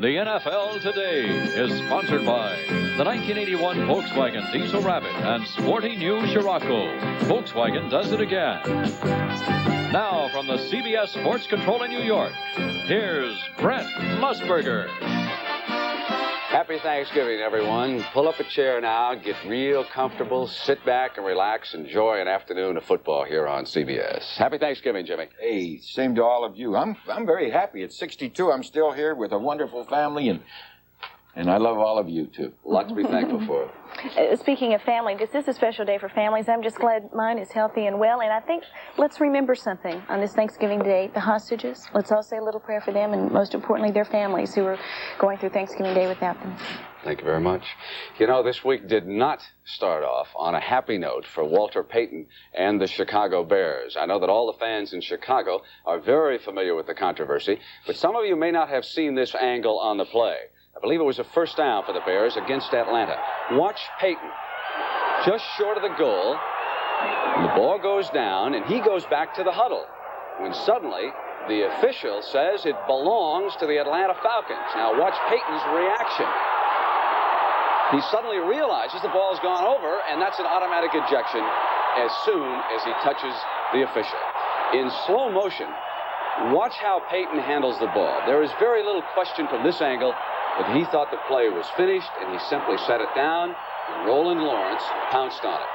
The NFL Today is sponsored by the 1981 Volkswagen Diesel Rabbit and sporty new Scirocco. Volkswagen does it again. Now from the CBS Sports Control in New York, here's Brent Musburger. Happy Thanksgiving, everyone. Pull up a chair now, get real comfortable, sit back and relax, enjoy an afternoon of football here on CBS. Happy Thanksgiving, Jimmy. Hey, same to all of you. I'm very happy. At 62, I'm still here with a wonderful family, and I love all of you, too. A lot to be thankful for. Speaking of family, this is a special day for families. I'm just glad mine is healthy and well, and I think let's remember something on this Thanksgiving Day. The hostages, let's all say a little prayer for them, and most importantly, their families who are going through Thanksgiving Day without them. Thank you very much. You know, this week did not start off on a happy note for Walter Payton and the Chicago Bears. I know that all the fans in Chicago are very familiar with the controversy, but some of you may not have seen this angle on the play. I believe it was a first down for the Bears against Atlanta. Watch Payton, just short of the goal. And the ball goes down, and he goes back to the huddle, when suddenly the official says it belongs to the Atlanta Falcons. Now watch Payton's reaction. He suddenly realizes the ball's gone over, and that's an automatic ejection as soon as he touches the official. In slow motion, watch how Payton handles the ball. There is very little question from this angle that he thought the play was finished, and he simply set it down, and Roland Lawrence pounced on it.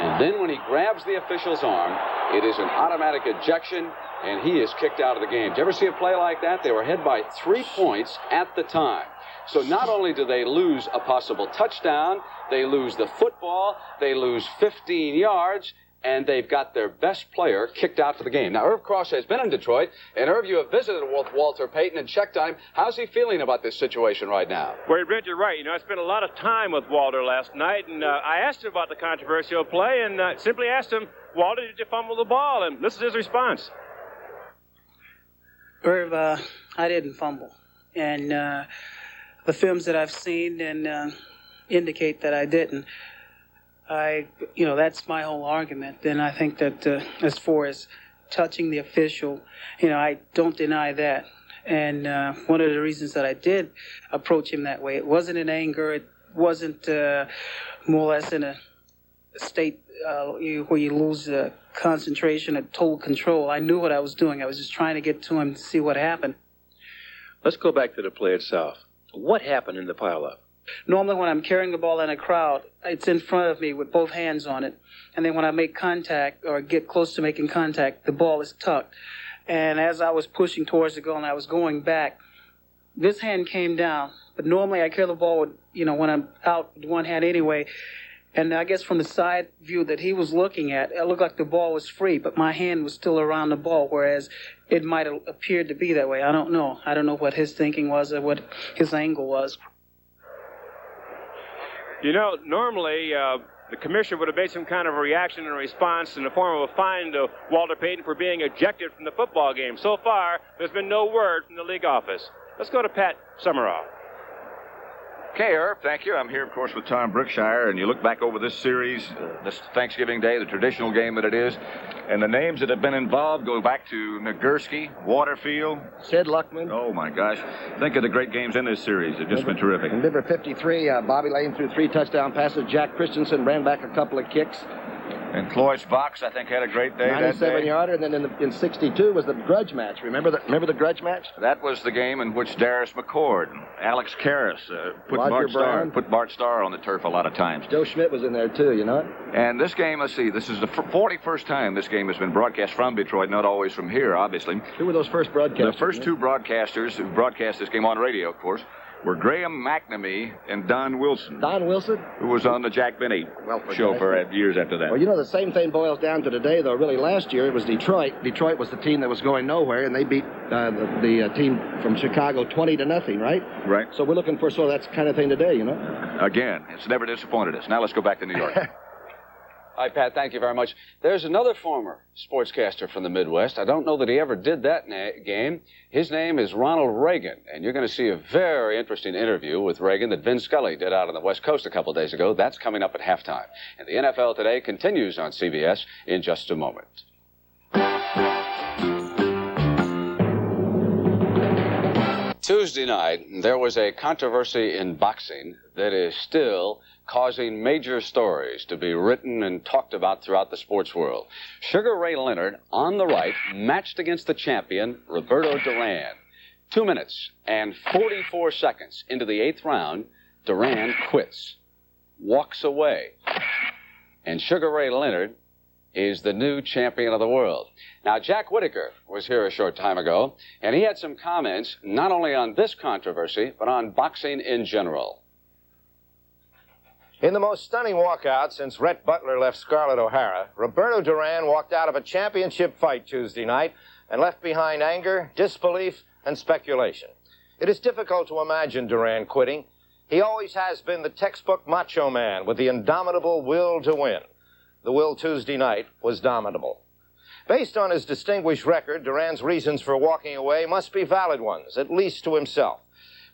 And then when he grabs the official's arm, it is an automatic ejection, and he is kicked out of the game. Did you ever see a play like that? They were ahead by 3 points at the time. So not only do they lose a possible touchdown, they lose the football, they lose 15 yards, and they've got their best player kicked out for the game. Now, Irv Cross has been in Detroit, and Irv, you have visited with Walter Payton and checked on him. How's he feeling about this situation right now? Well, Brent, you're right. You know, I spent a lot of time with Walter last night, and I asked him about the controversial play, and simply asked him, Walter, did you fumble the ball? And this is his response. Irv, I didn't fumble. And the films that I've seen and indicate that I didn't. That's my whole argument. And I think that as far as touching the official, I don't deny that. And one of the reasons that I did approach him that way, it wasn't in anger. It wasn't more or less in a state where you lose concentration and total control. I knew what I was doing. I was just trying to get to him to see what happened. Let's go back to the play itself. What happened in the pileup? Normally when I'm carrying the ball in a crowd, it's in front of me with both hands on it. And then when I make contact or get close to making contact, the ball is tucked. And as I was pushing towards the goal and I was going back, this hand came down. But normally I carry the ball with, when I'm out with one hand anyway. And I guess from the side view that he was looking at, it looked like the ball was free, but my hand was still around the ball, whereas it might have appeared to be that way. I don't know. I don't know what his thinking was or what his angle was. Normally the commissioner would have made some kind of a reaction and response in the form of a fine to Walter Payton for being ejected from the football game. So far, there's been no word from the league office. Let's go to Pat Summerall. Okay, Irv, thank you. I'm here, of course, with Tom Brookshire, and you look back over this series, this Thanksgiving Day, the traditional game that it is, and the names that have been involved go back to Nagurski, Waterfield, Sid Luckman. Oh, my gosh. Think of the great games in this series. They've just been terrific. And number 53, Bobby Lane threw 3 touchdown passes. Jack Christensen ran back a couple of kicks. And Cloyce Box, I think, had a great day that day. 97-yarder, and then in 62 was the grudge match. Remember the grudge match? That was the game in which Darius McCord, Alex Karras put Bart Starr on the turf a lot of times. Joe Schmidt was in there, too, And this game, let's see, this is the 41st time this game has been broadcast from Detroit, not always from here, obviously. Who were those first broadcasters? The first 2 broadcasters who broadcast this game on radio, of course, were Graham McNamee and Don Wilson. Don Wilson? Who was on the Jack Benny show for years after that. Well, the same thing boils down to today, though. Really, last year it was Detroit. Detroit was the team that was going nowhere, and they beat the team from Chicago 20-0, right? Right. So we're looking for sort of that kind of thing today, Again, it's never disappointed us. Now let's go back to New York. Hi, Pat. Thank you very much. There's another former sportscaster from the Midwest. I don't know that he ever did that game. His name is Ronald Reagan, and you're going to see a very interesting interview with Reagan that Vin Scully did out on the West Coast a couple days ago. That's coming up at halftime. And the NFL Today continues on CBS in just a moment. Tuesday night, there was a controversy in boxing that is still causing major stories to be written and talked about throughout the sports world. Sugar Ray Leonard, on the right, matched against the champion, Roberto Duran. 2 minutes and 44 seconds into the 8th round, Duran quits, walks away, and Sugar Ray Leonard is the new champion of the world. Now, Jack Whitaker was here a short time ago, and he had some comments not only on this controversy, but on boxing in general. In the most stunning walkout since Rhett Butler left Scarlett O'Hara, Roberto Duran walked out of a championship fight Tuesday night and left behind anger, disbelief, and speculation. It is difficult to imagine Duran quitting. He always has been the textbook macho man with the indomitable will to win. The will Tuesday night was domitable. Based on his distinguished record, Duran's reasons for walking away must be valid ones, at least to himself.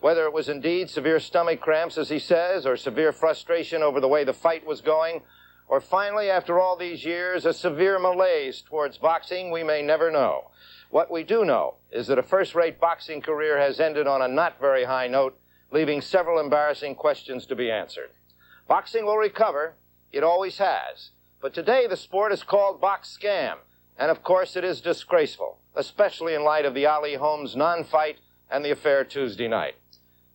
Whether it was indeed severe stomach cramps, as he says, or severe frustration over the way the fight was going, or finally, after all these years, a severe malaise towards boxing, we may never know. What we do know is that a first-rate boxing career has ended on a not very high note, leaving several embarrassing questions to be answered. Boxing will recover. It always has. But today the sport is called box scam, and of course it is disgraceful, especially in light of the Ali Holmes non-fight and the affair Tuesday night.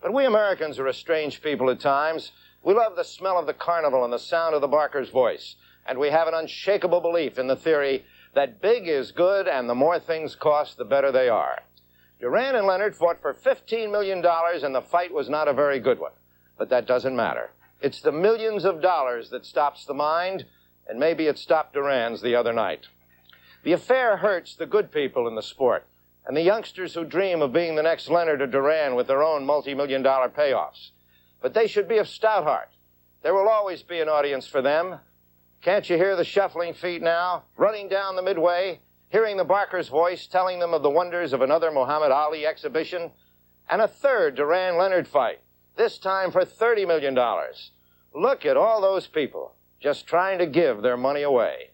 But we Americans are a strange people at times. We love the smell of the carnival and the sound of the barker's voice, and we have an unshakable belief in the theory that big is good and the more things cost, the better they are. Duran and Leonard fought for $15 million, and the fight was not a very good one. But that doesn't matter. It's the millions of dollars that stops the mind, and maybe it stopped Duran's the other night. The affair hurts the good people in the sport and the youngsters who dream of being the next Leonard or Duran with their own multi-million-dollar payoffs. But they should be of stout heart. There will always be an audience for them. Can't you hear the shuffling feet now, running down the midway, hearing the barker's voice telling them of the wonders of another Muhammad Ali exhibition? And a third Duran-Leonard fight, this time for $30 million. Look at all those people just trying to give their money away.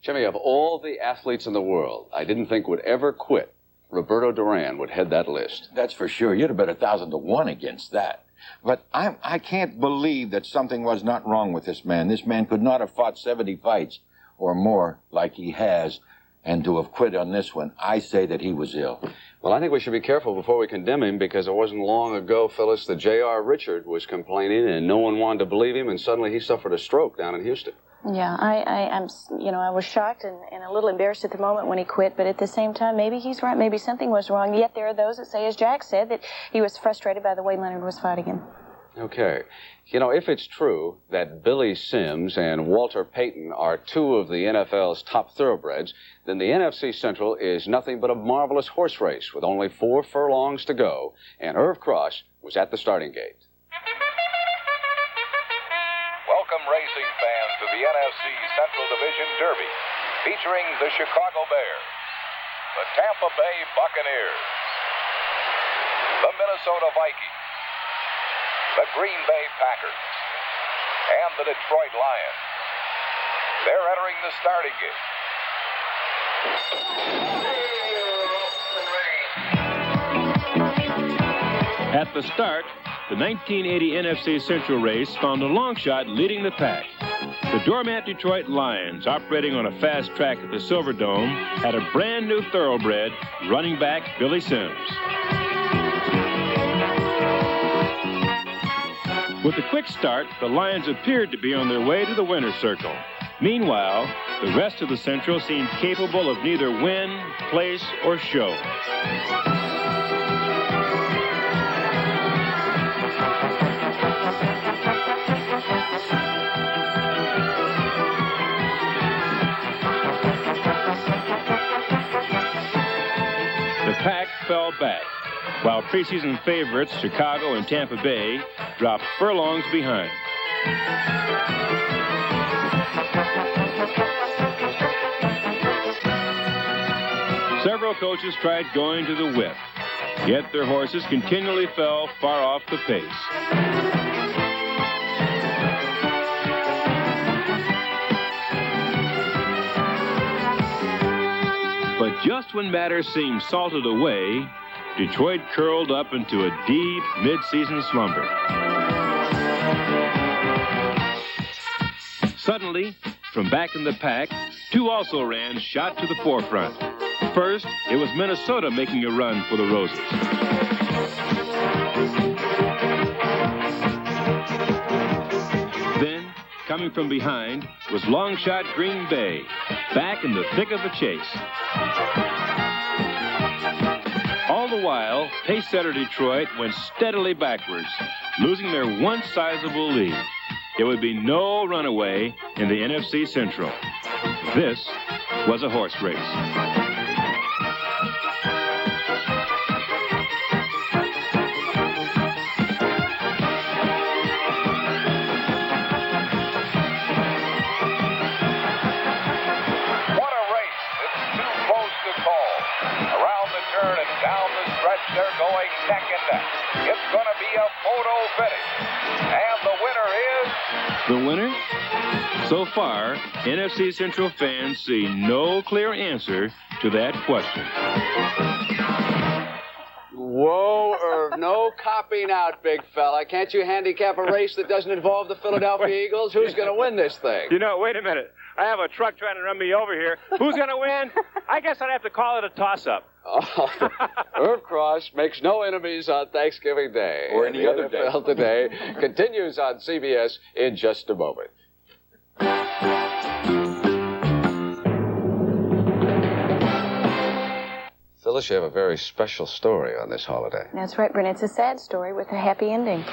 Jimmy, of all the athletes in the world I didn't think would ever quit, Roberto Duran would head that list. That's for sure. You'd have bet 1,000 to 1 against that. But I can't believe that something was not wrong with this man. This man could not have fought 70 fights or more like he has, and to have quit on this one, I say that he was ill. Well, I think we should be careful before we condemn him, because it wasn't long ago, Phyllis, that J.R. Richard was complaining and no one wanted to believe him, and suddenly he suffered a stroke down in Houston. Yeah, I was shocked and a little embarrassed at the moment when he quit, but at the same time, maybe he's right, maybe something was wrong. Yet there are those that say, as Jack said, that he was frustrated by the way Leonard was fighting him. Okay. You know, if it's true that Billy Sims and Walter Payton are two of the NFL's top thoroughbreds, then the NFC Central is nothing but a marvelous horse race with only 4 furlongs to go, and Irv Cross was at the starting gate. Welcome, racing fans, to the NFC Central Division Derby, featuring the Chicago Bears, the Tampa Bay Buccaneers, the Minnesota Vikings, the Green Bay Packers, and the Detroit Lions. They're entering the starting gate. At the start, the 1980 NFC Central race found a long shot leading the pack. The Dormant Detroit Lions, operating on a fast track at the Silverdome, had a brand new thoroughbred, running back Billy Sims. With a quick start, the Lions appeared to be on their way to the winner's circle. Meanwhile, the rest of the Central seemed capable of neither win, place, or show. The pack fell back, while preseason favorites Chicago and Tampa Bay dropped furlongs behind. Several coaches tried going to the whip, yet their horses continually fell far off the pace. But just when matters seemed salted away, Detroit curled up into a deep mid-season slumber. Suddenly, from back in the pack, two also-rans shot to the forefront. First, it was Minnesota making a run for the Roses. Then, coming from behind, was long shot Green Bay, back in the thick of the chase. All the while, pace-setter Detroit went steadily backwards, losing their once sizable lead. There would be no runaway in the NFC Central. This was a horse race. They're going neck and neck. It's going to be a photo finish. And the winner is... The winner? So far, NFC Central fans see no clear answer to that question. Whoa, Irv, no copying out, big fella. Can't you handicap a race that doesn't involve the Philadelphia Eagles? Who's going to win this thing? You know, wait a minute. I have a truck trying to run me over here. Who's going to win? I guess I'd have to call it a toss-up. Oh, Irv Cross makes no enemies on Thanksgiving Day. Or any other day. NFL Today continues on CBS in just a moment. Phyllis, you have a very special story on this holiday. That's right, Brent. It's a sad story with a happy ending.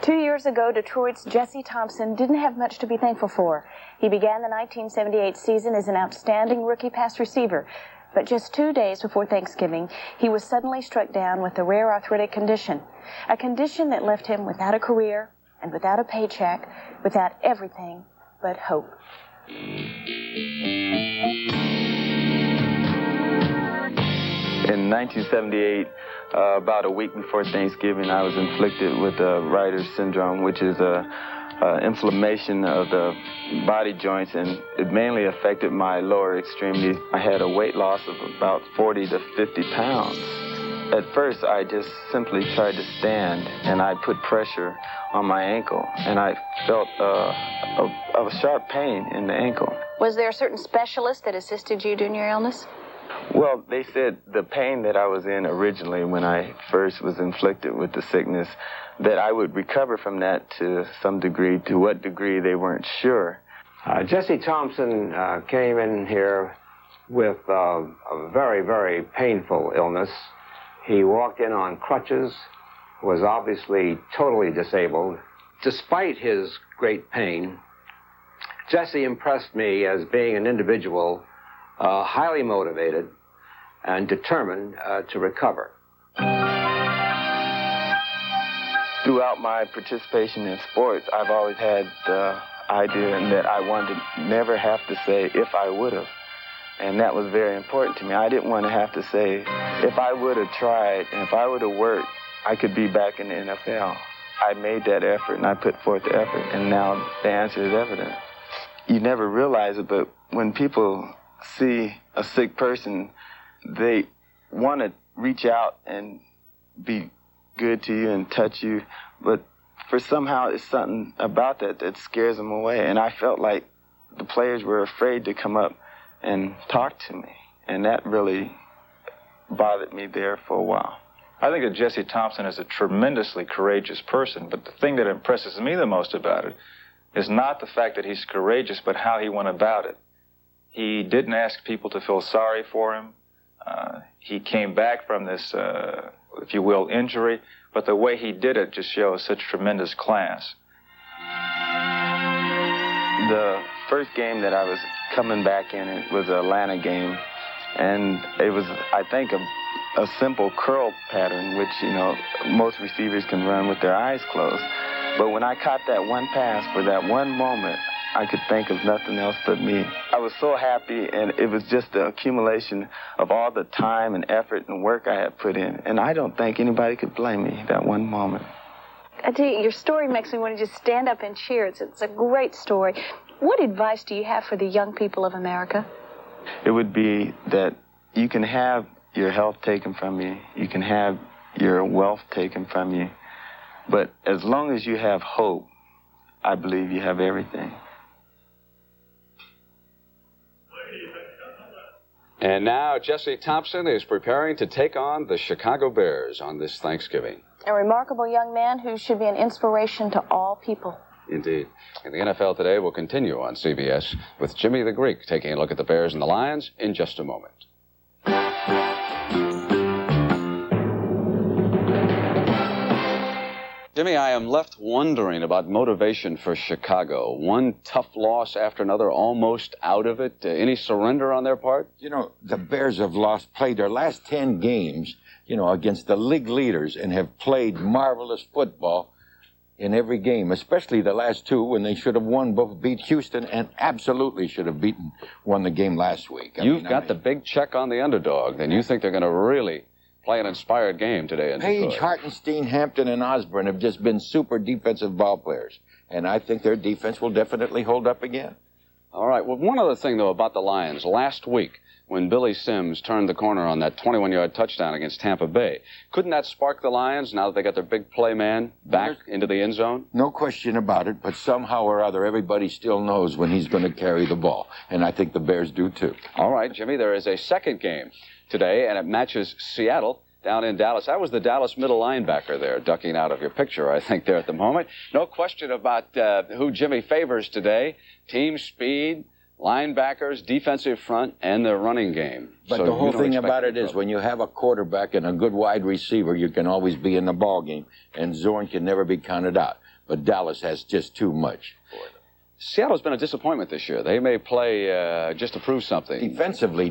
2 years ago, Detroit's Jesse Thompson didn't have much to be thankful for. He began the 1978 season as an outstanding rookie pass receiver. But just 2 days before Thanksgiving, he was suddenly struck down with a rare arthritic condition. A condition that left him without a career and without a paycheck, without everything but hope. In 1978, about a week before Thanksgiving, I was inflicted with Reiter's syndrome, which is inflammation of the body joints, and it mainly affected my lower extremity. I had a weight loss of about 40 to 50 pounds. At first, I just simply tried to stand, and I put pressure on my ankle, and I felt a sharp pain in the ankle. Was there a certain specialist that assisted you during your illness? Well, they said the pain that I was in originally when I first was inflicted with the sickness, that I would recover from that to some degree. To what degree, they weren't sure. Jesse Thompson came in here with a very, very painful illness. He walked in on crutches, was obviously totally disabled. Despite his great pain, Jesse impressed me as being an individual highly motivated and determined to recover. Throughout my participation in sports, I've always had the idea that I wanted to never have to say if I would have. And that was very important to me. I didn't want to have to say if I would have tried and if I would have worked, I could be back in the NFL. I made that effort and I put forth the effort, and now the answer is evident. You never realize it, but when people see a sick person, they want to reach out and be good to you and touch you, but for somehow it's something about that scares them away. And I felt like the players were afraid to come up and talk to me, and that really bothered me there for a while. I think that Jesse Thompson is a tremendously courageous person, but the thing that impresses me the most about it is not the fact that he's courageous, but how he went about it. He didn't ask people to feel sorry for him. He came back from this, if you will, injury, but the way he did it just shows such tremendous class. The first game that I was coming back in, it was an Atlanta game, and it was, I think, a simple curl pattern, which, you know, most receivers can run with their eyes closed. But when I caught that one pass for that one moment, I could think of nothing else but me. I was so happy, and it was just the accumulation of all the time and effort and work I had put in. And I don't think anybody could blame me that one moment. I tell you, your story makes me want to just stand up and cheer. It's a great story. What advice do you have for the young people of America? It would be that you can have your health taken from you. You can have your wealth taken from you. But as long as you have hope, I believe you have everything. And now Jesse Thompson is preparing to take on the Chicago Bears on this Thanksgiving. A remarkable young man who should be an inspiration to all people. Indeed. And the NFL Today will continue on CBS with Jimmy the Greek taking a look at the Bears and the Lions in just a moment. Jimmy, I am left wondering about motivation for Chicago. One tough loss after another, almost out of it. Any surrender on their part? You know, the Bears have played their last 10 games, against the league leaders and have played marvelous football in every game, especially the last two when they should have beat Houston and absolutely should have won the game last week. You've got the big check on the underdog, then you think they're going to really play an inspired game today in Detroit. Page, Hartenstein, Hampton, and Osborne have just been super defensive ball players, and I think their defense will definitely hold up again. All right. Well, one other thing, though, about the Lions. Last week, when Billy Sims turned the corner on that 21-yard touchdown against Tampa Bay, couldn't that spark the Lions now that they got their big play man back into the end zone? No question about it, but somehow or other, everybody still knows when he's going to carry the ball, and I think the Bears do, too. All right, Jimmy, there is a second game today, and it matches Seattle down in Dallas. That was the Dallas middle linebacker there, ducking out of your picture, I think, there at the moment. No question about who Jimmy favors today. Team speed, linebackers, defensive front, and their running game. But the whole thing about it is when you have a quarterback and a good wide receiver, you can always be in the ball game, and Zorn can never be counted out. But Dallas has just too much for them. Seattle's been a disappointment this year. They may play just to prove something. Defensively,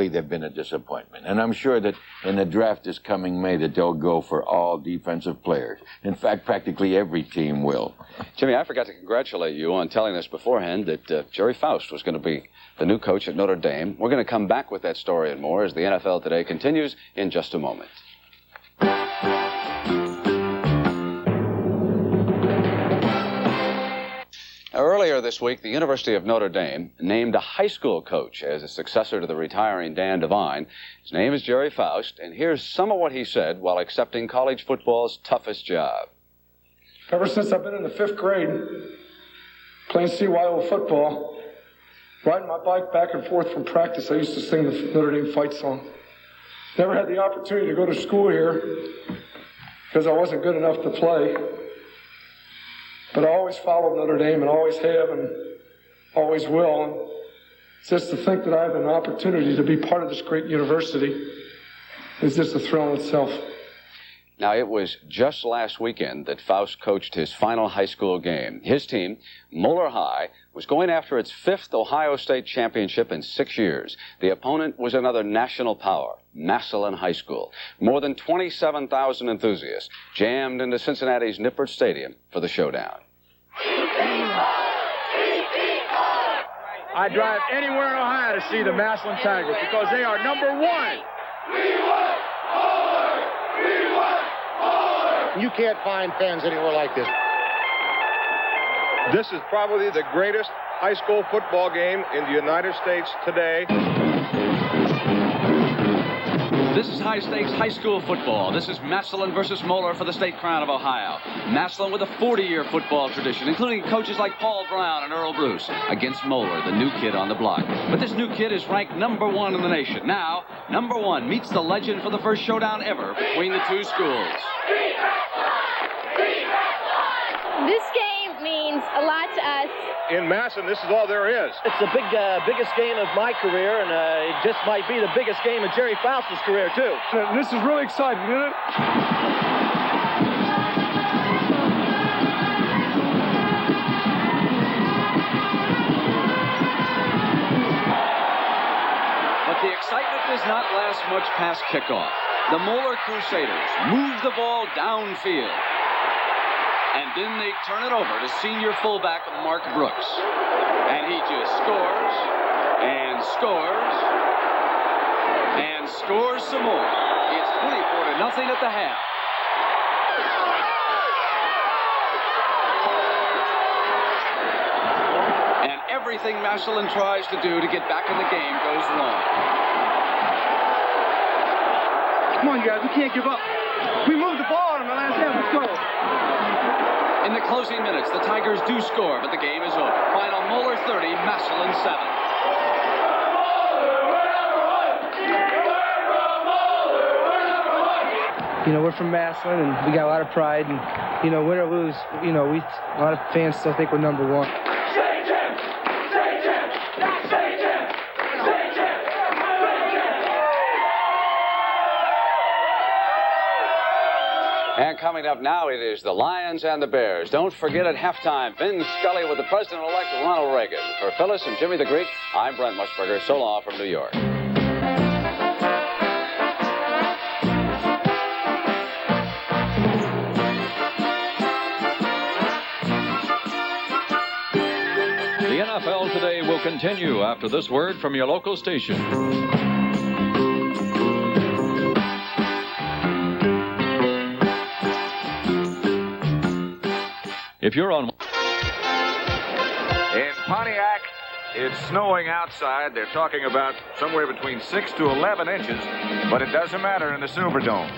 they've been a disappointment. And I'm sure that in the draft this coming May that they'll go for all defensive players. In fact, practically every team will. Jimmy, I forgot to congratulate you on telling us beforehand that Jerry Faust was going to be the new coach at Notre Dame. We're going to come back with that story and more as the NFL Today continues in just a moment. Earlier this week, the University of Notre Dame named a high school coach as a successor to the retiring Dan Devine. His name is Jerry Faust, and here's some of what he said while accepting college football's toughest job. Ever since I've been in the 5th grade, playing CYO football, riding my bike back and forth from practice, I used to sing the Notre Dame fight song. Never had the opportunity to go to school here because I wasn't good enough to play. But I always followed Notre Dame and always have and always will. And just to think that I have an opportunity to be part of this great university is just a thrill in itself. Now, it was just last weekend that Faust coached his final high school game. His team, Moeller High, was going after its 5th Ohio State championship in 6 years. The opponent was another national power, Massillon High School. More than 27,000 enthusiasts jammed into Cincinnati's Nippert Stadium for the showdown. I drive anywhere in Ohio to see the Massillon Tigers because they are number one. You can't find fans anywhere like this. This is probably the greatest high school football game in the United States today. This is high-stakes high school football. This is Massillon versus Moeller for the state crown of Ohio. Massillon with a 40-year football tradition, including coaches like Paul Brown and Earl Bruce, against Moeller, the new kid on the block. But this new kid is ranked number 1 in the nation. Now, number 1 meets the legend for the first showdown ever between the two schools. This game means a lot to us. In Massillon, this is all there is. It's the biggest game of my career, and it just might be the biggest game of Jerry Faust's career, too. This is really exciting, isn't it? But the excitement does not last much past kickoff. The Moeller Crusaders move the ball downfield. And then they turn it over to senior fullback Mark Brooks. And he just scores, and scores, and scores some more. It's 24-0 at the half. And everything Massillon tries to do to get back in the game goes wrong. Come on, you guys. We can't give up. We moved the ball in the last half. Let's go. In the closing minutes, the Tigers do score, but the game is over. Final Moeller 30, Massillon 7. You know, we're from Massillon, and we got a lot of pride. And, you know, win or lose, you know, a lot of fans still think we're number one. And coming up now, it is the Lions and the Bears. Don't forget at halftime, Vin Scully with the President-elect Ronald Reagan. For Phyllis and Jimmy the Greek, I'm Brent Musburger. So long from New York. The NFL Today will continue after this word from your local station. If you're on... In Pontiac, it's snowing outside. They're talking about somewhere between 6 to 11 inches, but it doesn't matter in the Superdome.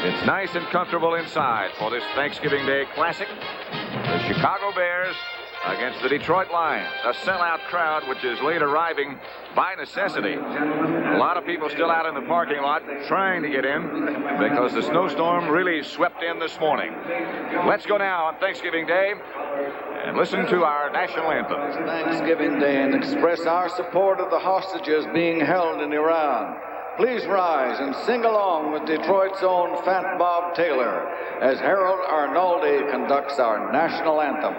It's nice and comfortable inside for this Thanksgiving Day Classic. The Chicago Bears against the Detroit Lions. A sellout crowd which is late arriving by necessity. A lot of people still out in the parking lot trying to get in because the snowstorm really swept in this morning. Let's go now on Thanksgiving Day and listen to our national anthem. Thanksgiving Day and express our support of the hostages being held in Iran. Please rise and sing along with Detroit's own Fat Bob Taylor as Harold Arnoldi conducts our national anthem.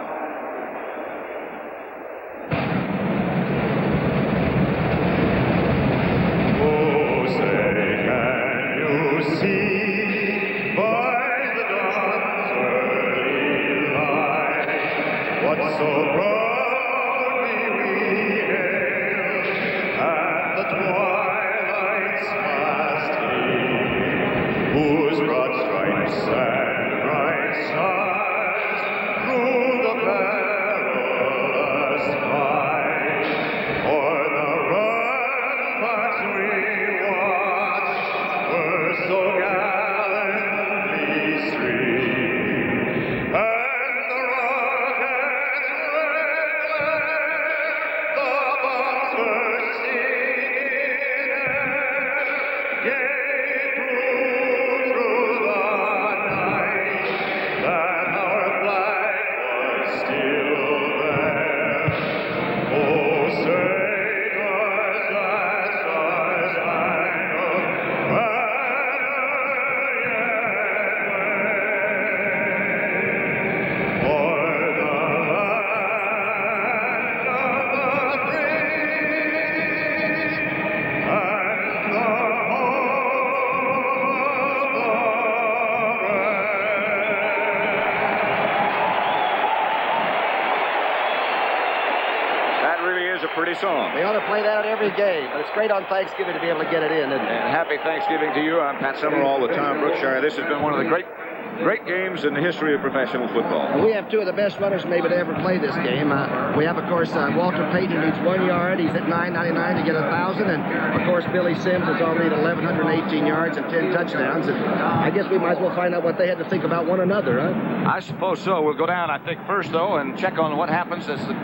Song. They ought to play that every game, but it's great on Thanksgiving to be able to get it in, isn't it? And happy Thanksgiving to you. I'm Pat Summerall with Tom Brookshire. This has been one of the great games in the history of professional football. And we have two of the best runners maybe to ever play this game. We have, of course, Walter Payton needs 1 yard. He's at $9.99 to get 1,000. And, of course, Billy Sims is already at 1,118 yards and 10 touchdowns. And I guess we might as well find out what they had to think about one another, huh? I suppose so. We'll go down, I think, first, though, and check on what happens as the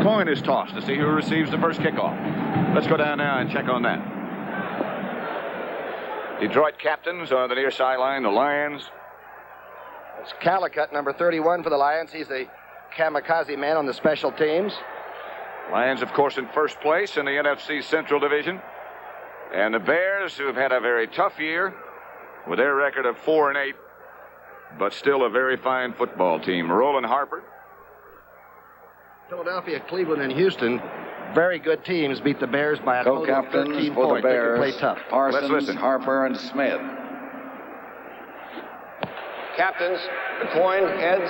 coin is tossed to see who receives the first kickoff. Let's go down now and check on that. Detroit captains on the near sideline, the Lions. It's Calicut, number 31 for the Lions. He's the kamikaze man on the special teams. Lions, of course, in first place in the NFC Central Division. And the Bears, who have had a very tough year with their record of 4-8, but still a very fine football team. Roland Harper. Philadelphia, Cleveland, and Houston, very good teams, beat the Bears by a total of 13 for points. the Bears, they can play tough. Parsons, Harper, and Smith. Captains, the coin, heads,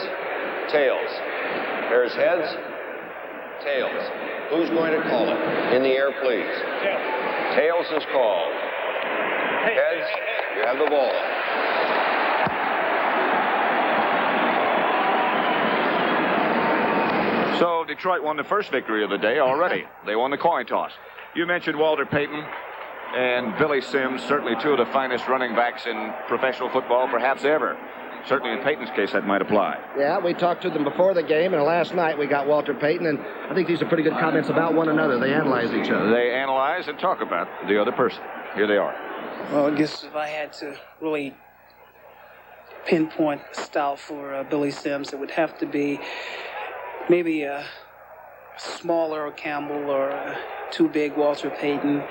tails. Bears heads, tails. Who's going to call it? In the air, please. Tails is called. Heads, you have the ball. So Detroit won the first victory of the day already. They won the coin toss. You mentioned Walter Payton. and Billy Sims, certainly two of the finest running backs in professional football, perhaps ever. Certainly in Payton's case, that might apply. Yeah, we talked to them before the game, and last night we got Walter Payton, and I think these are pretty good comments about one another. They analyze each other. They analyze and talk about the other person. Here they are. Well, I guess if I had to really pinpoint a style for Billy Sims, it would have to be maybe a smaller Campbell or a too big Walter Payton.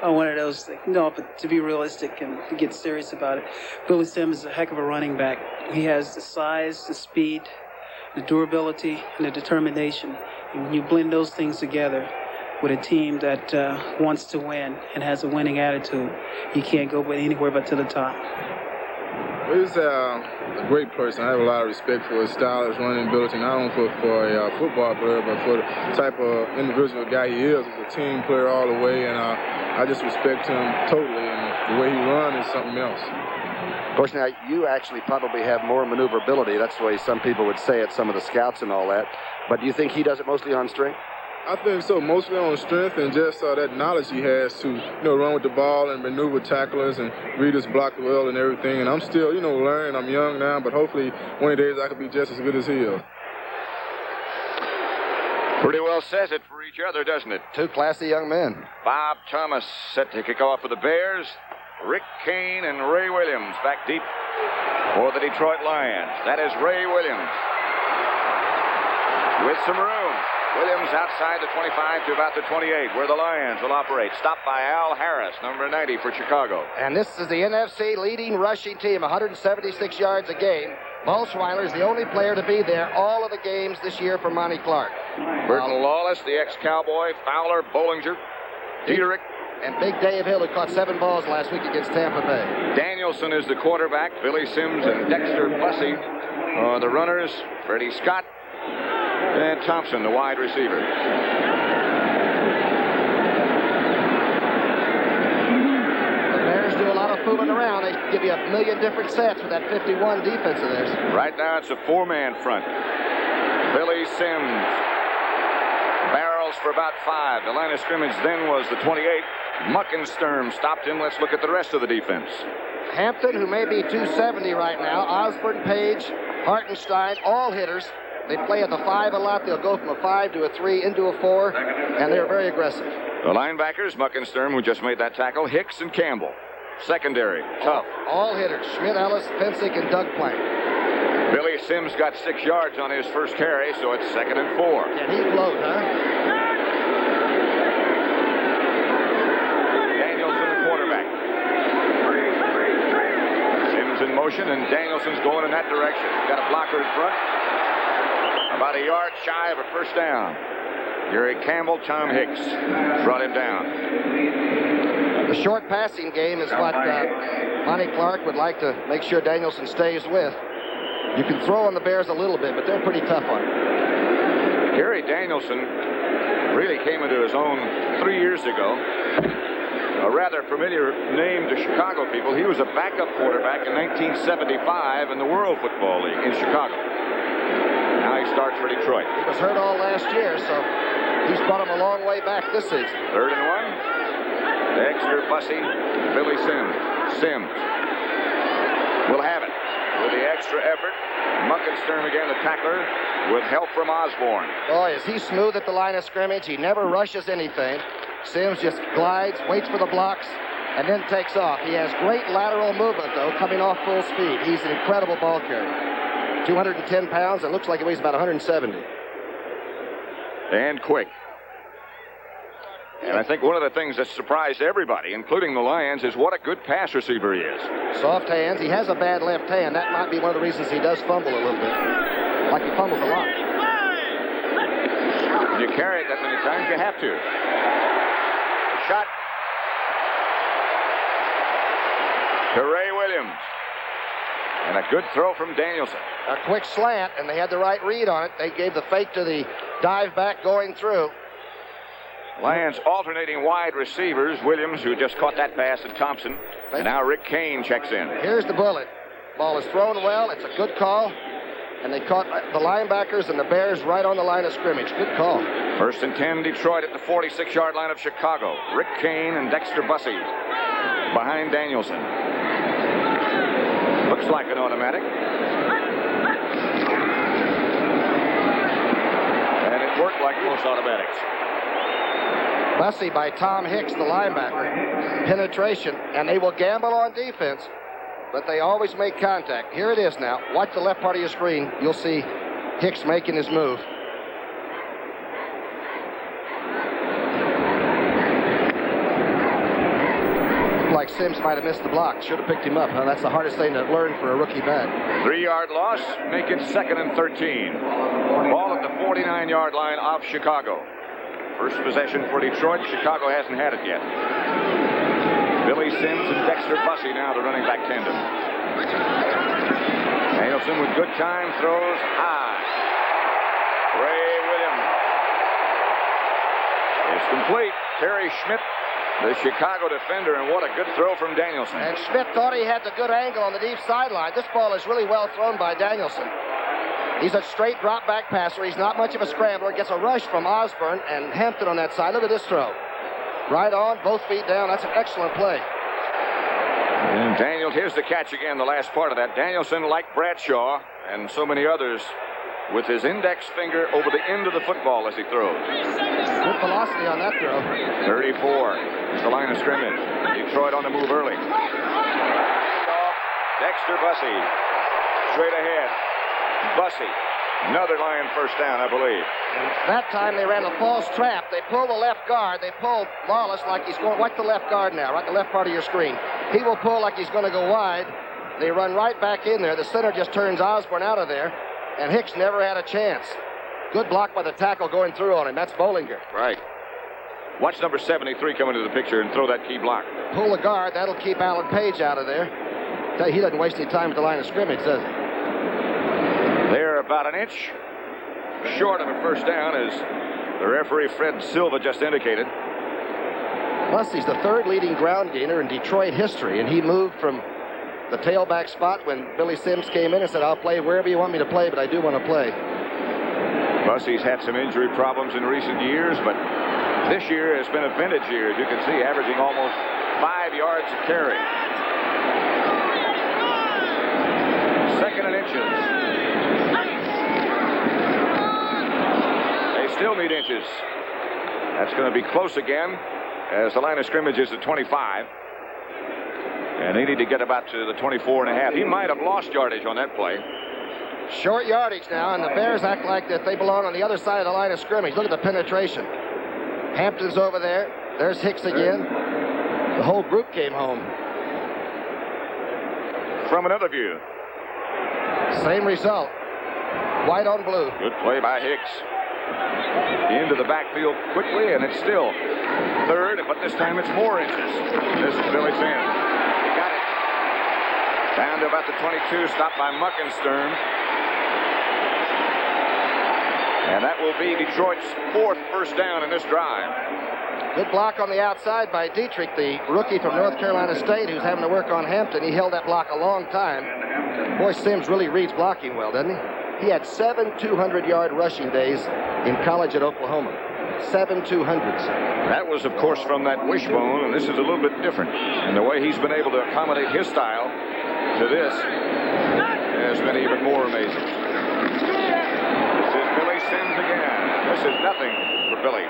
One of those things. No, but to be realistic and to get serious about it, Billy Sims is a heck of a running back. He has the size, the speed, the durability, and the determination. And when you blend those things together with a team that wants to win and has a winning attitude, you can't go anywhere but to the top. He's a great person. I have a lot of respect for his style, his running ability, not only for a football player, but for the type of individual guy he is. He's a team player all the way, and I just respect him totally, and the way he runs is something else. Of course, now, you actually probably have more maneuverability. That's the way some people would say it, some of the scouts and all that. But do you think he does it mostly on strength? I think so, mostly on strength and just that knowledge he has to, run with the ball and maneuver tacklers and read his block well and everything. And I'm still, learning. I'm young now, but hopefully one of these days I could be just as good as he is. Pretty well says it for each other, doesn't it? Two classy young men. Bob Thomas set to kick off for the Bears. Rick Kane and Ray Williams back deep for the Detroit Lions. That is Ray Williams with some room. Williams outside the 25 to about the 28, where the Lions will operate. Stopped by Al Harris, number 90 for Chicago. And this is the NFC leading rushing team, 176 yards a game. Bolschweiler is the only player to be there all of the games this year for Monty Clark. Burton Lawless, the ex-Cowboy, Fowler, Bollinger, Dieterich. And Big Dave Hill, who caught 7 balls last week against Tampa Bay. Danielson is the quarterback. Billy Sims and Dexter Bussey are the runners. Freddie Scott. And Thompson, the wide receiver. The Bears do a lot of fooling around. They give you a million different sets with that 51 defense of theirs. Right now it's a 4-man front. Billy Sims barrels for about 5. The line of scrimmage then was the 28. Muckensturm stopped him. Let's look at the rest of the defense. Hampton, who may be 270 right now. Osborne, Page, Hartenstein, all hitters. They play at the 5 a lot. They'll go from a 5 to a 3 into a 4, and they're very aggressive. The linebackers, Muckensturm, who just made that tackle, Hicks and Campbell. Secondary, tough. All hitters, Schmidt, Ellis, Pensick, and Doug Plank. Billy Sims got 6 yards on his first carry, so it's 2nd and 4. Can he float, huh? Danielson, the quarterback. Sims in motion, and Danielson's going in that direction. Got a blocker in front. About a yard shy of a first down. Gary Campbell, Tom Hicks brought him down. The short passing game is what Monty Clark would like to make sure Danielson stays with. You can throw on the Bears a little bit, but they're pretty tough on him. Gary Danielson really came into his own 3 years ago. A rather familiar name to Chicago people. He was a backup quarterback in 1975 in the World Football League in Chicago. Now he starts for Detroit. He was hurt all last year, so he's brought him a long way back this season. 3rd and 1. Dexter Bussey, Billy Sims. Sims will have it with the extra effort. Muckensturm again, the tackler, with help from Osborne. Boy, is he smooth at the line of scrimmage. He never rushes anything. Sims just glides, waits for the blocks, and then takes off. He has great lateral movement, though, coming off full speed. He's an incredible ball carrier. 210 pounds. It looks like it weighs about 170. And quick. And I think one of the things that surprised everybody, including the Lions, is what a good pass receiver he is. Soft hands. He has a bad left hand. That might be one of the reasons he does fumble a little bit. Like he fumbles a lot. When you carry it that many times, you have to. A shot to Ray Williams. And a good throw from Danielson. A quick slant, and they had the right read on it. They gave the fake to the dive back going through. Lions alternating wide receivers. Williams, who just caught that pass, and Thompson. And now Rick Kane checks in. Here's the bullet. Ball is thrown well. It's a good call. And they caught the linebackers and the Bears right on the line of scrimmage. Good call. First and 10, Detroit at the 46-yard line of Chicago. Rick Kane and Dexter Bussey behind Danielson. Looks like an automatic. And it worked like most automatics. Bussey by Tom Hicks, the linebacker. Penetration, and they will gamble on defense, but they always make contact. Here it is now. Watch the left part of your screen. You'll see Hicks making his move. Like Sims might have missed the block. Should have picked him up. Huh? That's the hardest thing to learn for a rookie back. 3-yard loss, make it 2nd and 13. Ball at the 49-yard line of Chicago. First possession for Detroit. Chicago hasn't had it yet. Billy Sims and Dexter Bussey now the running back tandem. Danielson with good time throws high. Ray Williams is complete. Terry Schmidt, the Chicago defender, and what a good throw from Danielson. And Schmidt thought he had the good angle on the deep sideline. This ball is really well thrown by Danielson. He's a straight drop back passer. He's not much of a scrambler. Gets a rush from Osborne and Hampton on that side. Look at this throw. Right on, both feet down. That's an excellent play. And here's the catch again, the last part of that. Danielson, like Bradshaw and so many others, with his index finger over the end of the football as he throws. Good velocity on that throw. 34 is the line of scrimmage. Detroit on the move early. Dexter Bussey straight ahead. Bussey, another Lion first down, I believe. And that time they ran a false trap. They pull the left guard. They pull Lawless like he's going. Watch the left guard now, right the left part of your screen. He will pull like he's going to go wide. They run right back in there. The center just turns Osborne out of there, and Hicks never had a chance. Good block by the tackle going through on him. That's Bollinger. Right. Watch number 73 come into the picture and throw that key block. Pull the guard. That'll keep Alan Page out of there. Tell you, he doesn't waste any time at the line of scrimmage, does he? They're about an inch short of a first down, as the referee Fred Silva just indicated. Bussey's the third leading ground gainer in Detroit history, and he moved from the tailback spot when Billy Sims came in and said, I'll play wherever you want me to play, but I do want to play. Bussey's had some injury problems in recent years, but this year has been a vintage year, as you can see, averaging almost 5 yards a carry. 2nd and inches. Still need inches. That's going to be close again, as the line of scrimmage is at 25. And they need to get about to the 24.5. He might have lost yardage on that play. Short yardage now, and the Bears act like that they belong on the other side of the line of scrimmage. Look at the penetration. Hampton's over there. There's Hicks again. The whole group came home. From another view. Same result. White on blue. Good play by Hicks. Into the backfield quickly, and it's still 3rd, but this time it's more inches. This is Billy Sims. He got it. Down to about the 22, stopped by Muckenstern. And that will be Detroit's 4th first down in this drive. Good block on the outside by Dietrich, the rookie from North Carolina State, who's having to work on Hampton. He held that block a long time. Boy, Sims really reads blocking well, doesn't he? He had 7 200-yard rushing days in college at Oklahoma. 7 200s. That was, of course, from that wishbone, and this is a little bit different. And the way he's been able to accommodate his style to this has been even more amazing. This is Billy Sims again. This is nothing for Billy.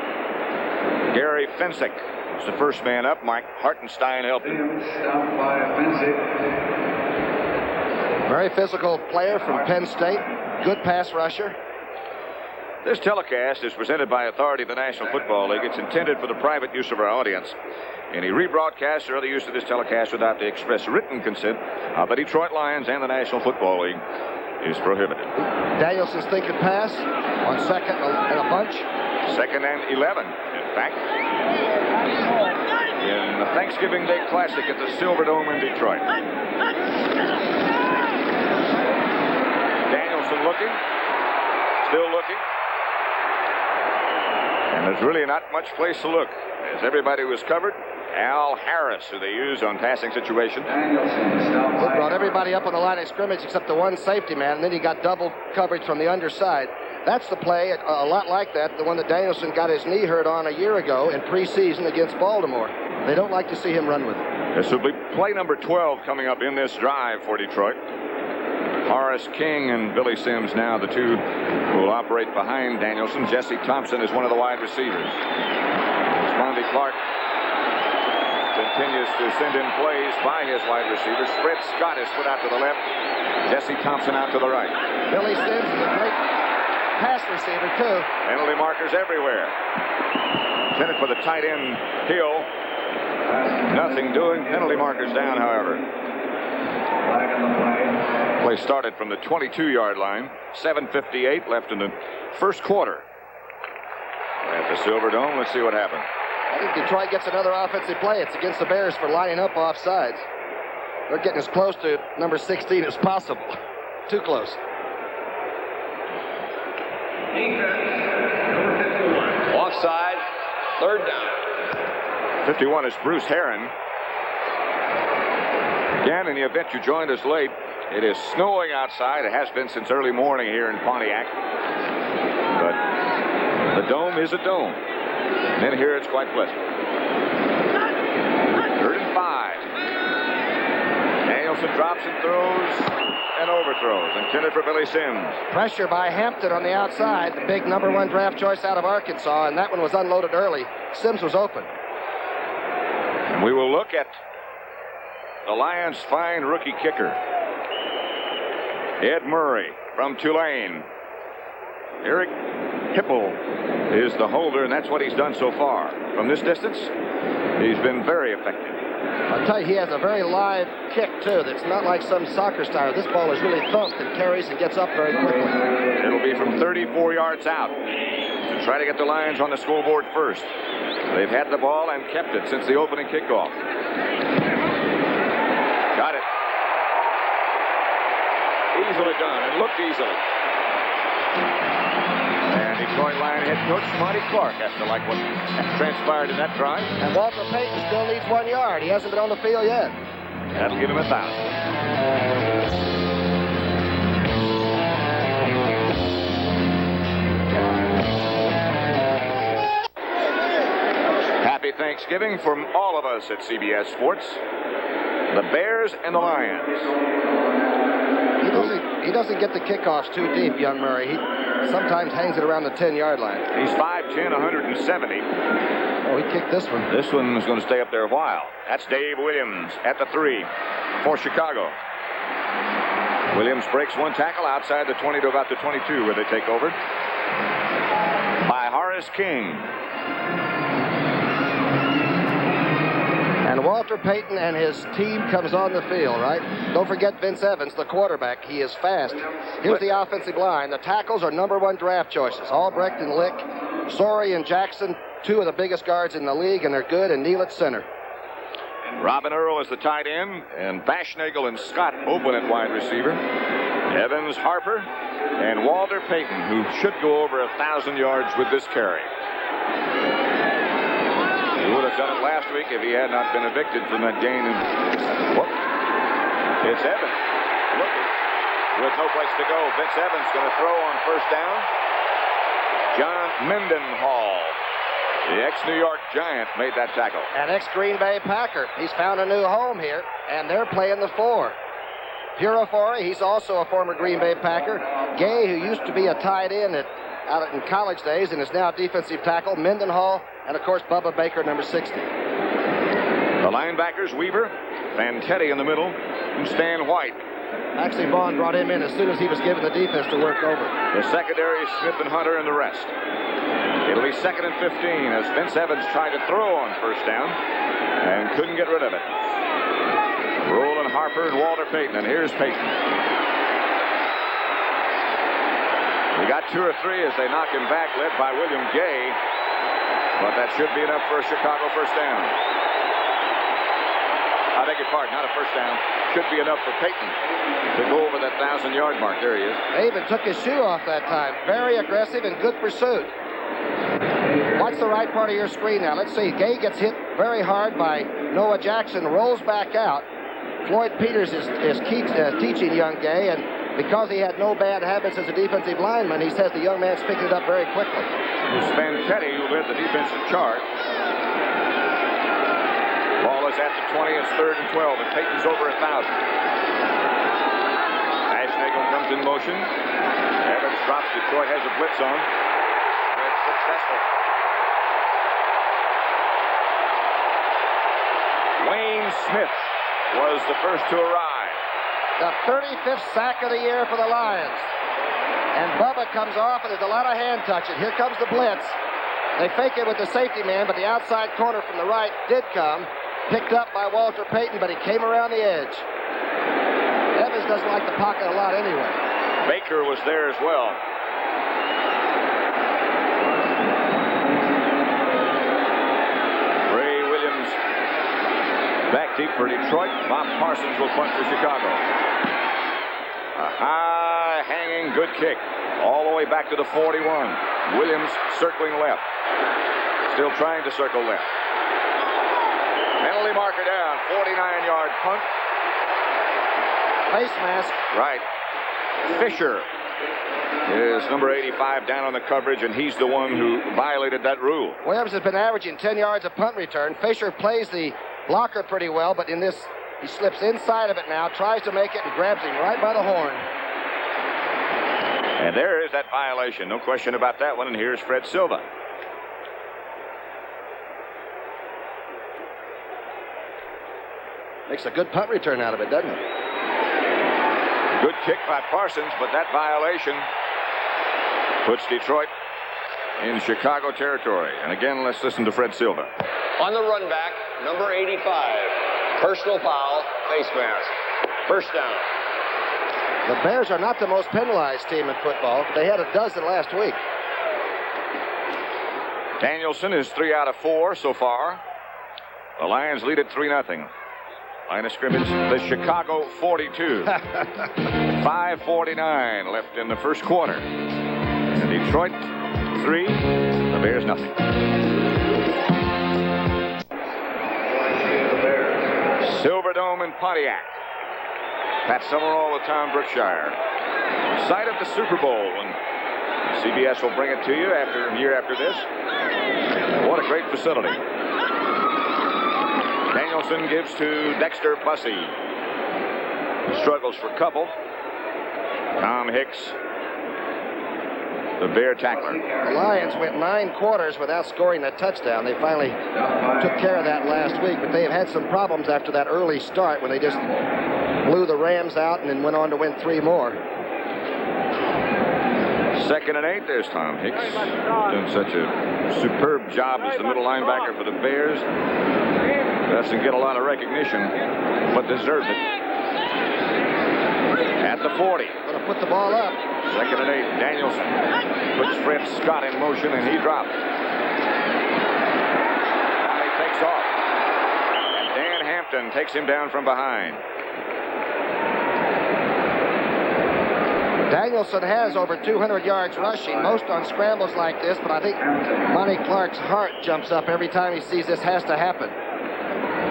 Gary Fensick was the first man up. Mike Hartenstein helped him. Stopped by Fensick. Very physical player from Penn State. Good pass rusher. This telecast is presented by authority of the National Football League. It's intended for the private use of our audience. Any rebroadcast or other use of this telecast without the express written consent of the Detroit Lions and the National Football League is prohibited. Danielson's thinking pass on 2nd and a bunch. 2nd and 11, in fact. In the Thanksgiving Day Classic at the Silverdome in Detroit. Danielson looking. Still looking. And there's really not much place to look, as everybody was covered. Al Harris, who they use on passing situations. He brought everybody up on the line of scrimmage except the one safety man, and then he got double coverage from the underside. That's the play, a lot like that, the one that Danielson got his knee hurt on a year ago in preseason against Baltimore. They don't like to see him run with it. This will be play number 12 coming up in this drive for Detroit. Horace King and Billy Sims now the two who will operate behind Danielson. Jesse Thompson is one of the wide receivers. Spondy Clark continues to send in plays by his wide receivers. Fred Scott is put out to the left. Jesse Thompson out to the right. Billy Sims is a great pass receiver, too. Penalty markers everywhere. Intended for the tight end, Hill. Nothing doing. Penalty markers down, however. Play started from the 22-yard line. 7:58 left in the first quarter. At the Silverdome, let's see what happens. I think Detroit gets another offensive play. It's against the Bears for lining up off sides. They're getting as close to number 16 as possible. Too close. Offside, third down. 51 is Bruce Herron. Again, in the event you joined us late, it is snowing outside. It has been since early morning here in Pontiac. But the dome is a dome. And in here it's quite pleasant. 3rd and 5. Danielson drops and throws and overthrows. Intended for Billy Sims. Pressure by Hampton on the outside, the big number 1 draft choice out of Arkansas, and that one was unloaded early. Sims was open. And we will look at the Lions' fine rookie kicker, Ed Murray from Tulane. Eric Hipple is the holder, and that's what he's done so far. From this distance, he's been very effective. I'll tell you, he has a very live kick, too, that's not like some soccer style. This ball is really thumped and carries and gets up very quickly. It'll be from 34 yards out to try to get the Lions on the scoreboard first. They've had the ball and kept it since the opening kickoff. Got it. Easily done. It looked easily. And Detroit Lion head coach Monty Clark has to like what transpired in that drive. And Walter Payton still needs 1 yard. He hasn't been on the field yet. That'll give him 1,000. Happy Thanksgiving from all of us at CBS Sports. The Bears and the Lions. He doesn't get the kickoffs too deep, young Murray. He sometimes hangs it around the 10-yard line. He's 5'10", 170. Oh, he kicked this one. This one is going to stay up there a while. That's Dave Williams at the 3 for Chicago. Williams breaks 1 tackle outside the 20 to about the 22 where they take over. By Horace King. And Walter Payton and his team comes on the field, right? Don't forget Vince Evans, the quarterback. He is fast. Here's the offensive line. The tackles are number 1 draft choices. Albrecht and Lick, Sorey and Jackson, 2 of the biggest guards in the league, and they're good, and Neal at center. Robin Earl is the tight end, and Bashnagel and Scott open at wide receiver. Evans, Harper, and Walter Payton, who should go over 1,000 yards with this carry. He would have done it last week if he had not been evicted from that game. Whoop. It's Evans. Looking. With no place to go. Vince Evans going to throw on first down. John Mendenhall, the ex-New York Giant, made that tackle. An ex-Green Bay Packer. He's found a new home here, and they're playing the 4. Purifori, he's also a former Green Bay Packer. Gay, who used to be a tight end out in college days and is now defensive tackle. Mendenhall, and of course Bubba Baker, number 60. The linebackers, Weaver, Fantetti in the middle, and Stan White. Actually, Vaughn brought him in as soon as he was given the defense to work over. The secondary, Smith and Hunter, and the rest. It'll be 2nd and 15 as Vince Evans tried to throw on first down and couldn't get rid of it. Roland Harper and Walter Payton, and here's Payton. We got 2 or 3 as they knock him back, led by William Gay. But that should be enough for a Chicago first down. I beg your pardon, not a first down. Should be enough for Payton to go over that 1,000-yard mark. There he is. They even took his shoe off that time. Very aggressive and good pursuit. Watch the right part of your screen now. Let's see. Gay gets hit very hard by Noah Jackson, rolls back out. Floyd Peters is teaching young Gay, and because he had no bad habits as a defensive lineman, he says the young man's picking it up very quickly. It was Fantetti who led the defensive charge. Ball is at the 20. It's 3rd and 12, and Peyton's over 1,000. Ashnagel comes in motion. Evans drops. Detroit has a blitz on. It's successful. Wayne Smith was the first to arrive. The 35th sack of the year for the Lions. And Bubba comes off, and there's a lot of hand touching. Here comes the blitz. They fake it with the safety man, but the outside corner from the right did come. Picked up by Walter Payton, but he came around the edge. Evans doesn't like the pocket a lot anyway. Baker was there as well. Ray Williams back deep for Detroit. Bob Parsons will punt for Chicago. A high hanging good kick all the way back to the 41. Williams circling left. Still trying to circle left. Penalty marker down. 49-yard punt. Face mask. Right. Fisher is number 85 down on the coverage, and he's the one who violated that rule. Williams has been averaging 10 yards a punt return. Fisher plays the blocker pretty well, but in this, he slips inside of it now, tries to make it, and grabs him right by the horn. And there is that violation. No question about that one. And here's Fred Silva. Makes a good punt return out of it, doesn't it? Good kick by Parsons, but that violation puts Detroit in Chicago territory. And again, let's listen to Fred Silva. On the run back, number 85. Personal foul, face mask. First down. The Bears are not the most penalized team in football. They had a dozen last week. Danielson is 3 out of 4 so far. The Lions lead at 3-0. Line of scrimmage, the Chicago 42. 5:49 left in the first quarter. And Detroit 3, the Bears nothing. Silverdome in Pontiac. Pat Summerall with Tom Brookshire. Site of the Super Bowl, and CBS will bring it to you year after this. What a great facility. Danielson gives to Dexter Bussey. Struggles for couple. Tom Hicks, the Bear tackler. The Lions went 9 quarters without scoring a touchdown. They finally took care of that last week, but they have had some problems after that early start when they just blew the Rams out and then went on to win 3 more. 2nd and 8. There's Tom Hicks. Doing such a superb job as the middle linebacker for the Bears. Doesn't get a lot of recognition, but deserves it. At the 40. Going to put the ball up. 2nd and 8. Danielson puts Fred Scott in motion, and he drops. Now he takes off. And Dan Hampton takes him down from behind. Danielson has over 200 yards rushing, most on scrambles like this, but I think Monty Clark's heart jumps up every time he sees this has to happen.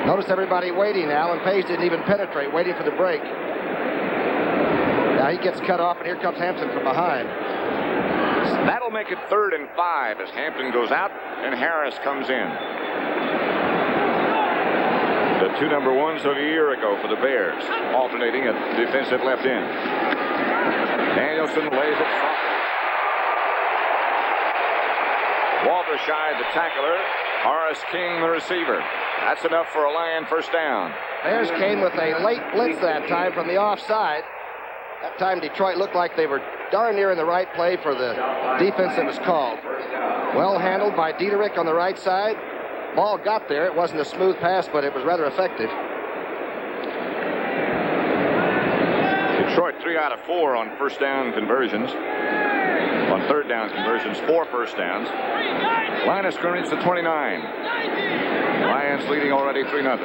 Notice everybody waiting. Alan Page didn't even penetrate, waiting for the break. Now he gets cut off, and here comes Hampton from behind. That'll make it 3rd and 5 as Hampton goes out and Harris comes in. The 2 number 1s of a year ago for the Bears, alternating at defensive left end. Danielson lays it softly. Walter Scheid, the tackler. Horace King, the receiver. That's enough for a Lion first down. Bears came with a late blitz that time from the offside. That time Detroit looked like they were darn near in the right play for the defense that was called. Well handled by Dieterich on the right side. Ball got there. It wasn't a smooth pass, but it was rather effective. Detroit 3 out of 4 on first down conversions. On 3rd down conversions, 4 first downs. Line of scrimmage to 29. Lions leading already 3-0.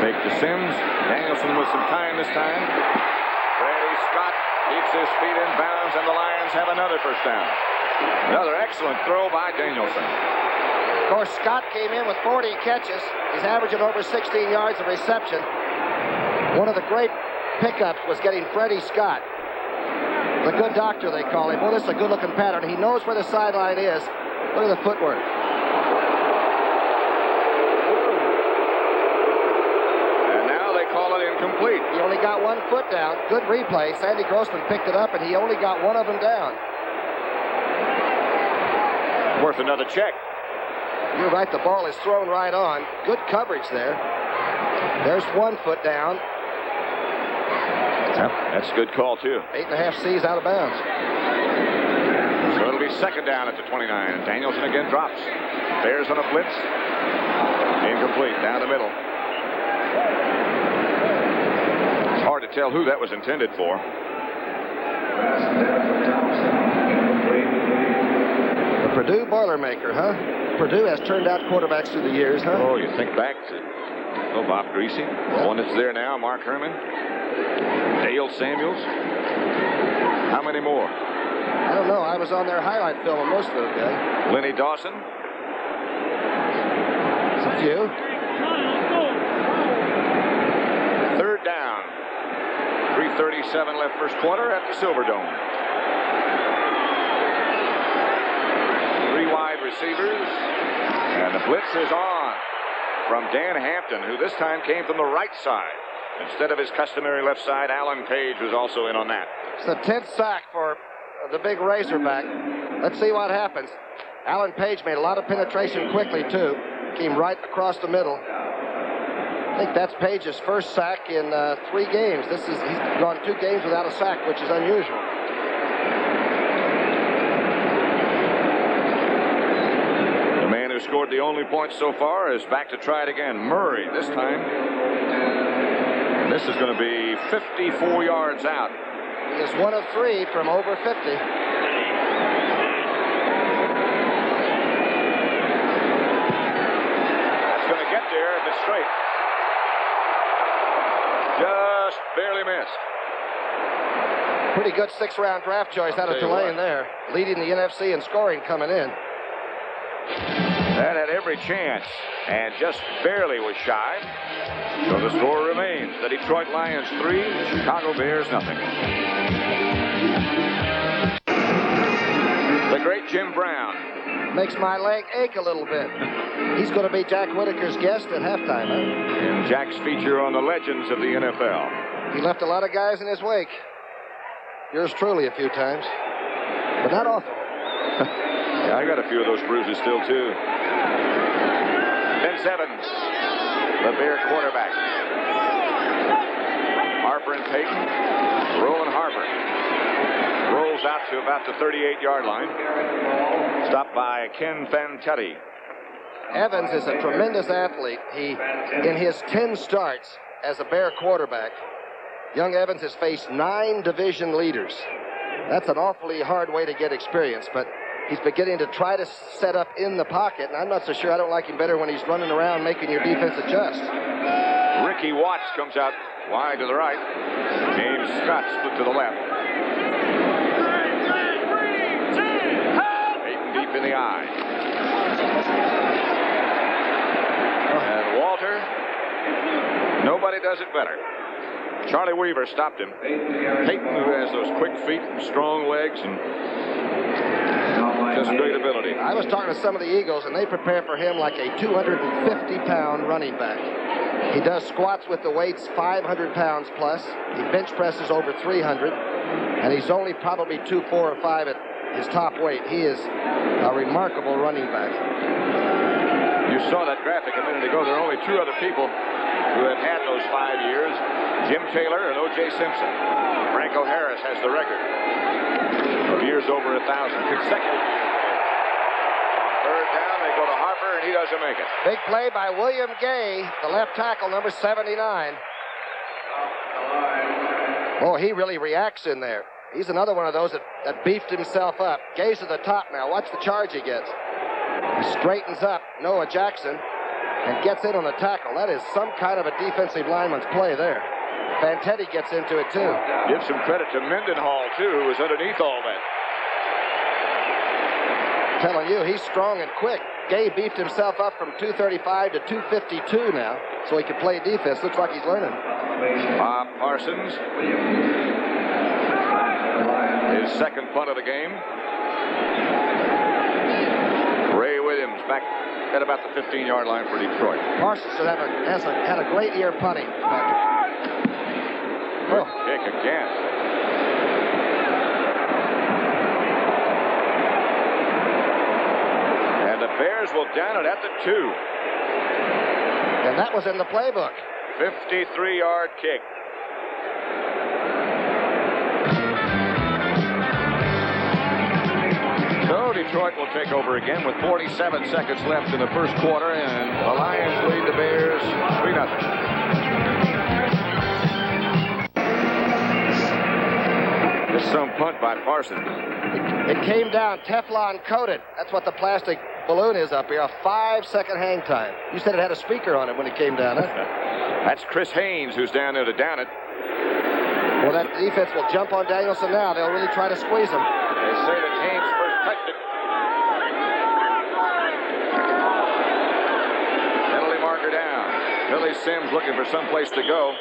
Fake to Sims. Danielson with some time this time. Freddie Scott keeps his feet in bounds, and the Lions have another first down. Another excellent throw by Danielson. Of course, Scott came in with 40 catches. He's averaging over 16 yards of reception. One of the great pickups was getting Freddie Scott. The good doctor, they call him. Well, this is a good-looking pattern. He knows where the sideline is. Look at the footwork. And now they call it incomplete. He only got 1 foot down. Good replay. Sandy Grossman picked it up, and he only got one of them down. Worth another check. You're right. The ball is thrown right on. Good coverage there. There's 1 foot down. Yep, that's a good call, too. 8.5 C's out of bounds. So it'll be second down at the 29. And Danielson again drops. Bears on a blitz. Incomplete. Down the middle. It's hard to tell who that was intended for. The Purdue Boilermaker, huh? Purdue has turned out quarterbacks through the years, huh? Oh, you think back to Bob Greasy. The one that's there now, Mark Herman. Dale Samuels. How many more? I don't know. I was on their highlight film on most of those guys. Lenny Dawson. It's a few. Third down. 3:37 left first quarter at the Silverdome. 3 wide receivers. And the blitz is on from Dan Hampton, who this time came from the right side. Instead of his customary left side, Alan Page was also in on that. It's the 10th sack for the big Razorback. Let's see what happens. Alan Page made a lot of penetration quickly, too. Came right across the middle. I think that's Page's first sack in 3 games. He's gone 2 games without a sack, which is unusual. The man who scored the only points so far is back to try it again. Murray this time. This is going to be 54 yards out. He is 1 of 3 from over 50. That's going to get there if it's straight. Just barely missed. Pretty good 6th-round draft choice out of Tulane there. Leading the NFC in scoring coming in. That had every chance and just barely was shy. So the score remains the Detroit Lions 3, Chicago Bears nothing. The great Jim Brown. Makes my leg ache a little bit. He's going to be Jack Whitaker's guest at halftime, huh? In Jack's feature on the legends of the NFL. He left a lot of guys in his wake. Yours truly a few times. But not often. Yeah, I got a few of those bruises still, too. Vince Evans, the Bear quarterback. Harper and Payton. Rowan Harper rolls out to about the 38-yard line. Stopped by Ken Fantetti. Evans is a tremendous athlete. In his 10 starts as a Bear quarterback, young Evans has faced 9 division leaders. That's an awfully hard way to get experience, but he's beginning to try to set up in the pocket, and I'm not so sure I don't like him better when he's running around making your defense adjust. Ricky Watts comes out wide to the right. James Scott split to the left. Peyton deep in the eye. And Walter, nobody does it better. Charlie Weaver stopped him. Peyton, who has those quick feet, strong legs, and just great ability. I was talking to some of the Eagles, and they prepare for him like a 250-pound running back. He does squats with the weights 500 pounds plus. He bench presses over 300, and he's only probably 2, 4, or 5 at his top weight. He is a remarkable running back. You saw that graphic a minute ago. There are only 2 other people who have had those 5 years, Jim Taylor and O.J. Simpson. Franco Harris has the record of years over 1,000 consecutive years. On third down, they go to Harper, and he doesn't make it. Big play by William Gay, the left tackle, number 79. Oh, he really reacts in there. He's another one of those that beefed himself up. Gay's to the top now. Watch the charge he gets. He straightens up Noah Jackson and gets in on the tackle. That is some kind of a defensive lineman's play there. Fantetti gets into it, too. Give some credit to Mendenhall, too, who was underneath all that. Telling you, he's strong and quick. Gay beefed himself up from 235 to 252 now. so he can play defense. Looks like he's learning. Bob Parsons. His second punt of the game. Ray Williams back at about the 15-yard line for Detroit. Parsons has had a great year punting, Patrick. Good kick again. And the Bears will down it at the 2. And that was in the playbook. 53-yard kick. So Detroit will take over again with 47 seconds left in the first quarter, and the Lions lead the Bears 3-0. Some punt by Parsons. It came down Teflon coated. That's what the plastic balloon is up here. A 5-second hang time. You said it had a speaker on it when it came down, huh? That's Chris Haynes who's down there to down it. Well, that defense will jump on Danielson now. They'll really try to squeeze him. They say that Haynes first touched it. Penalty marker down. Billy Sims looking for some place to go.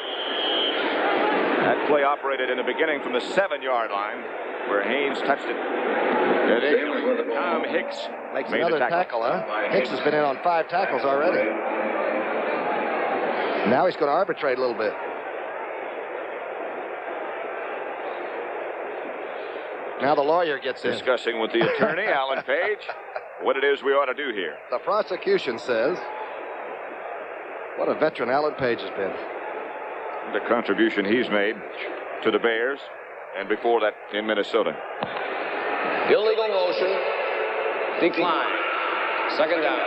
That play operated in the beginning from the 7-yard line, where Haynes touched it. Tom Hicks makes made another the tackle, huh? Hicks has been in on 5 tackles already. Now he's going to arbitrate a little bit. Now the lawyer gets in. Discussing with the attorney, Alan Page, what it is we ought to do here. The prosecution says, what a veteran Alan Page has been. The contribution he's made to the Bears, and before that in Minnesota. Illegal motion. Decline. Second down.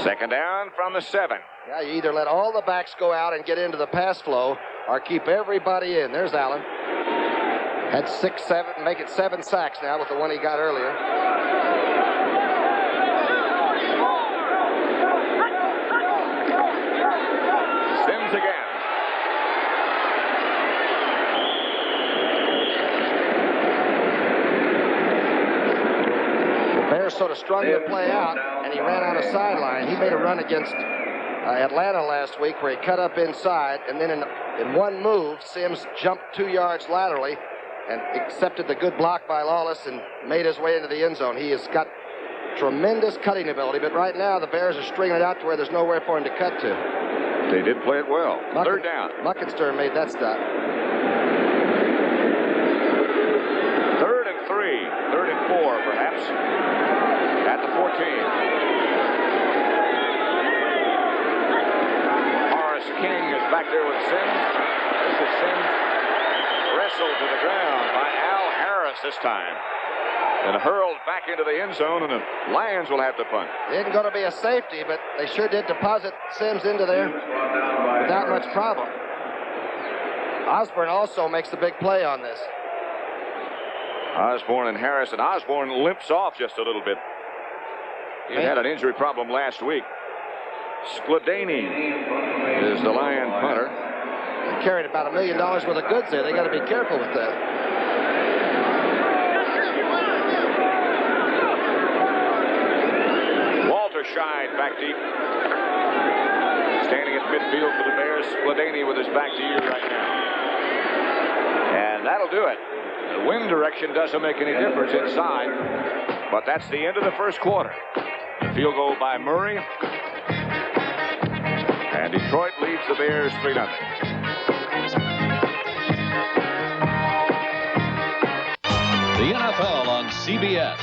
Second down from the 7. Yeah, you either let all the backs go out and get into the pass flow, or keep everybody in. There's Allen. Had 6, 7, make it 7 sacks now with the one he got earlier. Sims again. Bears sort of strung the play out, and he ran out of sideline. He made a run against Atlanta last week where he cut up inside, and then in one move, Sims jumped 2 yards laterally and accepted the good block by Lawless and made his way into the end zone. He has got tremendous cutting ability, but right now the Bears are stringing it out to where there's nowhere for him to cut to. They did play it well. Third down. Muckenstern made that stop. 3rd and 3. 3rd and 4, perhaps. At the 14. Horace King is back there with Sims. This is Sims wrestled to the ground by Al Harris this time. And hurled back into the end zone, and the Lions will have to punt. It isn't going to be a safety, but they sure did deposit Sims into there without much problem. Osborne also makes the big play on this. Osborne and Harris, and Osborne limps off just a little bit. He had an injury problem last week. Skladany is the Lion punter. They carried about $1 million worth of goods there. They got to be careful with that. Walter Scheid back deep. Standing at midfield for the Bears. Skladany with his back to you right now. And that'll do it. The wind direction doesn't make any difference inside, but that's the end of the first quarter. The field goal by Murray, and Detroit leads the Bears 3-0. The NFL on CBS.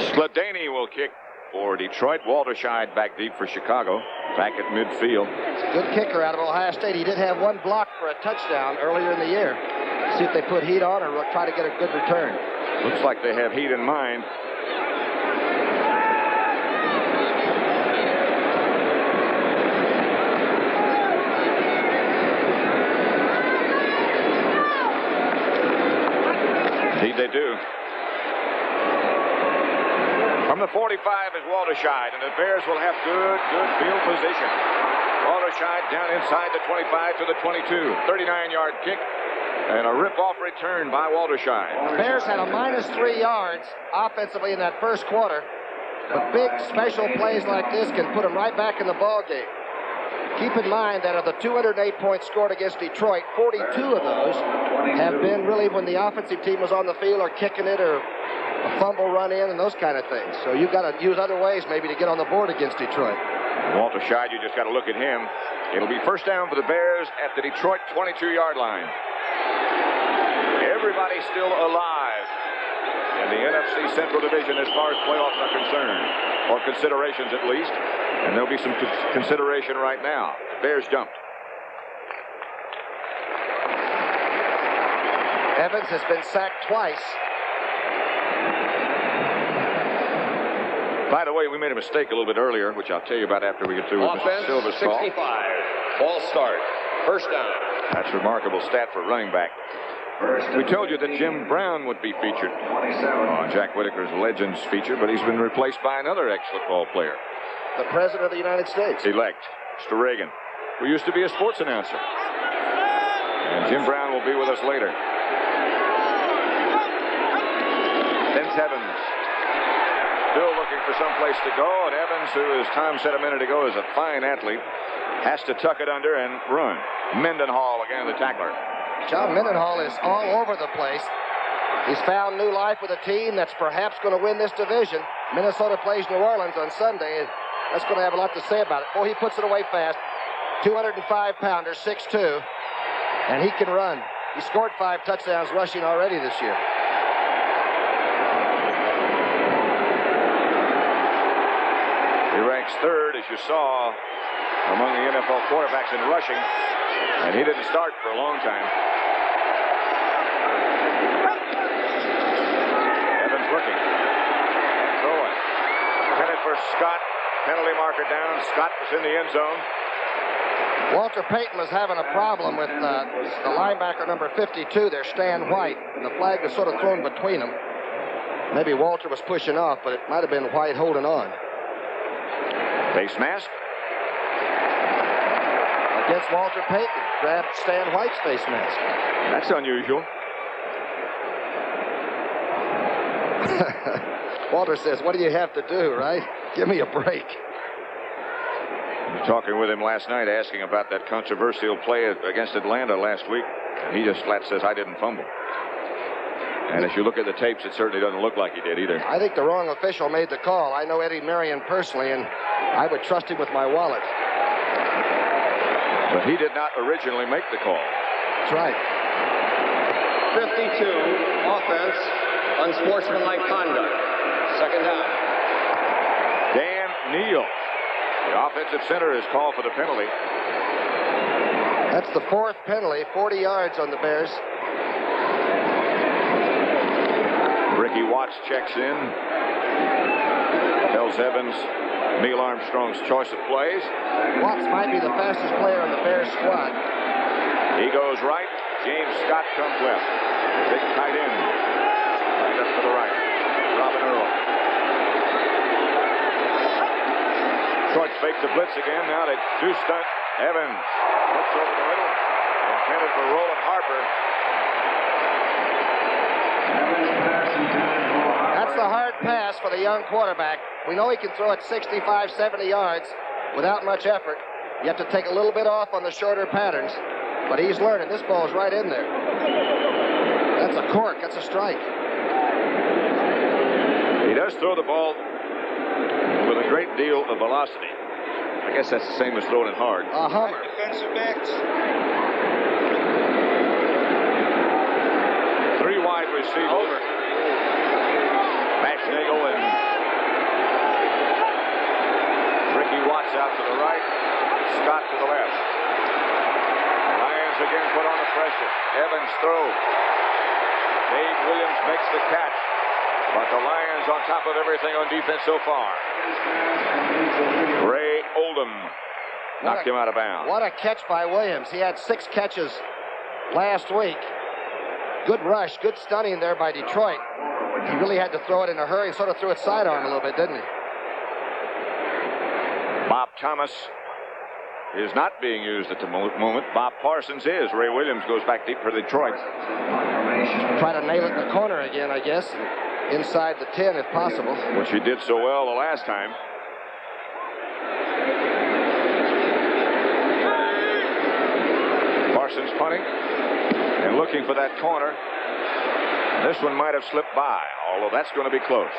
Skladany will kick for Detroit. Walter Scheid back deep for Chicago. Back at midfield. It's a good kicker out of Ohio State. He did have one block for a touchdown earlier in the year. See if they put heat on or try to get a good return. Looks like they have heat in mind. Indeed they do. From the 45 is Walter Scheid, and the Bears will have good field position. Walter Scheid down inside the 25 to the 22. 39-yard kick, and a rip-off return by Walter Scheid. The Bears had a -3 yards offensively in that first quarter, But big special plays like this can put them right back in the ball game. Keep in mind that of the 208 points scored against Detroit, 42 of those have been really when the offensive team was on the field or kicking it or a fumble run in and those kind of things. So you've got to use other ways maybe to get on the board against Detroit. Walter Scheid, you just got to look at him. It'll be first down for the Bears at the Detroit 22-yard line. Everybody's still alive in the NFC Central Division as far as playoffs are concerned, or considerations at least. And there'll be some consideration right now. Bears jumped. Evans has been sacked twice. By the way, we made a mistake a little bit earlier, which I'll tell you about after we get through with Mr. Silva's call. 65. Ball start. First down. That's a remarkable stat for running back. We told you that Jim Brown would be featured on Jack Whitaker's Legends feature, but he's been replaced by another ex-football player. The President of the United States. Elect, Mr. Reagan, who used to be a sports announcer. And Jim Brown will be with us later. Vince Evans, still looking for some place to go, and Evans, who, as Tom said a minute ago, is a fine athlete, has to tuck it under and run. Mendenhall, again, the tackler. John Mendenhall is all over the place. He's found new life with a team that's perhaps going to win this division. Minnesota plays New Orleans on Sunday. That's going to have a lot to say about it. Boy, he puts it away fast. 205-pounder, 6'2", and he can run. He scored 5 touchdowns rushing already this year. He ranks third, as you saw, among the NFL quarterbacks in rushing, and he didn't start for a long time. Evans looking. Throwing. Headed for Scott. Penalty marker down. Scott was in the end zone. Walter Payton was having a problem with the linebacker number 52 there, Stan White. And the flag was sort of thrown between them. Maybe Walter was pushing off, but it might have been White holding on. Face mask. Against Walter Payton. Grabbed Stan White's face mask. That's unusual. Walter says, what do you have to do, right? Give me a break. I was talking with him last night, asking about that controversial play against Atlanta last week. And he just flat says, I didn't fumble. And as you look at the tapes, it certainly doesn't look like he did either. I think the wrong official made the call. I know Eddie Marion personally, and I would trust him with my wallet. But he did not originally make the call. That's right. 52, offense, unsportsmanlike conduct. Second down. Dan Neal, the offensive center, is called for the penalty. That's the 4th penalty, 40 yards on the Bears. Ricky Watts checks in. Tells Evans Neil Armstrong's choice of plays. Watts might be the fastest player on the Bears squad. He goes right. James Scott comes left. Big tight end. Right up to the right. Robin Earl. Detroit fakes the blitz again. Now they do stunt. Evans looks over the middle. Intended for Roland Harper. That's the hard pass for the young quarterback. We know he can throw it 65, 70 yards without much effort. You have to take a little bit off on the shorter patterns, but he's learning. This ball's right in there. That's a cork. That's a strike. He does throw the ball with a great deal of velocity. I guess that's the same as throwing it hard. A hummer. Defensive backs. 3 wide receivers. Matchnagel and Ricky Watts out to the right. Scott to the left. Lions again put on the pressure. Evans throw. Dave Williams makes the catch. But the Lions on top of everything on defense so far. Ray Oldham knocked him out of bounds. What a catch by Williams. He had 6 catches last week. Good rush, good stunning there by Detroit. He really had to throw it in a hurry, sort of threw it sidearm a little bit, didn't he? Bob Thomas is not being used at the moment. Bob Parsons is. Ray Williams goes back deep for Detroit. Try to nail it in the corner again, I guess. inside the 10 if possible. Which he did so well the last time. Parsons punting and looking for that corner. This one might have slipped by, although that's going to be close.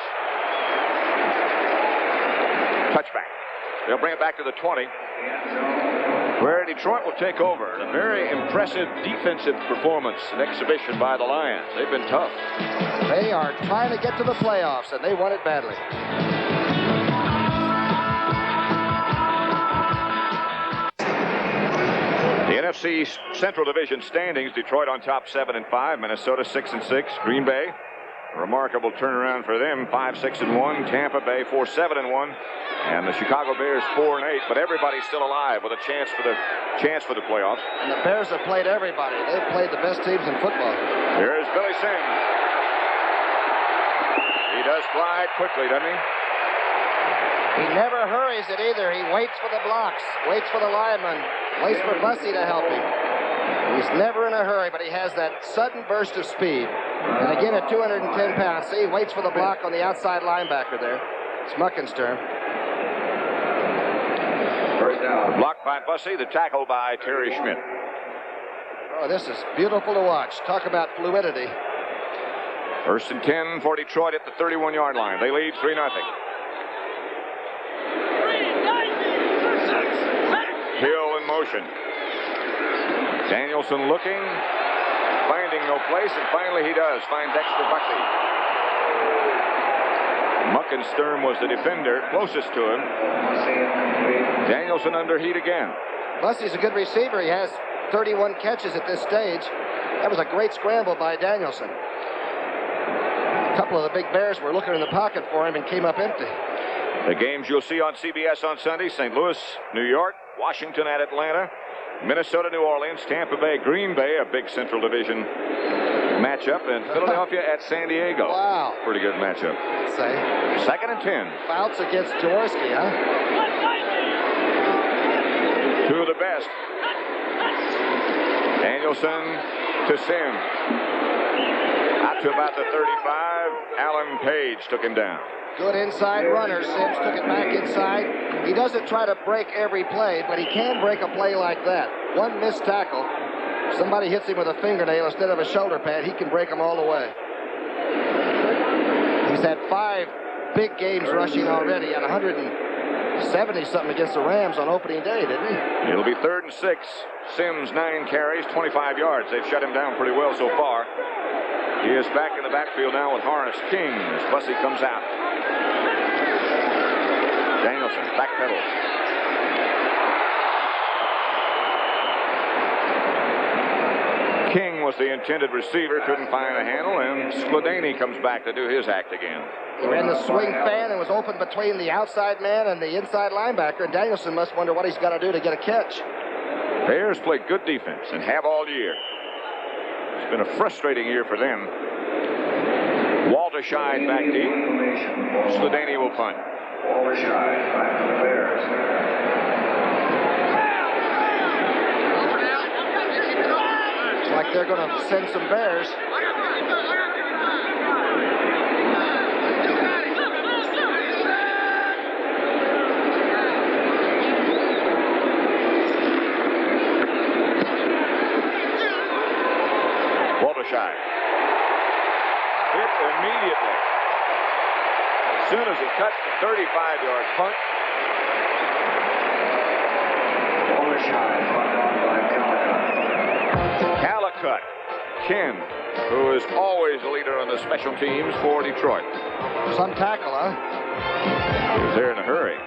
Touchback. They'll bring it back to the 20, where Detroit will take over. A very impressive defensive performance and exhibition by the Lions. They've been tough. They are trying to get to the playoffs, and they want it badly. The NFC Central Division standings: Detroit on top 7-5, Minnesota 6-6, Green Bay, a remarkable turnaround for them, 5-6-1, Tampa Bay 4-7-1, and the Chicago Bears 4-8. But everybody's still alive with a chance for the playoffs. And the Bears have played everybody. They've played the best teams in football. Here's Billy Sims. He does glide quickly, doesn't he? He never hurries it either. He waits for the blocks, waits for the lineman, waits for Bussey to help him. He's never in a hurry, but he has that sudden burst of speed. And again, at 210 pounds, see, he waits for the block on the outside linebacker there. It's Muckenstern. First down. Blocked by Bussey, the tackle by Terry Schmidt. Oh, this is beautiful to watch. Talk about fluidity. First and 10 for Detroit at the 31-yard line. They lead 3-0. Hill in motion. Danielson looking, finding no place, and finally he does find Dexter Buckley. Muckenstern was the defender closest to him. Danielson under heat again. Bussey's a good receiver. He has 31 catches at this stage. That was a great scramble by Danielson. A couple of the big Bears were looking in the pocket for him and came up empty. The games you'll see on CBS on Sunday: St. Louis, New York, Washington at Atlanta, Minnesota, New Orleans, Tampa Bay, Green Bay, a big Central Division matchup, and Philadelphia at San Diego. Wow. Pretty good matchup. Say. Second and 10. Fouts against Jaworski, huh? Two of the best. Danielson to Sims. Out to about the 35. Alan Page took him down. Good inside runner. Sims took it back inside. He doesn't try to break every play, but he can break a play like that. One missed tackle. If somebody hits him with a fingernail instead of a shoulder pad, he can break them all the way. He's had 5 big games rushing already at 170-something against the Rams on opening day, didn't he? It'll be 3rd and 6. Sims 9 carries, 25 yards. They've shut him down pretty well so far. He is back in the backfield now with Horace King as Bussey comes out. Danielson backpedals. King was the intended receiver, couldn't find a handle, and Skladany comes back to do his act again. He ran the swing fan and was open between the outside man and the inside linebacker, and Danielson must wonder what he's got to do to get a catch. Bears play good defense and have all year. It's been a frustrating year for them. Walter Scheid back deep. Skladany will punt. Walter Scheid back for the Bears. Looks like they're going to send some Bears. Walter Scheid. Hit immediately. As soon as he cuts the 35-yard punt. Walter Scheid brought on by Calicut. Ken, who is always the leader on the special teams for Detroit. Some tackle, huh? He was there in a hurry.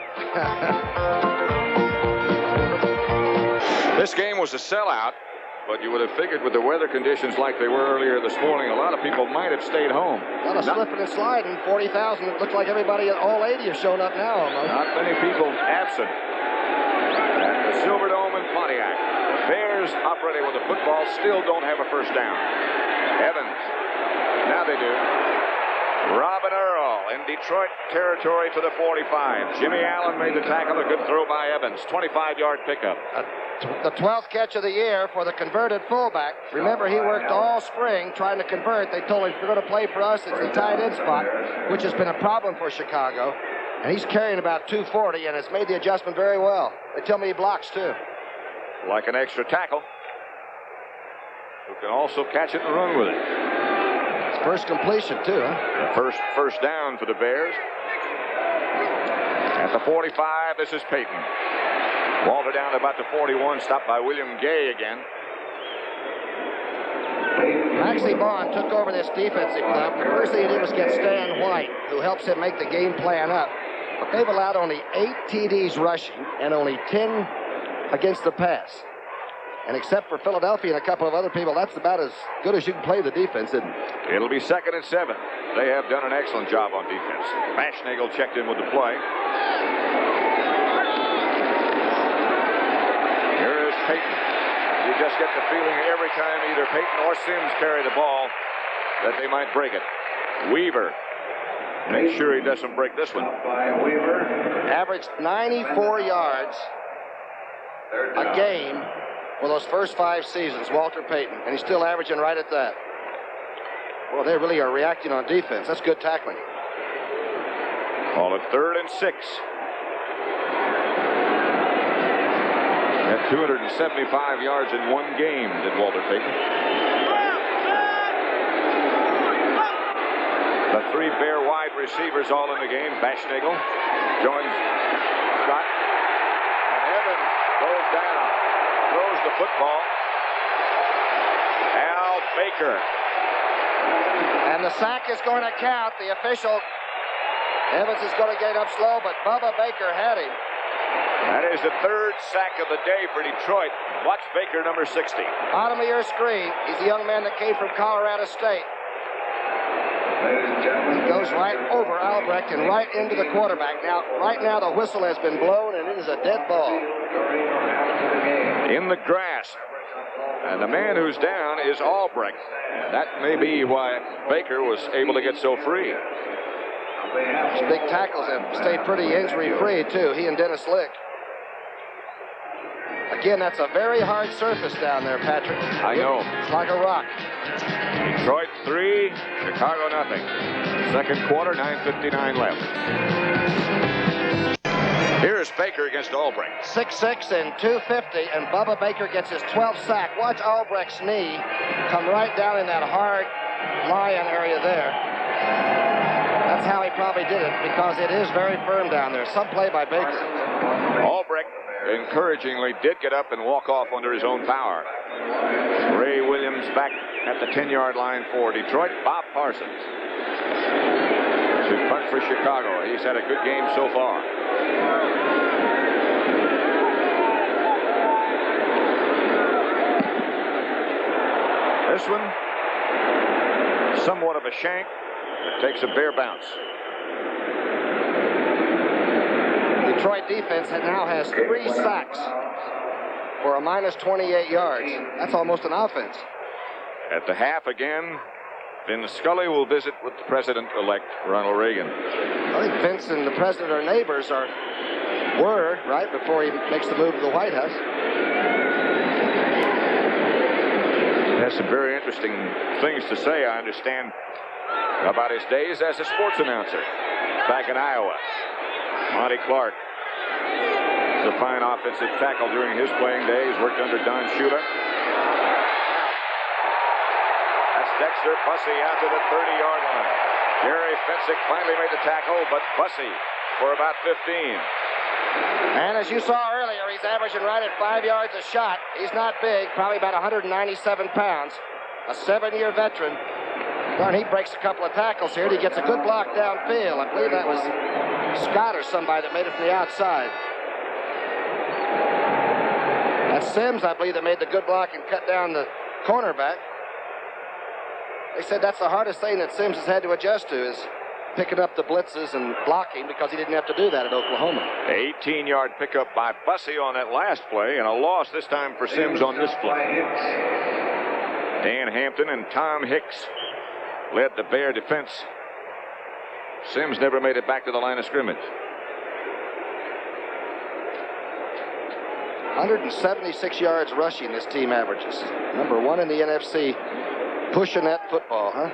This game was a sellout, but you would have figured with the weather conditions like they were earlier this morning, a lot of people might have stayed home. A lot of slipping and sliding. 40,000. It looks like everybody, all 80 have shown up now almost. Not many people absent at the Silverdome in Pontiac. Bears operating with the football still don't have a first down. Evans. Now they do. Robin Earl in Detroit territory to the 45. Jimmy Allen made the tackle. A good throw by Evans. 25-yard pickup. A The 12th catch of the year for the converted fullback. Remember, he worked all spring trying to convert. They told him, if you're going to play for us, it's the tight end spot, which has been a problem for Chicago. And he's carrying about 240 and has made the adjustment very well. They tell me he blocks, too. Like an extra tackle. Who can also catch it and run with it. It's first completion, too, huh? The first down for the Bears. At the 45, this is Payton. Walter down to about the 41, stopped by William Gay again. Maxie Bond took over this defensive club. The first thing he did was get Stan White, who helps him make the game plan up. But they've allowed only 8 TDs rushing and only 10 against the pass. And except for Philadelphia and a couple of other people, that's about as good as you can play the defense, isn't it? It'll be 2nd and 7. They have done an excellent job on defense. Baschnagel checked in with the play. Here is Payton. You just get the feeling every time either Payton or Sims carry the ball that they might break it. Weaver. Make sure he doesn't break this one. Averaged 94 yards a game for those first 5 seasons, Walter Payton, and he's still averaging right at that. Well, they really are reacting on defense. That's good tackling. Call it 3rd and 6. At 275 yards in one game, did Walter Payton. The 3 Bear wide receivers all in the game. Baschnagel joins Scott. And Evans goes down. Throws the football. Al Baker. And the sack is going to count. The official, Evans is going to get up slow, but Bubba Baker had him. That is the 3rd sack of the day for Detroit. Watch Baker, number 60. Bottom of your screen, he's the young man that came from Colorado State. He goes right over Albrecht and right into the quarterback. Now, right now, the whistle has been blown, and it is a dead ball. In the grass. And the man who's down is Albrecht. That may be why Baker was able to get so free. These big tackles have stayed pretty injury-free, too, he and Dennis Lick. Again, that's a very hard surface down there, Patrick. I know. It's like a rock. Detroit 3, Chicago nothing. 2nd quarter, 9:59 left. Here's Baker against Albrecht. 6'6" and 250, and Bubba Baker gets his 12th sack. Watch Albrecht's knee come right down in that hard lion area there. That's how he probably did it, because it is very firm down there. Some play by Baker. Albrecht encouragingly did get up and walk off under his own power. Ray Williams back at the 10-yard line for Detroit. Bob Parsons to punt for Chicago. He's had a good game so far. This one, somewhat of a shank. It takes a Bear bounce. Detroit defense now has 3 sacks for a minus 28 yards. That's almost an offense. At the half again, Vince Scully will visit with the president-elect Ronald Reagan. I think Vince and the president are neighbors, were right before he makes the move to the White House. He has some very interesting things to say, I understand, about his days as a sports announcer back in Iowa. Monty Clark, the fine offensive tackle during his playing days, worked under Don Shula. That's Dexter Bussey out to the 30-yard line. Gary Fensick finally made the tackle, but Bussey for about 15. And as you saw earlier, he's averaging right at 5 yards a shot. He's not big, probably about 197 pounds. A 7-year veteran. Darn, he breaks a couple of tackles here, and he gets a good block downfield. I believe that was Scott or somebody that made it from the outside. That's Sims, I believe, that made the good block and cut down the cornerback. They said that's the hardest thing that Sims has had to adjust to, is picking up the blitzes and blocking, because he didn't have to do that at Oklahoma. 18-yard pickup by Bussey on that last play, and a loss this time for Sims on this play. Dan Hampton and Tom Hicks led the Bear defense. Sims never made it back to the line of scrimmage. 176 yards rushing this team averages. Number 1 in the NFC, pushing that football, huh?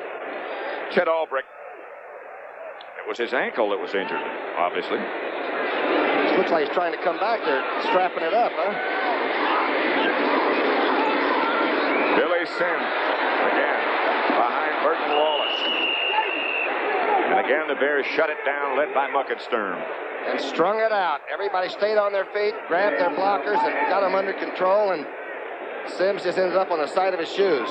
Chet Albrecht. It was his ankle that was injured, obviously. It looks like he's trying to come back there, strapping it up, huh? Billy Sims, again, behind Burton Wallace. And again, the Bears shut it down, led by Muckett Stern. And strung it out. Everybody stayed on their feet, grabbed their blockers, and got them under control, and Sims just ended up on the side of his shoes.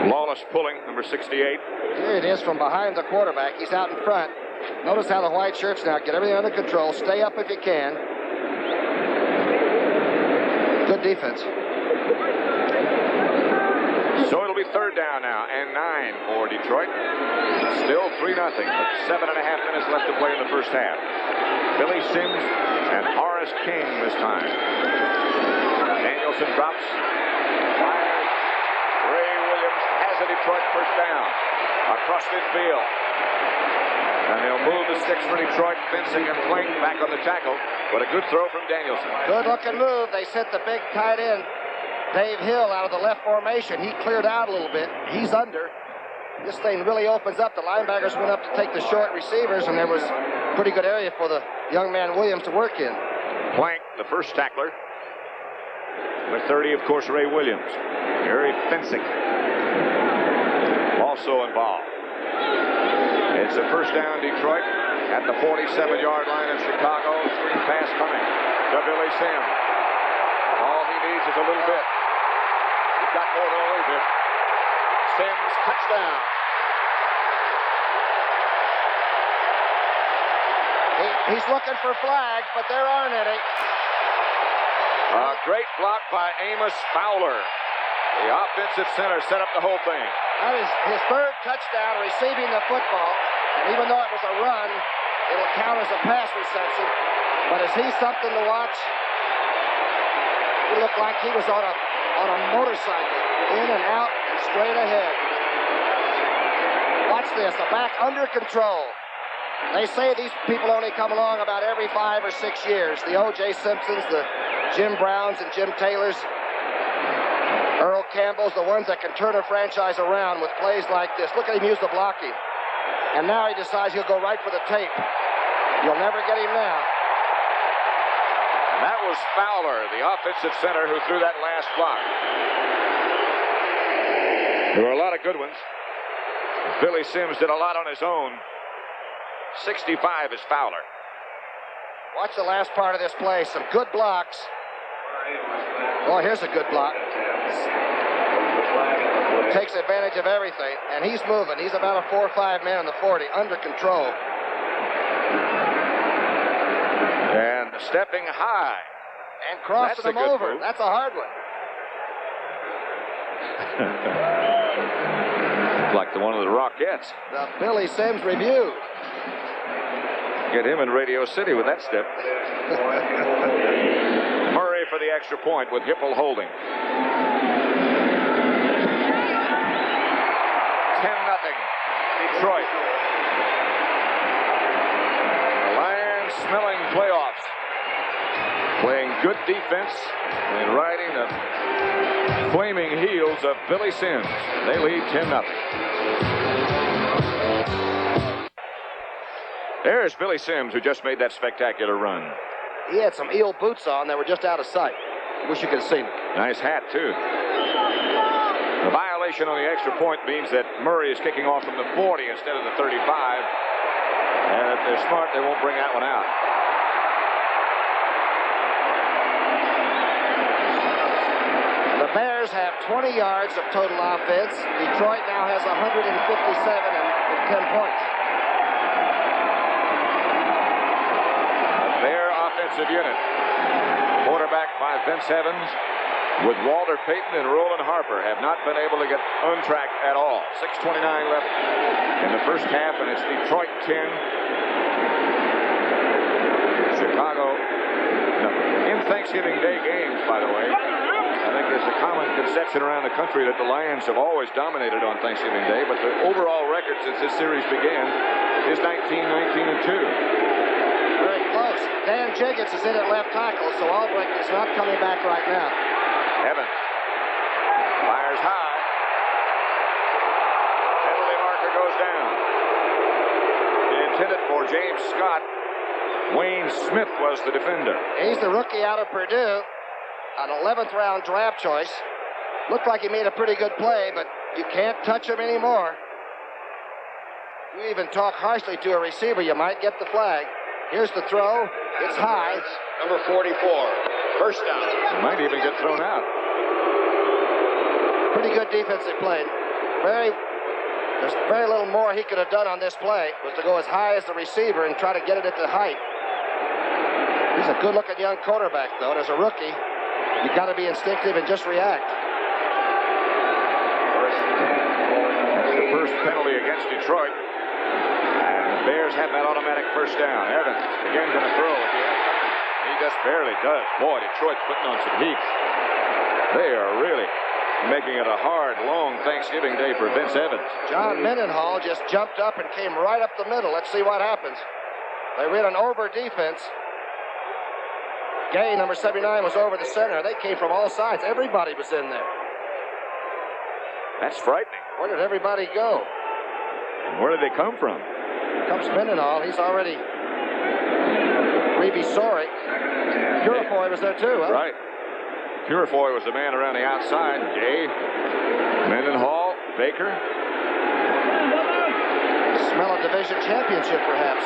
Lawless pulling, number 68. Here it is from behind the quarterback. He's out in front. Notice how the white shirts now get everything under control. Stay up if you can. Good defense. So it'll be third down now, and 9 for Detroit. Still 3-0, but 7.5 minutes left to play in the first half. Billy Sims and Horace King this time. Danielson drops. Fires. Ray Williams has a Detroit first down across midfield. And they'll move the sticks for Detroit. Fencing and Plank back on the tackle. But a good throw from Danielson. Good looking move. They sent the big tight end, Dave Hill, out of the left formation. He cleared out a little bit. He's under. This thing really opens up. The linebackers went up to take the short receivers, and there was pretty good area for the young man Williams to work in. Plank, the first tackler. With 30, of course, Ray Williams. Gary Fencing also involved. It's a first down, Detroit, at the 47-yard line of Chicago. Screen pass coming to Billy Sims. All he needs is a little bit. He's got more than a little bit. Sims, touchdown. He's looking for flags, but there aren't any. A great block by Amos Fowler. The offensive center set up the whole thing. That is his third touchdown receiving the football. And even though it was a run, it'll count as a pass reception. But is he something to watch? He looked like he was on a motorcycle, in and out and straight ahead. Watch this, the back under control. They say these people only come along about every 5 or 6 years. The O.J. Simpsons, the Jim Browns and Jim Taylors, Earl Campbell's, the ones that can turn a franchise around with plays like this. Look at him use the blocking. And now he decides he'll go right for the tape. You'll never get him now. And that was Fowler, the offensive center, who threw that last block. There were a lot of good ones. Billy Sims did a lot on his own. 65 is Fowler. Watch the last part of this play. Some good blocks. Oh, here's a good block. Takes advantage of everything, and he's moving. He's about a 4 or 5 man on the 40, under control. And stepping high. And crossing him over. Move. That's a hard one. Like the one of the Rockettes. The Billy Sims review. Get him in Radio City with that step. Murray for the extra point with Hipple holding. 10-0 Detroit. The Lions smelling playoffs. Playing good defense and riding the flaming heels of Billy Sims. They lead 10-0. There's Billy Sims, who just made that spectacular run. He had some eel boots on that were just out of sight. Wish you could have seen them. Nice hat, too. The violation on the extra point means that Murray is kicking off from the 40 instead of the 35. And if they're smart, they won't bring that one out. The Bears have 20 yards of total offense. Detroit now has 157 and 10 points. Their offensive unit, quarterbacked by Vince Evans, with Walter Payton and Roland Harper, have not been able to get on track at all. 6:29 left in the first half, and it's Detroit 10, Chicago nothing. In Thanksgiving Day games, by the way, I think there's a common conception around the country that the Lions have always dominated on Thanksgiving Day, but the overall record since this series began is 19-19-2. Very close. Dan Jiggetts is in at left tackle, so Albrecht is not coming back right now. Evans fires high. Penalty marker goes down. Intended for James Scott. Wayne Smith was the defender. He's the rookie out of Purdue, an 11th round draft choice. Looked like he made a pretty good play, but you can't touch him anymore. You even talk harshly to a receiver, you might get the flag. Here's the throw. It's high. Number 44. First down. He might even get thrown out. Pretty good defensive play. There's very little more he could have done on this play, was to go as high as the receiver and try to get it at the height. He's a good-looking young quarterback, though. As a rookie, you've got to be instinctive and just react. That's the first penalty against Detroit. And the Bears have that automatic first down. Evans again going to throw if he has time. He just barely does. Boy, Detroit's putting on some heat. They are really making it a hard, long Thanksgiving day for Vince Evans. John Mendenhall just jumped up and came right up the middle. Let's see what happens. They ran an over defense. Gay, number 79, was over the center. They came from all sides. Everybody was in there. That's frightening. Where did everybody go? And where did they come from? Here comes Mendenhall. He's already Reeve-Sorry. Purifoy was there too, huh? Right. Purifoy was the man around the outside. Gay, Mendenhall, Baker. Smell a division championship, perhaps.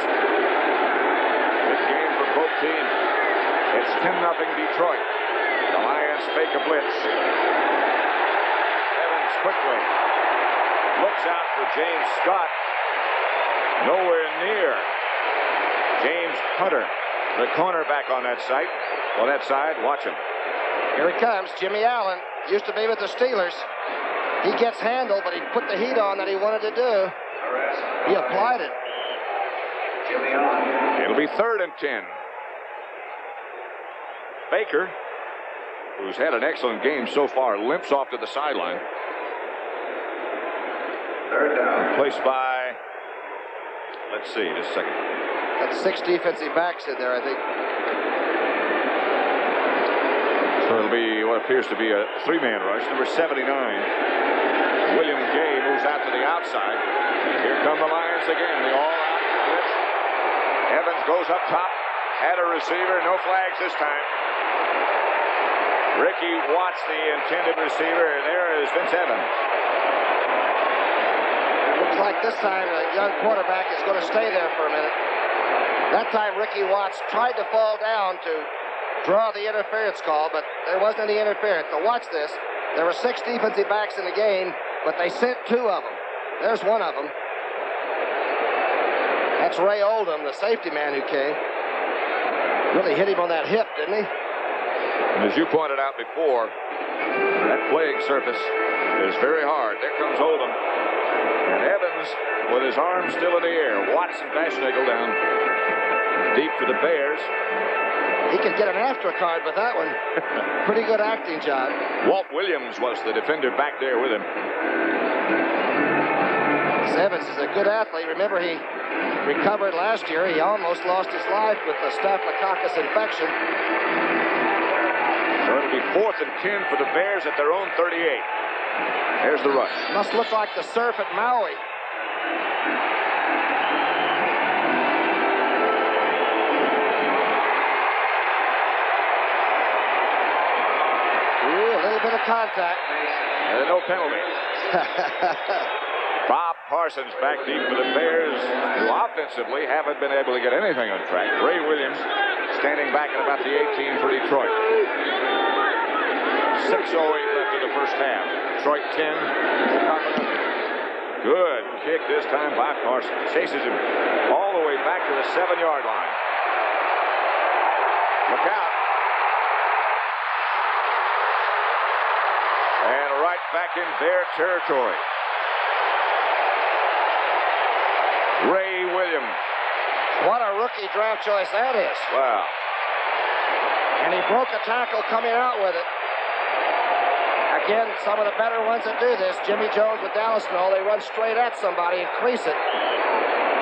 Big game for both teams. It's 10-0 Detroit. The Lions fake a blitz. Evans quickly looks out for James Scott. Nowhere near James Hunter, the cornerback on that side. On that side, watch him. Here he comes, Jimmy Allen. Used to be with the Steelers. He gets handled, but he put the heat on that he wanted to do. He applied it. It'll be 3rd and 10. Baker, who's had an excellent game so far, limps off to the sideline. 3rd down. Replaced by, let's see, just a second. That's 6 defensive backs in there, I think. So it'll be what appears to be a 3-man rush. Number 79, William Gay, moves out to the outside. And here come the Lions again. The all-out blitz. Evans goes up top. Had a receiver. No flags this time. Ricky Watts, the intended receiver. And there is Vince Evans. Looks like this time the young quarterback is going to stay there for a minute. That time Ricky Watts tried to fall down to draw the interference call, but there wasn't any interference. So watch this. There were 6 defensive backs in the game, but they sent 2 of them. There's one of them. That's Ray Oldham, the safety man who came. Really hit him on that hip, didn't he? And as you pointed out before, that playing surface is very hard. There comes Oldham. And Evans with his arms still in the air. Watts and Vaschnagel down deep for the Bears. He could get an after card with that one. Pretty good acting, John. Walt Williams was the defender back there with him. Evans is a good athlete. Remember, he recovered last year. He almost lost his life with the Staphylococcus infection. So it'll be 4th and 10 for the Bears at their own 38. There's the rush. Must look like the surf at Maui. Ooh, a little bit of contact. And no penalty. Bob Parsons back deep for the Bears, who offensively haven't been able to get anything on track. Ray Williams standing back at about the 18 for Detroit. 6:08 left in the first half. Detroit 10, Chicago nothing. Good kick this time by Parsons. Chases him all the way back to the 7-yard line. Look out. And right back in their territory. Ray Williams. What a rookie draft choice that is. Wow. And he broke a tackle coming out with it. Again, some of the better ones that do this, Jimmy Jones with Dallas and all, they run straight at somebody and crease it.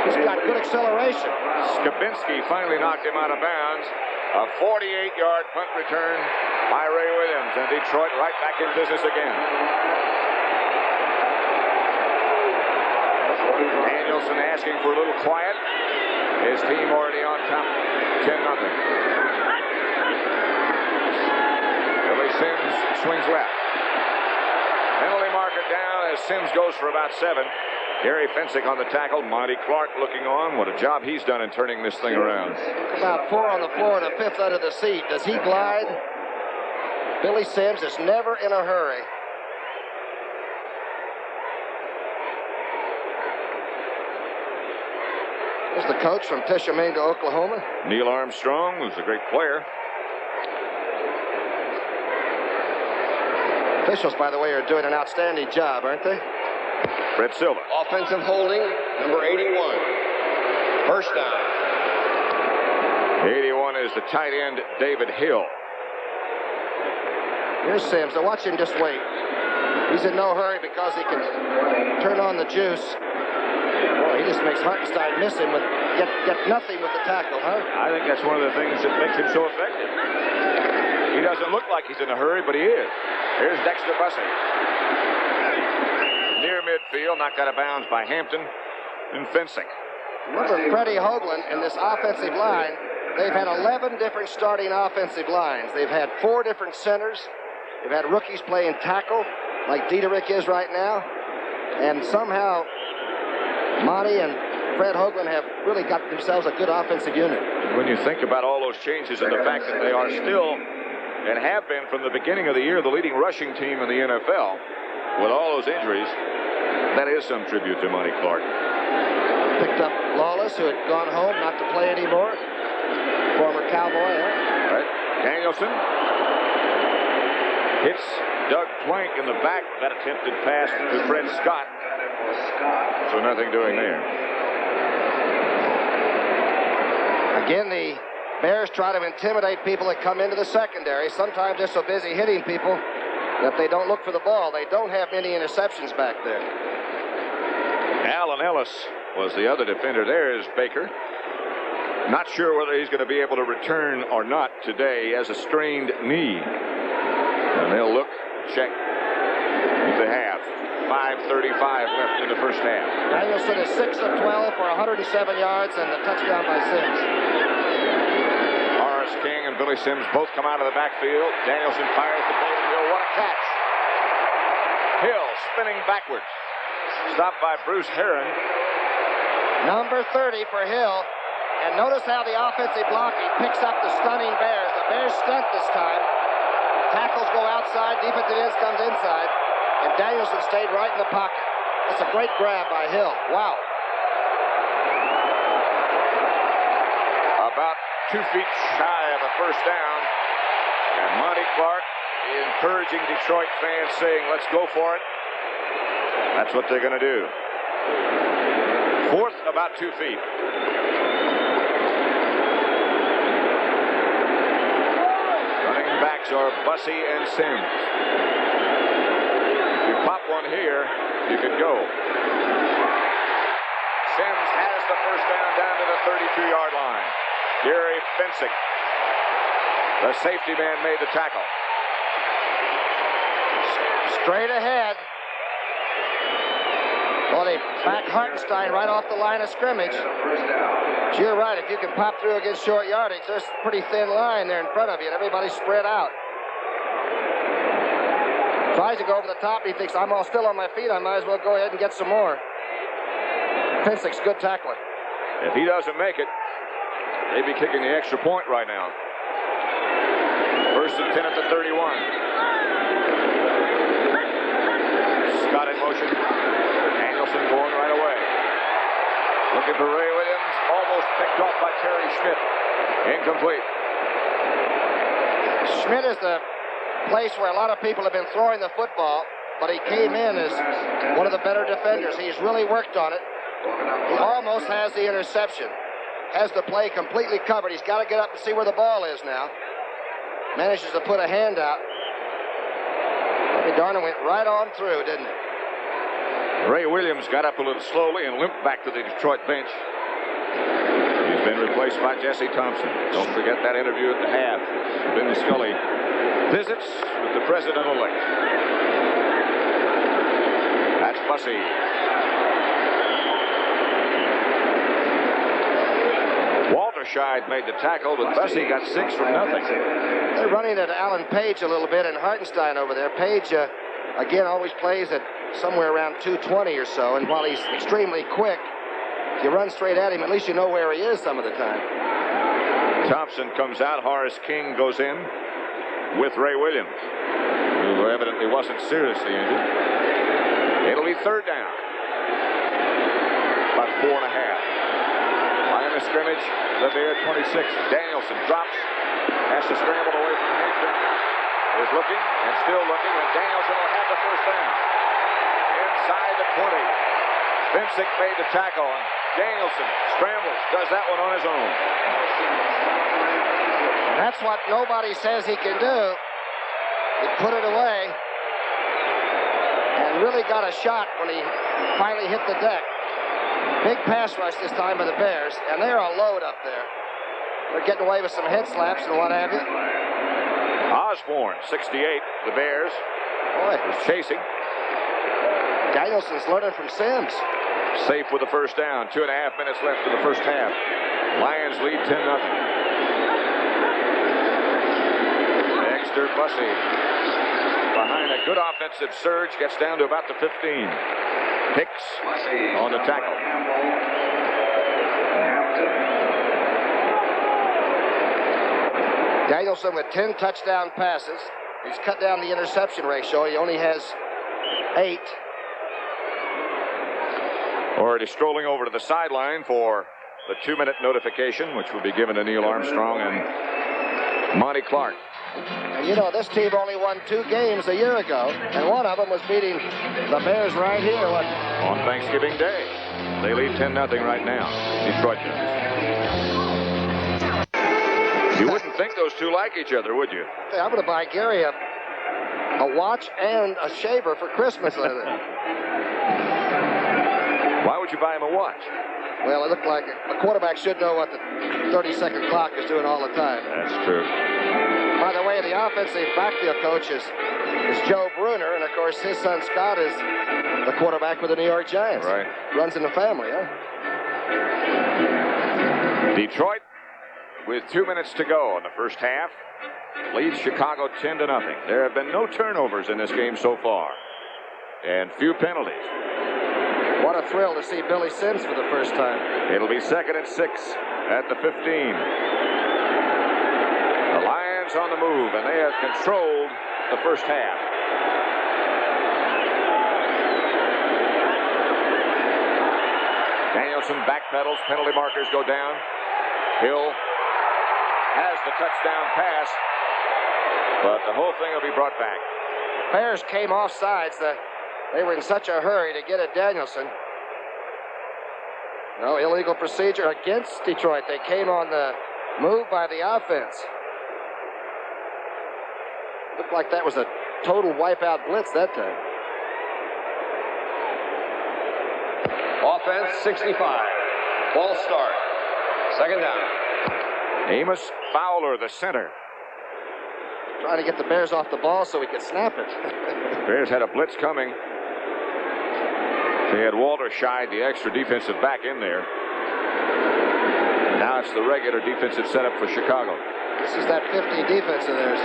He's got good acceleration. Skabinski finally knocked him out of bounds. A 48-yard punt return by Ray Williams, and Detroit right back in business again. Danielson asking for a little quiet. His team already on top, 10-0. Billy Sims swings left. Penalty marker down as Sims goes for about 7. Gary Fensick on the tackle. Monty Clark looking on. What a job he's done in turning this thing around. About 4 on the floor and a 5th under the seat. Does he glide? Billy Sims is never in a hurry. Here's the coach from Tishomingo, Oklahoma. Neil Armstrong, who's a great player. Officials, by the way, are doing an outstanding job, aren't they? Fred Silva. Offensive holding, number 81. First down. 81 is the tight end, David Hill. Here's Sims. Now watch him just wait. He's in no hurry because he can turn on the juice. Boy, he just makes Hartenstein miss him with get nothing with the tackle, huh? I think that's one of the things that makes him so effective. He doesn't look like he's in a hurry, but he is. Here's Dexter Bussey. Near midfield, knocked out of bounds by Hampton and Fensick. Remember Freddie Hoagland and this offensive line, they've had 11 different starting offensive lines. They've had 4 different centers. They've had rookies playing tackle, like Dieterich is right now. And somehow, Monty and Fred Hoagland have really got themselves a good offensive unit. When you think about all those changes and the fact that they are still, and have been from the beginning of the year, the leading rushing team in the NFL, with all those injuries, that is some tribute to Monty Clark. Picked up Lawless, who had gone home not to play anymore. Former Cowboy, huh? Right. Danielson hits Doug Plank in the back with that attempted pass to Fred Scott. So nothing doing there. Again, the Bears try to intimidate people that come into the secondary. Sometimes they're so busy hitting people that they don't look for the ball. They don't have many interceptions back there. Allen Ellis was the other defender. There is Baker. Not sure whether he's going to be able to return or not today. He has a strained knee. And they'll look, check at the half. 5:35 left in the first half. Danielson is 6 of 12 for 107 yards and the touchdown by Sims. Horace King and Billy Sims both come out of the backfield. Danielson fires to David Hill. What a catch. Hill spinning backwards. Stopped by Bruce Herron. Number 30 for Hill. And notice how the offensive blocking picks up the stunning Bears. The Bears stunt this time. Tackles go outside, defensive ends comes inside. And Danielson stayed right in the pocket. That's a great grab by Hill. Wow. About 2 feet shy of a first down. And Monty Clark encouraging Detroit fans, saying, let's go for it. That's what they're going to do. 4th, about 2 feet. Running backs are Bussey and Sims. If you pop one here, you could go. Sims has the first down to the 32-yard line. Gary Fensick, the safety man, made the tackle. Straight ahead. Well, they back Hartenstein right off the line of scrimmage. But you're right, if you can pop through against short yardage, there's a pretty thin line there in front of you, and everybody's spread out. Tries to go over the top, he thinks, I'm all still on my feet, I might as well go ahead and get some more. Fensick's good tackler. If he doesn't make it, they'd be kicking the extra point right now. 1st and 10 at the 31. Scott in motion. Danielson going right away. Looking for Ray Williams. Almost picked off by Terry Schmidt. Incomplete. Schmidt is the place where a lot of people have been throwing the football, but he came in as one of the better defenders. He's really worked on it. He almost has the interception. Has the play completely covered. He's got to get up and see where the ball is now. Manages to put a hand out. Darner went right on through, didn't he? Ray Williams got up a little slowly and limped back to the Detroit bench. He's been replaced by Jesse Thompson. Don't forget that interview at the half. Vin Scully visits with the president-elect. That's Bussey. Walter Scheid made the tackle, but Bussey got 6 from nothing. They're running at Alan Page a little bit and Hartenstein over there. Page, again, always plays at somewhere around 220 or so, and while he's extremely quick, if you run straight at him, at least you know where he is some of the time. Thompson comes out. Horace King goes in with Ray Williams, who evidently wasn't seriously injured. It'll be third down. About 4.5. Line of scrimmage, LeVere 26. Danielson drops. Has to scramble away from Hankton. Is looking and still looking, and Danielson will have the first down. Inside the 20. Vincic made the tackle, and Danielson scrambles, does that one on his own. That's what nobody says he can do. He put it away and really got a shot when he finally hit the deck. Big pass rush this time by the Bears, and they're a load up there. They're getting away with some head slaps and what have you. Osborne, 68, the Bears. Boy, is chasing. Danielson's learning from Sims. Safe with the first down. 2.5 minutes left in the first half. Lions lead 10-0. Dexter Bussey, behind a good offensive surge, gets down to about the 15. Hicks on the tackle. Danielson with 10 touchdown passes. He's cut down the interception ratio. He only has 8. Already strolling over to the sideline for the 2-minute notification, which will be given to Neil Armstrong and Monty Clark. And you know, this team only won 2 games a year ago, and one of them was beating the Bears right here. On Thanksgiving Day. They lead 10-0 right now. Detroit does. You wouldn't think those two like each other, would you? Hey, I'm going to buy Gary a watch and a shaver for Christmas. Why would you buy him a watch? Well, it looked like a quarterback should know what the 30-second clock is doing all the time. That's true. By the way, the offensive backfield coach is Joe Bruner, and of course his son Scott is the quarterback with the New York Giants. Right. Runs in the family, huh? Detroit, with 2 minutes to go in the first half, leads Chicago 10-0. There have been no turnovers in this game so far, and few penalties. What a thrill to see Billy Sims for the first time. It'll be 2nd and 6 at the 15. The Lions on the move, and they have controlled the first half. Danielson backpedals, penalty markers go down. Hill has the touchdown pass, but the whole thing will be brought back. Bears came off sides. They were in such a hurry to get at Danielson. No illegal procedure against Detroit. They came on the move by the offense. Looked like that was a total wipeout blitz that time. Offense 65. Ball start. 2nd down. Amos Fowler, the center. Trying to get the Bears off the ball so he could snap it. Bears had a blitz coming. They had Walter Scheid, the extra defensive back, in there. Now it's the regular defensive setup for Chicago. This is that 50 defense of theirs.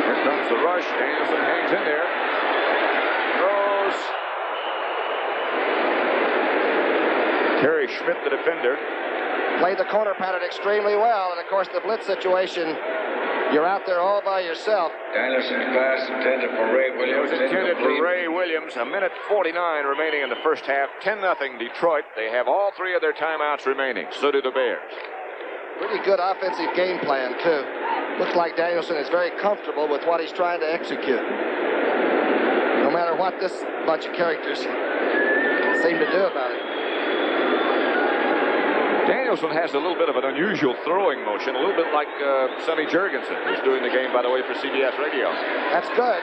Here comes the rush. Danielson hangs in there. Throws. Terry Schmidt, the defender. Played the corner pattern extremely well, and of course the blitz situation, you're out there all by yourself. Danielson's pass intended for Ray Williams. It was intended for Ray Williams. 1:49 remaining in the first half. 10-0 Detroit. They have all 3 of their timeouts remaining. So do the Bears. Pretty good offensive game plan, too. Looks like Danielson is very comfortable with what he's trying to execute. No matter what this bunch of characters seem to do about it. Danielson has a little bit of an unusual throwing motion, a little bit like Sonny Jurgensen, who's doing the game, by the way, for CBS Radio. That's good.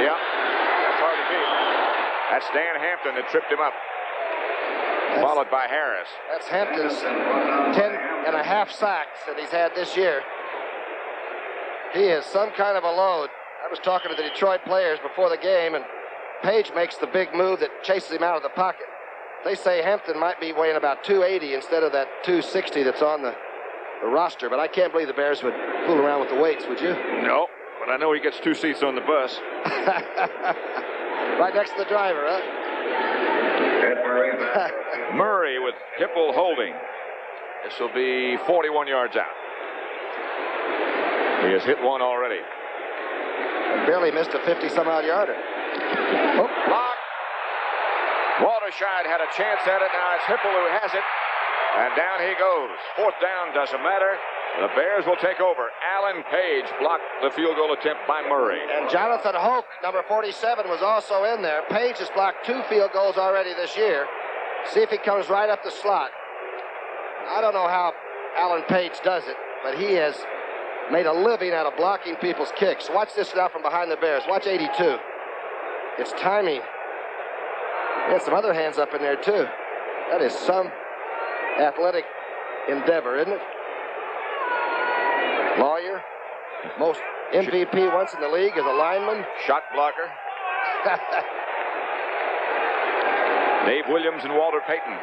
Yeah, that's hard to beat. That's Dan Hampton that tripped him up. Followed by Harris. That's Hampton's 10.5 sacks that he's had this year. He is some kind of a load. I was talking to the Detroit players before the game, and Page makes the big move that chases him out of the pocket. They say Hampton might be weighing about 280 instead of that 260 that's on the roster, but I can't believe the Bears would fool around with the weights, would you? No, but I know he gets 2 seats on the bus. Right next to the driver, huh? Murray with Hipple holding. This will be 41 yards out. He has hit one already. Barely missed a 50-some-odd yarder. Oh, block. Walterscheid had a chance at it. Now it's Hipple who has it. And down he goes. 4th down, doesn't matter. The Bears will take over. Alan Page blocked the field goal attempt by Murray. And Jonathan Hoke, number 47, was also in there. Page has blocked 2 field goals already this year. See if he comes right up the slot. I don't know how Alan Page does it, but he has made a living out of blocking people's kicks. Watch this now from behind the Bears. Watch 82. It's timing. He had some other hands up in there, too. That is some athletic endeavor, isn't it? Lawyer, most MVP once in the league as a lineman. Shot blocker. Dave Williams and Walter Payton.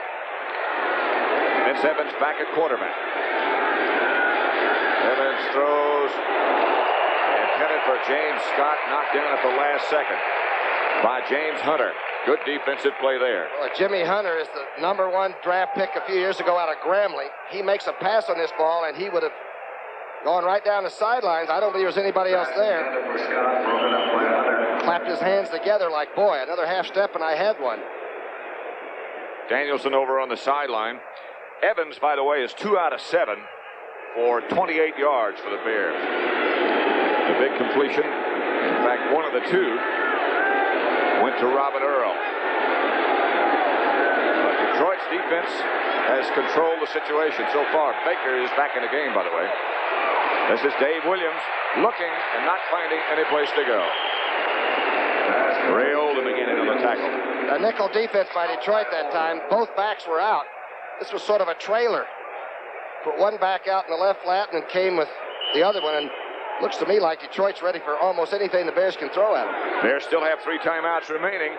Vince Evans back at quarterback. Evans throws. Intended for James Scott, knocked down at the last second by James Hunter. Good defensive play there. Well, Jimmy Hunter is the #1 draft pick a few years ago out of Grambling. He makes a pass on this ball, and he would have gone right down the sidelines. I don't believe there's anybody else there. Clapped his hands together like, boy, another half step, and I had one. Danielson over on the sideline. Evans, by the way, is 2 out of 7 for 28 yards for the Bears. The big completion, in fact, one of the 2 went to Robin Earl. But Detroit's defense has controlled the situation so far. Baker is back in the game, by the way. This is Dave Williams looking and not finding any place to go. Ray Oldham beginning on the tackle. A nickel defense by Detroit that time. Both backs were out. This was sort of a trailer. Put one back out in the left flat and then came with the other one. And looks to me like Detroit's ready for almost anything the Bears can throw at them. Bears still have 3 timeouts remaining.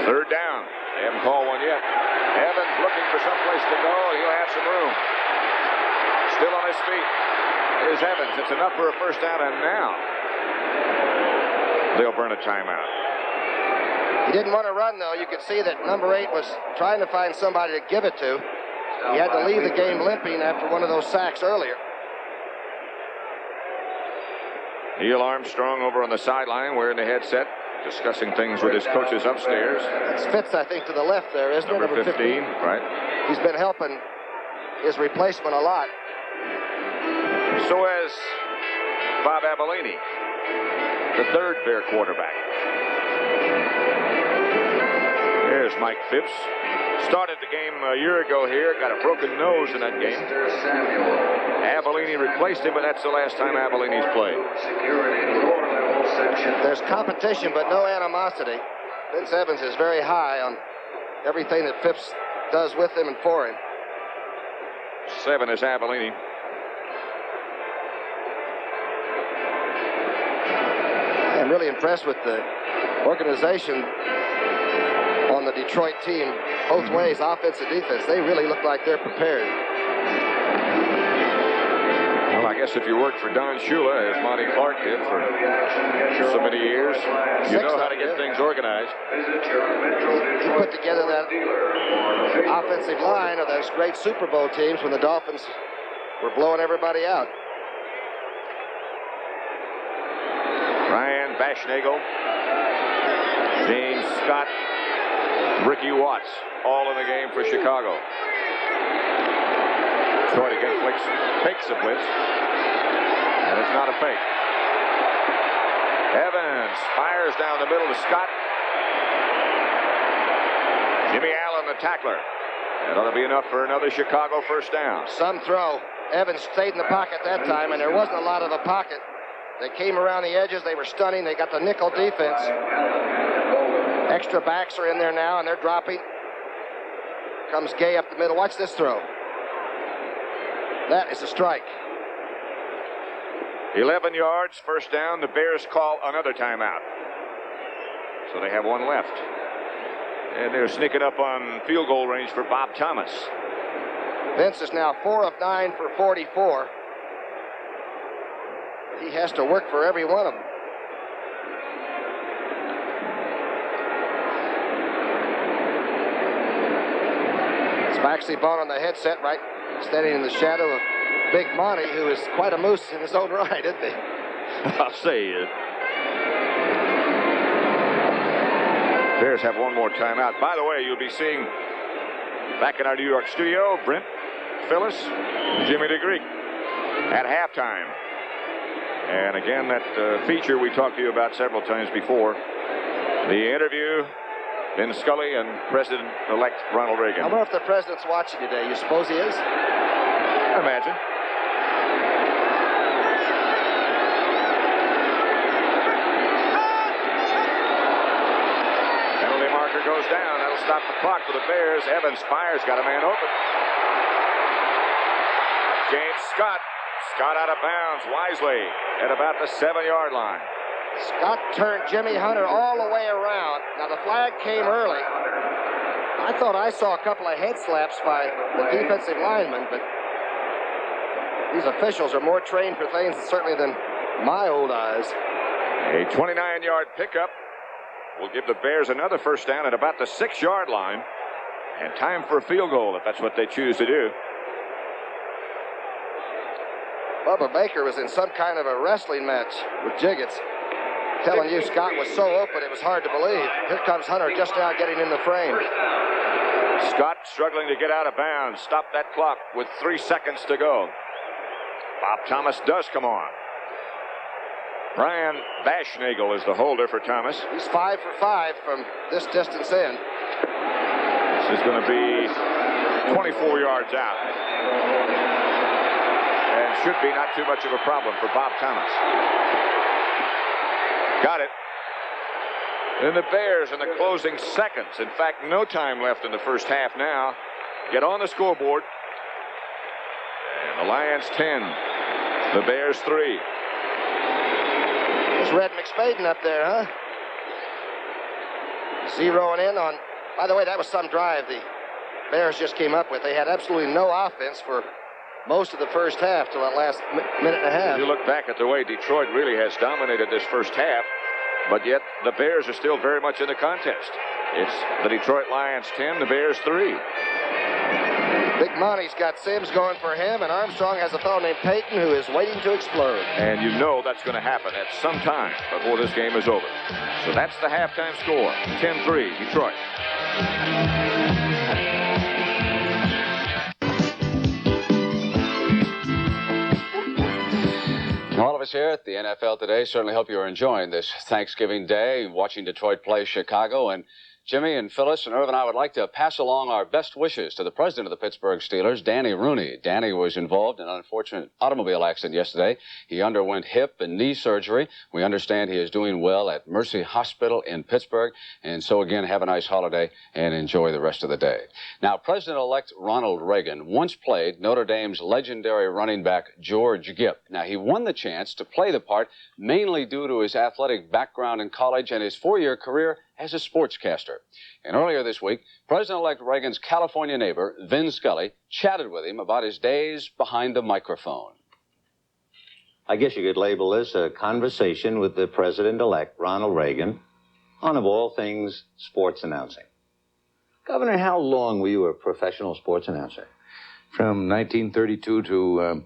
3rd down. They haven't called one yet. Evans looking for some place to go. He'll have some room. Still on his feet. Here's Evans. It's enough for a 1st down, and now they'll burn a timeout. He didn't want to run, though. You could see that number 8 was trying to find somebody to give it to. He had to leave the game limping after one of those sacks earlier. Neil Armstrong over on the sideline wearing the headset, discussing things with his coaches upstairs. That's Fitz, I think, to the left there, isn't it? Number 15, right. He's been helping his replacement a lot. So has Bob Avellini, the 3rd Bear quarterback. There's Mike Phipps. Started the game a year ago here. Got a broken nose in that game. Avellini replaced him, but that's the last time Avellini's played. There's competition, but no animosity. Vince Evans is very high on everything that Phipps does with him and for him. 7 is Avellini. I'm really impressed with the organization on the Detroit team, both ways, offense and defense. They really look like they're prepared. Well, I guess if you worked for Don Shula, as Monty Clark did for so many years, you know how to get things organized. He put together that offensive line of those great Super Bowl teams when the Dolphins were blowing everybody out. Ryan Bashnagel, James Scott, Ricky Watts, all in the game for Chicago. Detroit again fakes a blitz, and it's not a fake. Evans fires down the middle to Scott. Jimmy Allen, the tackler. That ought to be enough for another Chicago 1st down. Some throw. Evans stayed in the pocket that time, and there wasn't a lot of a pocket. They came around the edges. They were stunning. They got the nickel defense. Extra backs are in there now, and they're dropping. Comes Gay up the middle. Watch this throw. That is a strike. 11 yards, first down. The Bears call another timeout. So they have one left. And they're sneaking up on field goal range for Bob Thomas. Vince is now 4 of 9 for 44. He has to work for every one of them. It's Maxie Bone on the headset, right? Standing in the shadow of Big Monty, who is quite a moose in his own right, isn't he? I'll say it. Bears have one more timeout. By the way, you'll be seeing back in our New York studio, Brent, Phyllis, Jimmy DeGreek at halftime. And again, that feature we talked to you about several times before, the interview, Vin Scully and President-elect Ronald Reagan. I wonder if the president's watching today. You suppose he is? I imagine. Penalty marker goes down. That'll stop the clock for the Bears. Evan Spires got a man open. James Scott. Scott out of bounds wisely at about the 7-yard line. Scott turned Jimmy Hunter all the way around. Now the flag came early. I thought I saw a couple of head slaps by the defensive linemen, but these officials are more trained for things certainly than my old eyes. A 29-yard pickup will give the Bears another first down at about the 6-yard line, and time for a field goal if that's what they choose to do. Bubba Baker was in some kind of a wrestling match with Jiggets. Telling you Scott was so open it was hard to believe. Here comes Hunter just now getting in the frame. Scott struggling to get out of bounds. Stop that clock with 3 seconds to go. Bob Thomas does come on. Brian Bashnagel is the holder for Thomas. He's 5 for 5 from this distance in. This is going to be 24 yards out. And should be not too much of a problem for Bob Thomas. Got it. And the Bears in the closing seconds. In fact, no time left in the first half now. Get on the scoreboard. And the Lions 10. The Bears 3. There's Red McSpaden up there, huh? Zeroing in on... By the way, that was some drive the Bears just came up with. They had absolutely no offense for most of the first half till that last minute and a half. You look back at the way Detroit really has dominated this first half, but yet the Bears are still very much in the contest. It's the Detroit Lions 10, the Bears 3. Big Monty's got Sims going for him, and Armstrong has a fellow named Payton who is waiting to explode. And you know that's going to happen at some time before this game is over. So that's the halftime score, 10-3, Detroit. All of us here at the NFL Today certainly hope you're enjoying this Thanksgiving Day, watching Detroit play Chicago. And Jimmy and Phyllis and Irv and I would like to pass along our best wishes to the president of the Pittsburgh Steelers, Danny Rooney. Danny was involved in an unfortunate automobile accident yesterday. He underwent hip and knee surgery. We understand he is doing well at Mercy Hospital in Pittsburgh. And so, again, have a nice holiday and enjoy the rest of the day. Now, President-elect Ronald Reagan once played Notre Dame's legendary running back George Gipp. Now, he won the chance to play the part mainly due to his athletic background in college and his 4-year career as a sportscaster. And earlier this week, President-elect Reagan's California neighbor, Vin Scully, chatted with him about his days behind the microphone. I guess you could label this a conversation with the President-elect, Ronald Reagan, on, of all things, sports announcing. Governor, how long were you a professional sports announcer? From 1932 to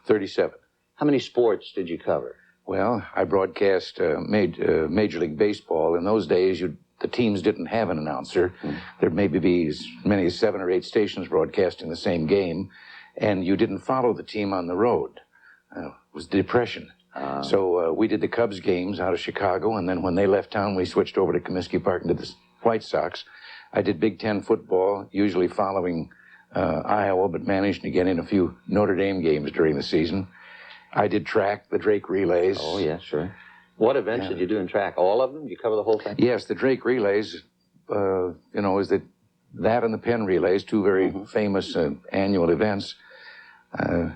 37. How many sports did you cover? Well, I broadcast Major League Baseball. In those days, the teams didn't have an announcer. There'd maybe be as many as 7 or 8 stations broadcasting the same game, and you didn't follow the team on the road. It was Depression. So we did the Cubs games out of Chicago, and then when they left town, we switched over to Comiskey Park and did the White Sox. I did Big Ten football, usually following Iowa, but managed to get in a few Notre Dame games during the season. I did track, the Drake relays. Oh, yeah, sure. What events did you do in track? All of them? Did you cover the whole thing? Yes, the Drake relays, is that and the Penn relays, two very famous annual events.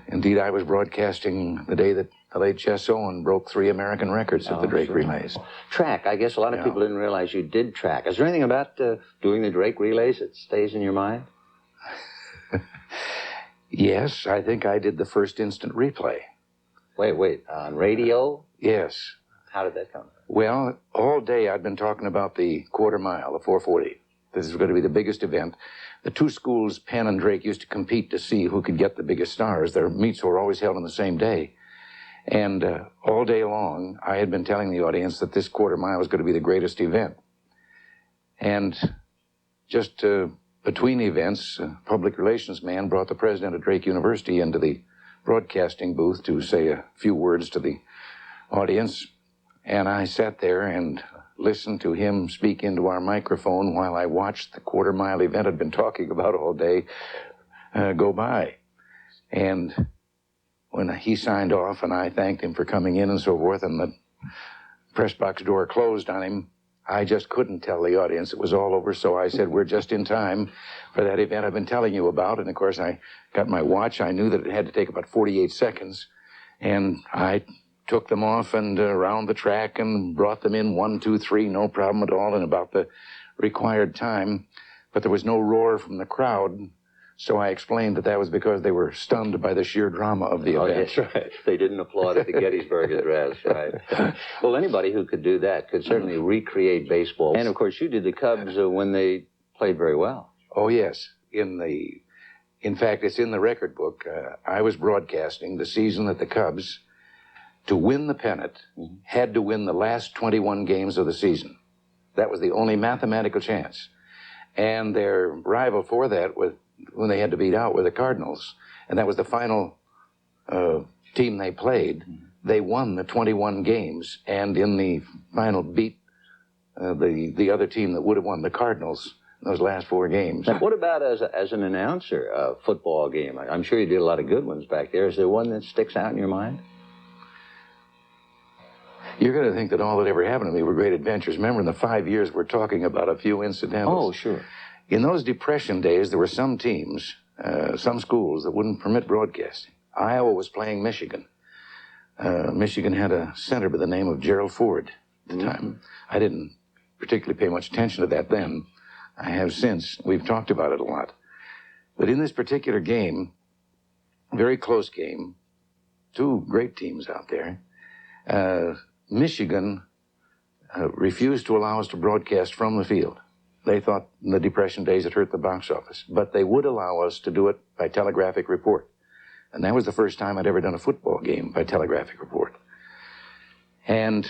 Indeed, I was broadcasting the day that the late Jess Owen broke 3 American records at the Drake relays. Track. I guess a lot of people didn't realize you did track. Is there anything about doing the Drake relays that stays in your mind? Yes, I think I did the first instant replay. Wait. On radio? Yes. How did that come? Well, all day I'd been talking about the quarter mile, the 440. This is going to be the biggest event. The two schools, Penn and Drake, used to compete to see who could get the biggest stars. Their meets were always held on the same day. And all day long, I had been telling the audience that this quarter mile was going to be the greatest event. And just between events, a public relations man brought the president of Drake University into the broadcasting booth to say a few words to the audience. And I sat there and listened to him speak into our microphone while I watched the quarter mile event I'd been talking about all day go by. And when he signed off and I thanked him for coming in and so forth, and the press box door closed on him, I just couldn't tell the audience it was all over, so I said, we're just in time for that event I've been telling you about. And of course, I got my watch. I knew that it had to take about 48 seconds, and I took them off and around the track and brought them in 1, 2, 3, no problem at all, in about the required time. But there was no roar from the crowd. So I explained that was because they were stunned by the sheer drama of the event. Oh, that's right. They didn't applaud at the Gettysburg Address, right? Well, anybody who could do that could certainly recreate baseball. And, of course, you did the Cubs when they played very well. Oh, yes. In fact, it's in the record book. I was broadcasting the season that the Cubs, to win the pennant, had to win the last 21 games of the season. That was the only mathematical chance. And their rival for that was, when they had to beat out, were the Cardinals, and that was the final team they played. They won the 21 games, and in the final beat the other team that would have won, the Cardinals, in those last 4 games. Now, what about as an announcer, a football game? I'm sure you did a lot of good ones back there. Is there one that sticks out in your mind? You're going to think that all that ever happened to me were great adventures. Remember, in the 5 years, we're talking about a few incidentals. Oh, sure. In those Depression days, there were some teams, some schools that wouldn't permit broadcasting. Iowa was playing Michigan. Michigan had a center by the name of Gerald Ford at the time. I didn't particularly pay much attention to that then. I have since. We've talked about it a lot. But in this particular game, very close game, 2 great teams out there, Michigan refused to allow us to broadcast from the field. They thought in the Depression days it hurt the box office, but they would allow us to do it by telegraphic report. And that was the first time I'd ever done a football game by telegraphic report. And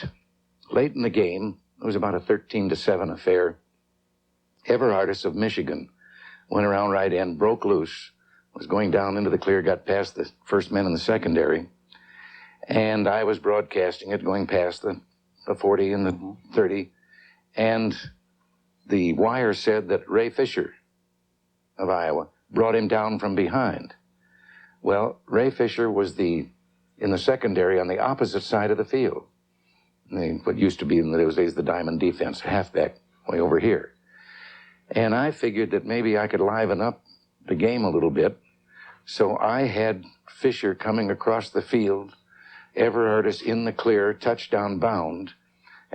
late in the game, it was about a 13-7 affair. Everhardis of Michigan went around right end, broke loose, was going down into the clear, got past the first men in the secondary, and I was broadcasting it, going past the 40 and the 30, and the wire said that Ray Fisher of Iowa brought him down from behind. Well, Ray Fisher was in the secondary on the opposite side of the field. What used to be in those days the diamond defense, halfback, way over here. And I figured that maybe I could liven up the game a little bit. So I had Fisher coming across the field, Everhardis in the clear, touchdown bound.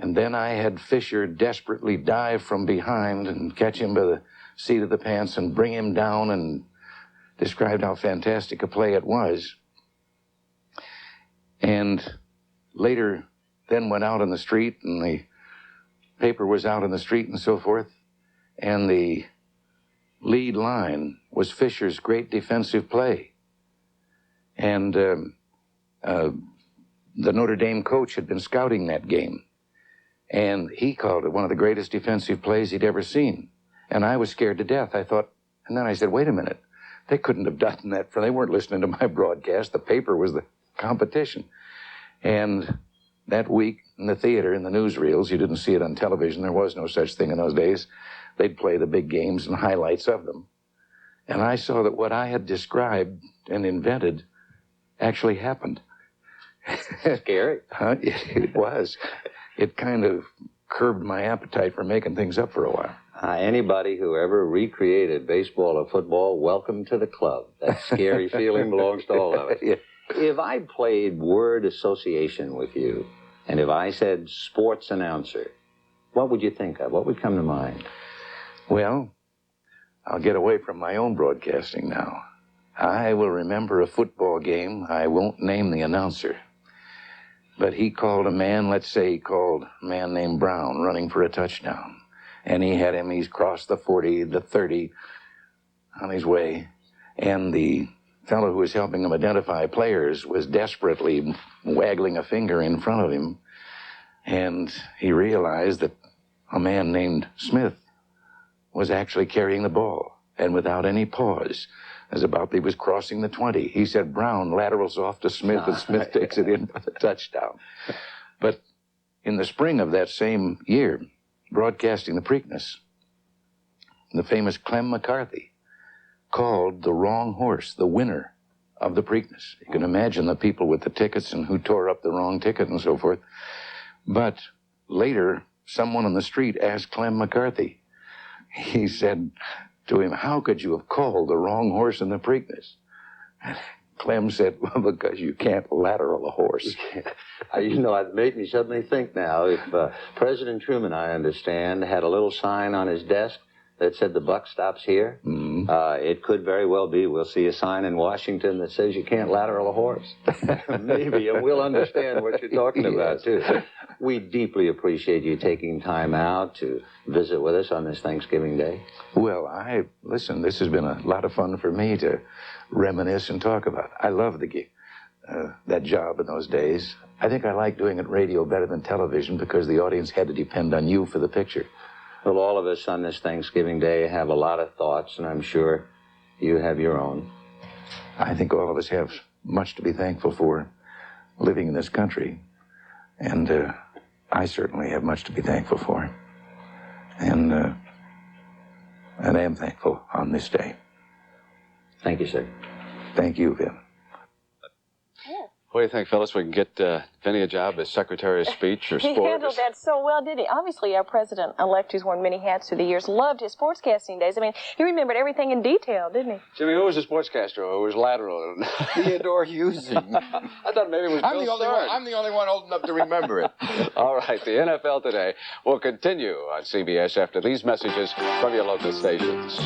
And then I had Fisher desperately dive from behind and catch him by the seat of the pants and bring him down, and described how fantastic a play it was. And later then went out on the street, and the paper was out on the street and so forth. And the lead line was Fisher's great defensive play. And the Notre Dame coach had been scouting that game. And he called it one of the greatest defensive plays he'd ever seen. And I was scared to death. I thought, and then I said, wait a minute. They couldn't have done that, for they weren't listening to my broadcast. The paper was the competition. And that week in the theater, in the newsreels, you didn't see it on television. There was no such thing in those days. They'd play the big games and highlights of them. And I saw that what I had described and invented actually happened. Scary. It was. It kind of curbed my appetite for making things up for a while. Anybody who ever recreated baseball or football, welcome to the club. That scary feeling belongs to all of us. Yeah. If I played word association with you, and if I said sports announcer, what would you think of? What would come to mind? Well, I'll get away from my own broadcasting now. I will remember a football game. I won't name the announcer. But he called a man, let's say he called a man named Brown, running for a touchdown. And he had him, he's crossed the 40, the 30, on his way. And the fellow who was helping him identify players was desperately waggling a finger in front of him. And he realized that a man named Smith was actually carrying the ball. And without any pause, as about he was crossing the 20, he said, Brown laterals off to Smith, and Smith takes it in for the touchdown. But in the spring of that same year, broadcasting the Preakness, the famous Clem McCarthy called the wrong horse the winner of the Preakness. You can imagine the people with the tickets and who tore up the wrong ticket and so forth. But later, someone on the street asked Clem McCarthy. He said to him, how could you have called the wrong horse in the Preakness? Clem said, well, because you can't lateral a horse. You know, it made me suddenly think now, if President Truman, I understand, had a little sign on his desk that said the buck stops here, it could very well be we'll see a sign in Washington that says you can't lateral a horse. Maybe, and we'll understand what you're talking about, too. We deeply appreciate you taking time out to visit with us on this Thanksgiving Day. Well, listen, this has been a lot of fun for me to reminisce and talk about. I love that job in those days. I think I like doing it radio better than television because the audience had to depend on you for the picture. Well, all of us on this Thanksgiving Day have a lot of thoughts, and I'm sure you have your own. I think all of us have much to be thankful for living in this country. And I certainly have much to be thankful for. And I am thankful on this day. Thank you, sir. Thank you, Vin. What do you think, Phyllis? We can get Vinny a job as Secretary of Speech or Sports? He handled that so well, did he? Obviously, our president-elect, who's worn many hats through the years, loved his sportscasting days. I mean, he remembered everything in detail, didn't he? Jimmy, who was the sportscaster who was lateral? Theodore Husing. I thought maybe it was Bill Stern. I'm the only one old enough to remember it. All right, the NFL Today will continue on CBS after these messages from your local stations.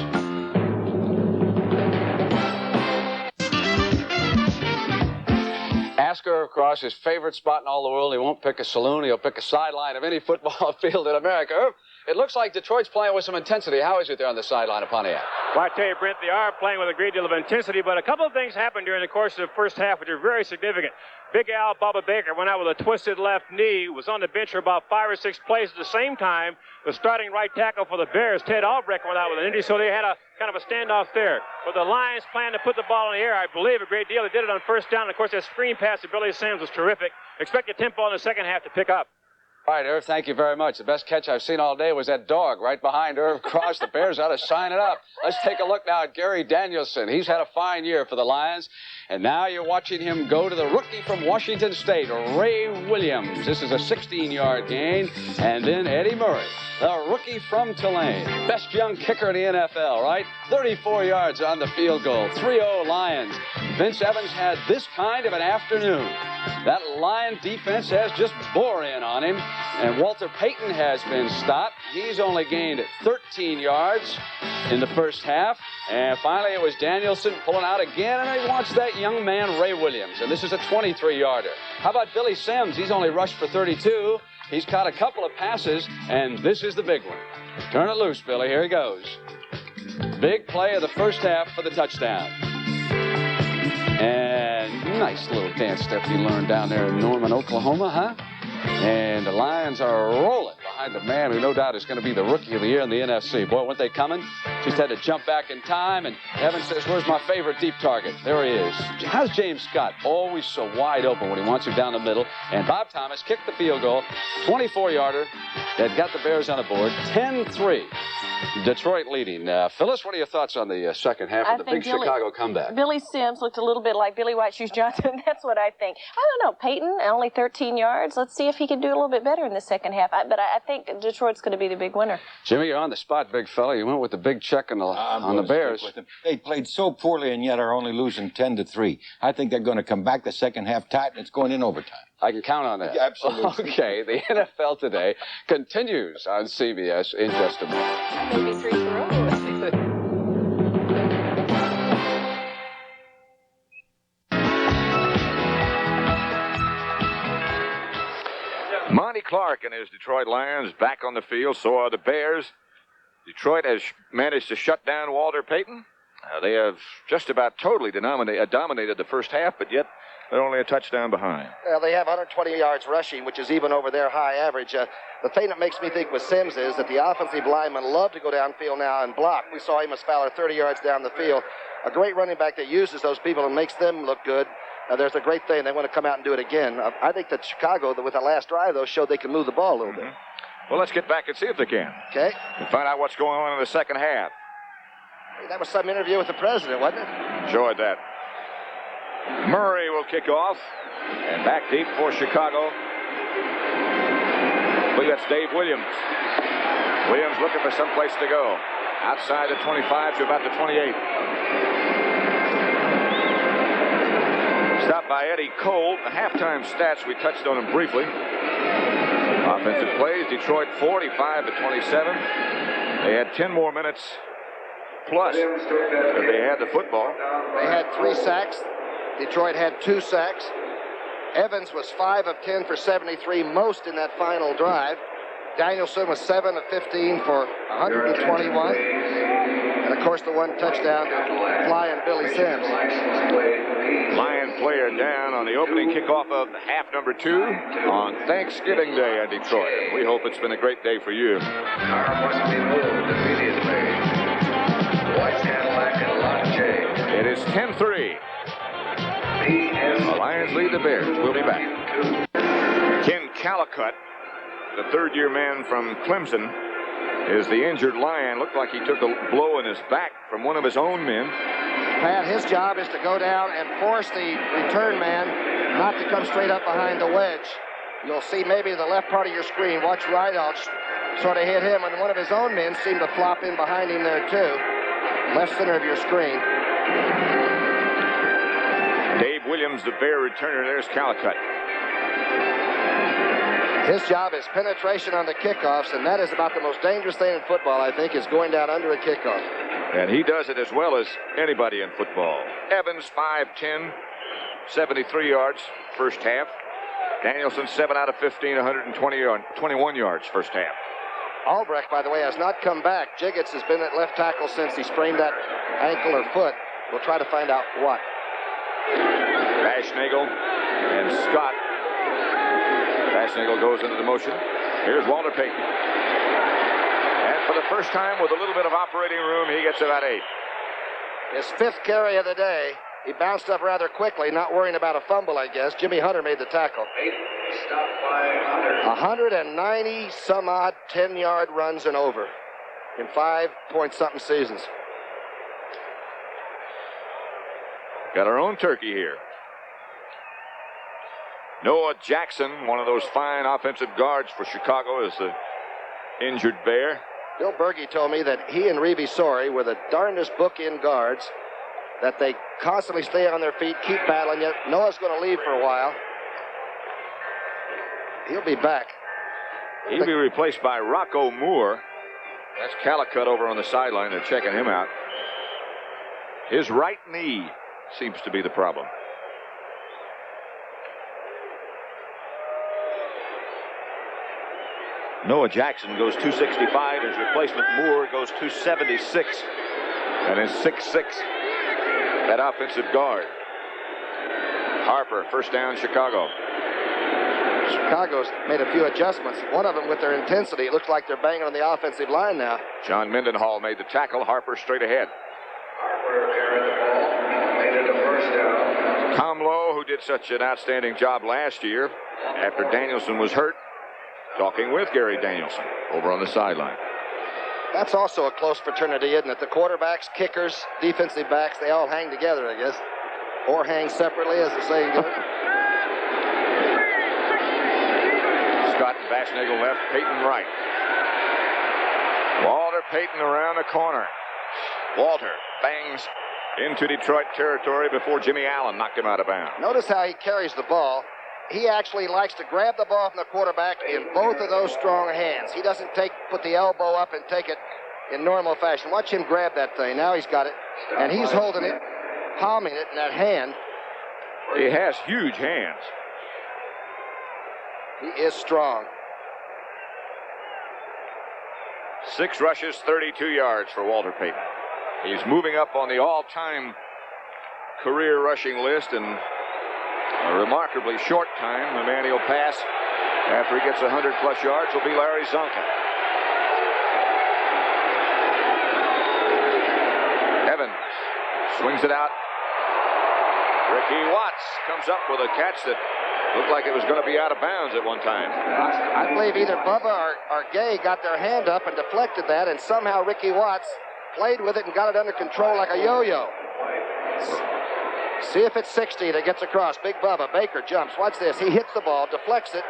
Asker across his favorite spot in all the world. He won't pick a saloon. He'll pick a sideline of any football field in America. Irv, it looks like Detroit's playing with some intensity. How is it there on the sideline of Pontiac? Well, I tell you, Brent, they are playing with a great deal of intensity, but a couple of things happened during the course of the first half which are very significant. Big Al Bubba Baker went out with a twisted left knee, was on the bench for about 5 or 6 plays at the same time. The starting right tackle for the Bears, Ted Albrecht, went out with an injury, so they had a kind of a standoff there. But the Lions plan to put the ball in the air, I believe, a great deal. They did it on first down. Of course, that screen pass to Billy Sims was terrific. Expect the tempo in the second half to pick up. All right, Irv, thank you very much. The best catch I've seen all day was that dog right behind Irv Cross. The Bears ought to sign it up. Let's take a look now at Gary Danielson. He's had a fine year for the Lions, and now you're watching him go to the rookie from Washington State, Ray Williams. This is a 16-yard gain, and then Eddie Murray, the rookie from Tulane. Best young kicker in the NFL, right? 34 yards on the field goal. 3-0 Lions. Vince Evans had this kind of an afternoon. That Lion defense has just bore in on him, and Walter Payton has been stopped. He's only gained 13 yards in the first half, and finally it was Danielson pulling out again, and he wants that young man Ray Williams, and this is a 23-yarder. How about Billy Sims? He's only rushed for 32. He's caught a couple of passes, and this is the big one. Turn it loose, Billy. Here he goes. Big play of the first half for the touchdown. And nice little dance step he learned down there in Norman, Oklahoma, huh? And the Lions are rolling behind the man who no doubt is going to be the rookie of the year in the NFC. Boy, weren't they coming? Just had to jump back in time, and Evans says, where's my favorite deep target? There he is. How's James Scott? Always so wide open when he wants him down the middle. And Bob Thomas kicked the field goal, 24-yarder, that got the Bears on the board, 10-3. Detroit leading. Phyllis, what are your thoughts on the second half of the big Chicago comeback? Billy Sims looked a little bit like Billy White Shoes Johnson. That's what I think. I don't know. Peyton, only 13 yards. Let's see if he can do a little bit better in the second half. But I think Detroit's going to be the big winner. Jimmy, you're on the spot, big fella. You went with the big check on the Bears. They played so poorly and yet are only losing 10-3. I think they're going to come back the second half tight, and it's going in overtime. I can count on that. Yeah, absolutely. Okay, the NFL Today continues on CBS in just a minute. Maybe 3 for a row. Monty Clark and his Detroit Lions back on the field. So are the Bears. Detroit has managed to shut down Walter Payton. They have just about totally dominated the first half, but yet they're only a touchdown behind. Well, they have 120 yards rushing, which is even over their high average. The thing that makes me think with Sims is that the offensive linemen love to go downfield now and block. We saw Amos Fowler 30 yards down the field. A great running back that uses those people and makes them look good. There's a great thing. They want to come out and do it again. I think that Chicago, with the last drive, though, showed they can move the ball a little bit. Well, let's get back and see if they can. Okay. And find out what's going on in the second half. Hey, that was some interview with the president, wasn't it? Enjoyed that. Murray will kick off. And back deep for Chicago. I believe that's Dave Williams. Williams looking for someplace to go. Outside the 25 to about the 28. Stopped by Eddie Cole. The halftime stats, we touched on them briefly. Offensive plays, Detroit 45 to 27. They had 10 more minutes plus if they had the football. They had 3 sacks. Detroit had 2 sacks. Evans was 5 of 10 for 73, most in that final drive. Danielson was 7 of 15 for 121. And, of course, the one touchdown to flying Billy Sims. Lion player down on the opening kickoff of half number 2 on Thanksgiving Day in Detroit. We hope it's been a great day for you. It is 10-3. The Lions lead the Bears. We'll be back. Ken Calicut, the third-year man from Clemson, is the injured Lion. Looked like he took a blow in his back from one of his own men. Pat, his job is to go down and force the return man not to come straight up behind the wedge. You'll see maybe the left part of your screen. Watch Rideout sort of hit him, and one of his own men seemed to flop in behind him there, too. Left center of your screen. Dave Williams, the Bear returner. There's Calicut. His job is penetration on the kickoffs, and that is about the most dangerous thing in football, I think, is going down under a kickoff. And he does it as well as anybody in football. Evans, 5'10", 73 yards first half. Danielson, 7 out of 15, 121 yards first half. Albrecht, by the way, has not come back. Jiggets has been at left tackle since he sprained that ankle or foot. We'll try to find out what. Bashnagel and Scott. Bashnagel goes into the motion. Here's Walter Payton. And for the first time with a little bit of operating room, he gets about 8. His 5th carry of the day. He bounced up rather quickly, not worrying about a fumble, I guess. Jimmy Hunter made the tackle. 190 some odd 10-yard runs and over in 5-point-something seasons. Got our own turkey here. Noah Jackson, one of those fine offensive guards for Chicago, is the injured Bear. Bill Berge told me that he and Reeve Sori were the darndest book-in guards, that they constantly stay on their feet, keep battling. Yet Noah's going to leave for a while. He'll be back. He'll be replaced by Rocco Moore. That's Calicut over on the sideline. They're checking him out. His right knee seems to be the problem. Noah Jackson goes 265. His replacement Moore goes 276. And is 6'6". That offensive guard. Harper, first down, Chicago. Chicago's made a few adjustments. One of them with their intensity. It looks like they're banging on the offensive line now. John Mendenhall made the tackle. Harper straight ahead. Harper carried the ball, made it a first down. Tom Lowe, who did such an outstanding job last year after Danielson was hurt, talking with Gary Danielson over on the sideline. That's also a close fraternity, isn't it? The quarterbacks, kickers, defensive backs, they all hang together, I guess. Or hang separately, as the saying goes. Scott and Bashnagel left, Payton right. Walter Payton around the corner. Walter bangs into Detroit territory before Jimmy Allen knocked him out of bounds. Notice how he carries the ball. He actually likes to grab the ball from the quarterback in both of those strong hands. He doesn't put the elbow up and take it in normal fashion. Watch him grab that thing. Now he's got it, and he's holding it, palming it in that hand. He has huge hands. He is strong. 6 rushes, 32 yards for Walter Payton. He's moving up on the all-time career rushing list, and a remarkably short time. The man he'll pass after he gets 100-plus yards will be Larry Zonka. Evans swings it out. Ricky Watts comes up with a catch that looked like it was going to be out of bounds at one time. I believe either Bubba or Gay got their hand up and deflected that, and somehow Ricky Watts played with it and got it under control like a yo-yo. See if it's 60 that gets across. Big Bubba. Baker jumps. Watch this. He hits the ball, deflects it,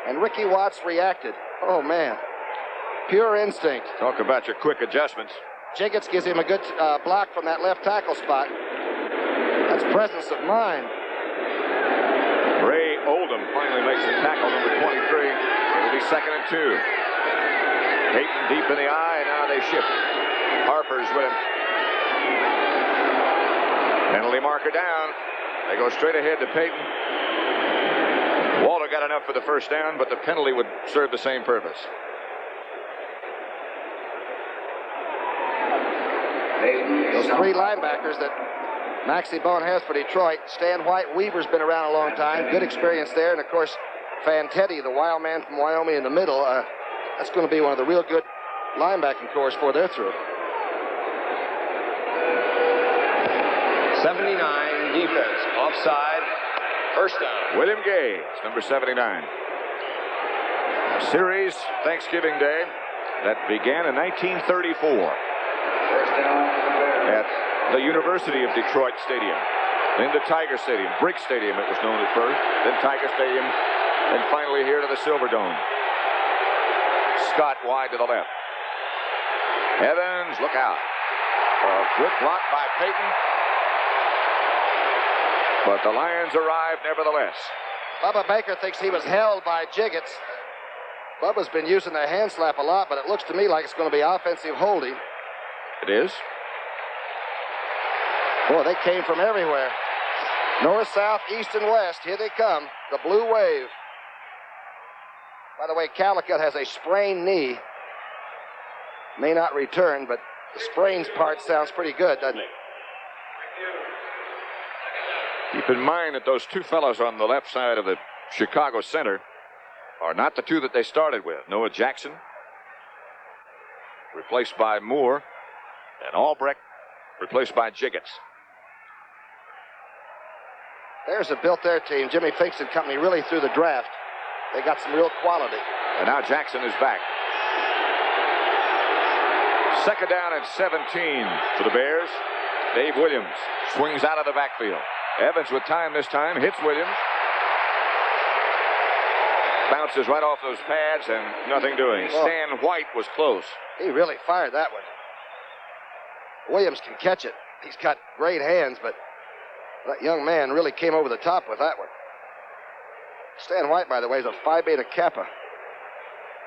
and Ricky Watts reacted. Oh, man. Pure instinct. Talk about your quick adjustments. Jiggets gives him a good block from that left tackle spot. That's presence of mind. Ray Oldham finally makes the tackle, number 23. It'll be 2nd and 2. Payton deep in the eye, and now they shift. Harper's with him. Penalty marker down. They go straight ahead to Payton. Walter got enough for the first down, but the penalty would serve the same purpose. Those 3 linebackers that Maxie Bone has for Detroit. Stan White Weaver's been around a long time. Good experience there. And, of course, Fantetti, the wild man from Wyoming in the middle. That's going to be one of the real good linebacking cores for they're through. 79 defense. Offside. First down. William Gay, number 79. A series Thanksgiving Day that began in 1934 at the University of Detroit Stadium, then the Tiger Stadium, Brick Stadium it was known at first, then Tiger Stadium, and finally here to the Silverdome. Scott wide to the left. Evans, look out. A good block by Payton. But the Lions arrive nevertheless. Bubba Baker thinks he was held by Jiggets. Bubba's been using the hand slap a lot, but it looks to me like it's going to be offensive holding. It is. Boy, they came from everywhere. North, south, east, and west. Here they come. The Blue Wave. By the way, Calicut has a sprained knee. May not return, but the sprains part sounds pretty good, doesn't it? Keep in mind that those 2 fellows on the left side of the Chicago center are not the 2 that they started with. Noah Jackson, replaced by Moore, and Albrecht, replaced by Jiggets. There's a built-there team. Jimmy Finks and company really through the draft. They got some real quality. And now Jackson is back. 2nd down and 17 for the Bears. Dave Williams swings out of the backfield. Evans with time this time, hits Williams. Bounces right off those pads and nothing doing. Stan White was close. He really fired that one. Williams can catch it. He's got great hands, but that young man really came over the top with that one. Stan White, by the way, is a Phi Beta Kappa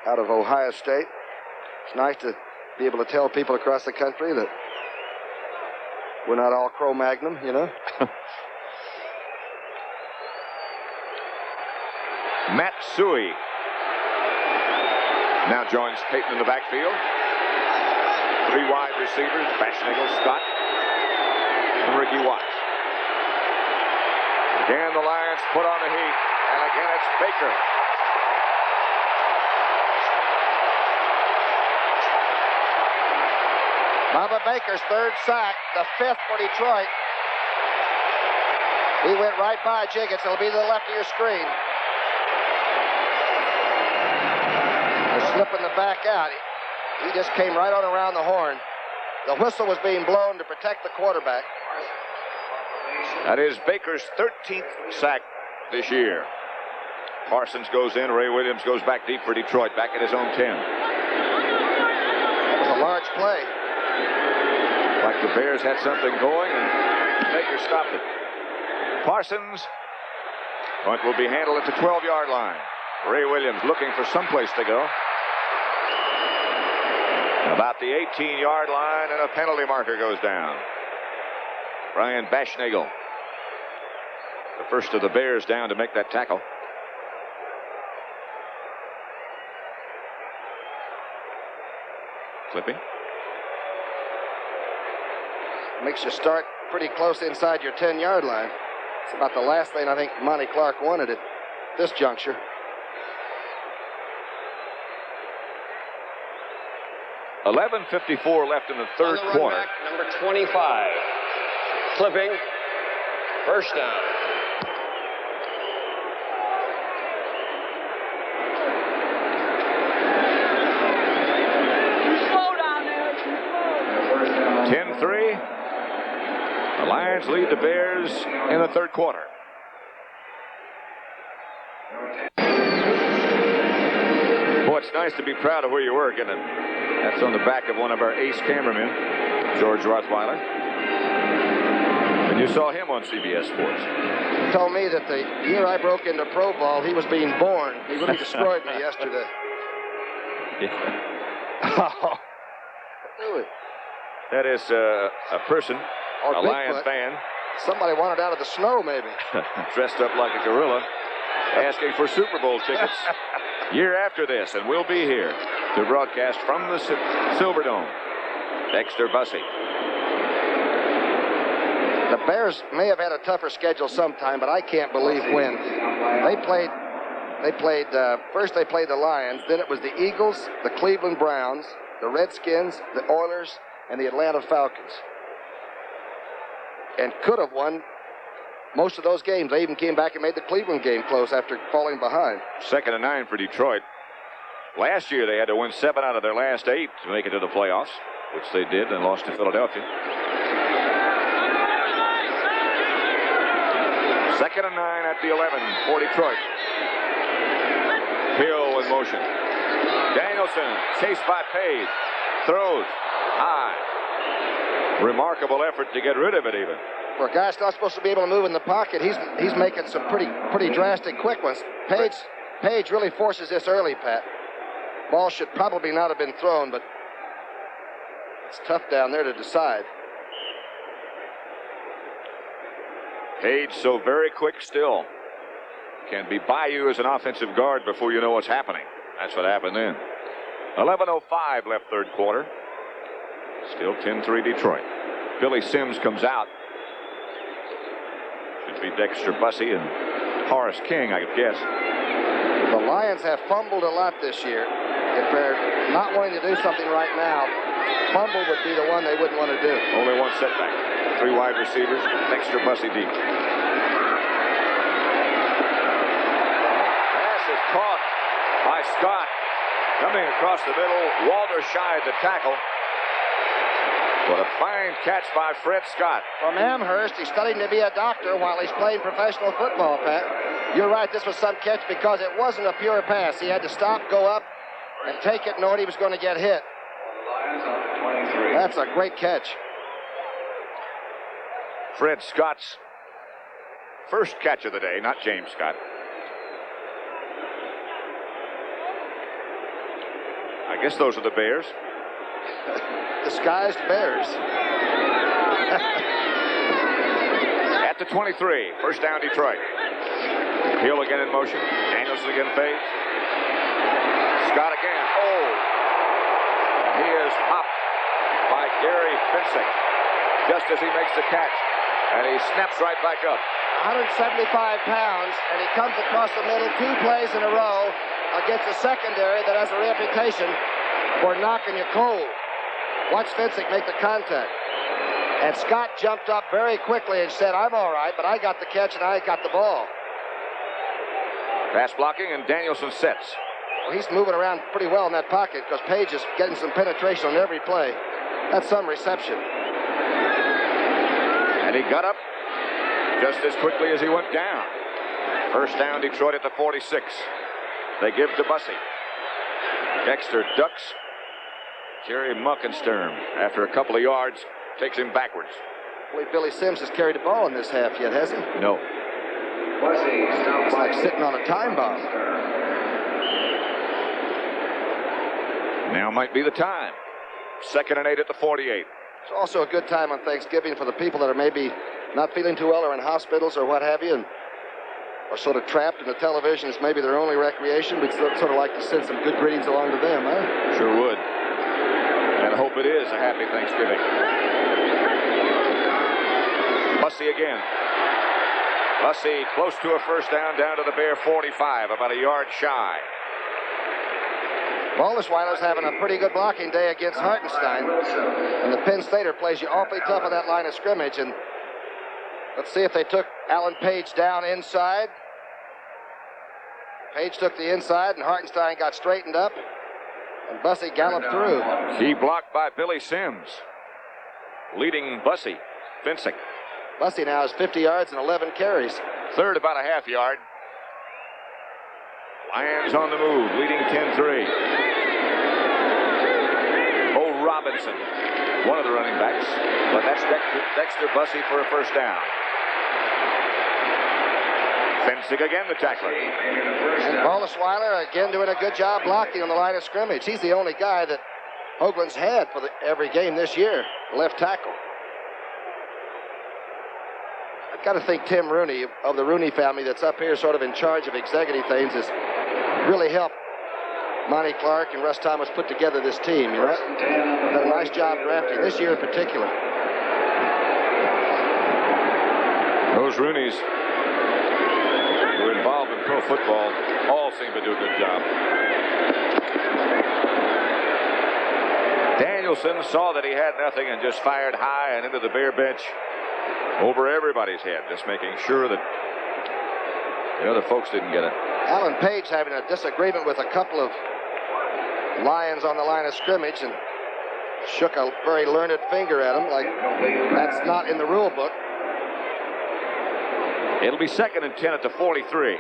out of Ohio State. It's nice to be able to tell people across the country that we're not all Cro-Magnon, you know. Matt Suey now joins Payton in the backfield. 3 wide receivers, Bashnagel, Scott, and Ricky Watts. Again, the Lions put on the heat, and again it's Baker. Bubba Baker's 3rd sack, the 5th for Detroit. He went right by Jiggets. It'll be to the left of your screen. They're slipping the back out. He just came right on around the horn. The whistle was being blown to protect the quarterback. That is Baker's 13th sack this year. Parsons goes in. Ray Williams goes back deep for Detroit, back at his own 10. That was a large play. Like the Bears had something going, and Baker stopped it. Parsons. Punt will be handled at the 12-yard line. Ray Williams looking for someplace to go. About the 18-yard line, and a penalty marker goes down. Brian Baschnagel, the first of the Bears down to make that tackle. Clipping. Makes you start pretty close inside your 10-yard line. It's about the last thing I think Monty Clark wanted at this juncture. $11:54 left in the third quarter. Back, number 25. Clipping. First down. Slow down there. 10-3. The Lions lead the Bears in the third quarter. Boy, it's nice to be proud of where you work, isn't it? That's on the back of one of our ace cameramen, George Rothweiler. And you saw him on CBS Sports. He told me that the year I broke into pro ball, he was being born. He really destroyed me yesterday. Oh. That is a person, or a Lion Bigfoot. fan. Somebody wanted out of the snow, maybe. Dressed up like a gorilla, asking for Super Bowl tickets year after this, and we'll be here to broadcast from the Silverdome. Dexter Bussey. The Bears may have had a tougher schedule sometime, but I can't believe when. First they played the Lions, then it was the Eagles, the Cleveland Browns, the Redskins, the Oilers, and the Atlanta Falcons. And could have won most of those games. They even came back and made the Cleveland game close after falling behind. 2nd and 9 for Detroit. Last year they had to win 7 out of their last 8 to make it to the playoffs, which they did and lost to Philadelphia. 2nd and 9 at the 11 for Detroit. Hill in motion. Danielson chased by Page. Throws high. Remarkable effort to get rid of it even. For a guy that's not supposed to be able to move in the pocket, he's making some pretty drastic quick ones. Page really forces this early, Pat. Ball should probably not have been thrown, but it's tough down there to decide. Page so very quick still. Can be by you as an offensive guard before you know what's happening. That's what happened then. 11:05 left third quarter. Still 10-3 Detroit. Billy Sims comes out. Should be Dexter Bussey and Horace King, I would guess. The Lions have fumbled a lot this year. If they're not wanting to do something right now, fumble would be the one they wouldn't want to do. Only one setback. 3 wide receivers. Dexter Bussey deep. Pass is caught by Scott. Coming across the middle, Walter Scheid the tackle. What a fine catch by Fred Scott. From Amherst, he's studying to be a doctor while he's playing professional football, Pat. You're right, this was some catch because it wasn't a pure pass. He had to stop, go up, and take it knowing he was going to get hit. That's a great catch. Fred Scott's first catch of the day, not James Scott. I guess those are the Bears. Disguised Bears. At the 23, first down Detroit. Hill again in motion. Danielson again fades. Scott again. Oh! And he is popped by Gary Finsick just as he makes the catch. And he snaps right back up. 175 pounds, and he comes across the middle 2 plays in a row against a secondary that has a reputation for knocking you cold. Watch Finsick make the contact. And Scott jumped up very quickly and said, I'm all right, but I got the catch and I got the ball. Pass blocking, and Danielson sets. Well, he's moving around pretty well in that pocket because Page is getting some penetration on every play. That's some reception. And he got up just as quickly as he went down. First down, Detroit at the 46. They give to Bussey. Dexter ducks. Jerry Muckensturm, after a couple of yards, takes him backwards. I believe Billy Sims has carried the ball in this half yet, has he? No. It's like sitting on a time bomb. Now might be the time. 2nd and 8 at the 48. It's also a good time on Thanksgiving for the people that are maybe not feeling too well or in hospitals or what have you, and are sort of trapped, and the television is maybe their only recreation. We'd sort of like to send some good greetings along to them, huh? Sure would. And I hope it is a happy Thanksgiving. Bussey again. Bussey close to a first down to the Bear 45, about a yard shy. Baldesweiler's having a pretty good blocking day against Hartenstein. And the Penn Stater plays you awfully tough on that line of scrimmage. And let's see if they took Alan Page down inside. Page took the inside, and Hartenstein got straightened up. And Bussey galloped through. He blocked by Billy Sims. Leading Bussey, fencing. Bussey now has 50 yards and 11 carries. Third, about a half yard. Lions on the move, leading 10-3. Bo Robinson, one of the running backs, but that's Dexter Bussey for a first down. Fencing again, the tackler. And Baldesweiler again doing a good job blocking on the line of scrimmage. He's the only guy that Hoagland's had for every game this year, left tackle. I've got to think Tim Rooney of the Rooney family that's up here sort of in charge of executive things has really helped Monty Clark and Russ Thomas put together this team, you know. Done a nice job drafting this year in particular. Those Rooneys who are involved in pro football all seem to do a good job. Danielson saw that he had nothing and just fired high and into the Bear bench over everybody's head, just making sure that the other folks didn't get it. Alan Page having a disagreement with a couple of Lions on the line of scrimmage and shook a very learned finger at him like that's not in the rule book. It'll be 2nd and 10 at the 43.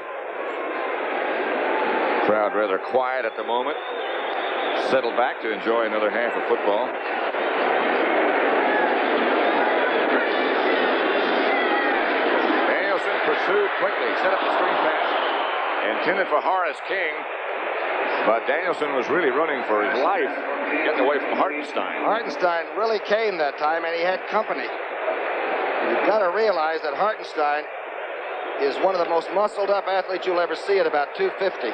Crowd rather quiet at the moment. Settled back to enjoy another half of football. Danielson pursued quickly, set up the screen pass. Intended for Horace King, but Danielson was really running for his life, getting away from Hartenstein. Hartenstein really came that time, and he had company. You've got to realize that Hartenstein is one of the most muscled-up athletes you'll ever see at about 250.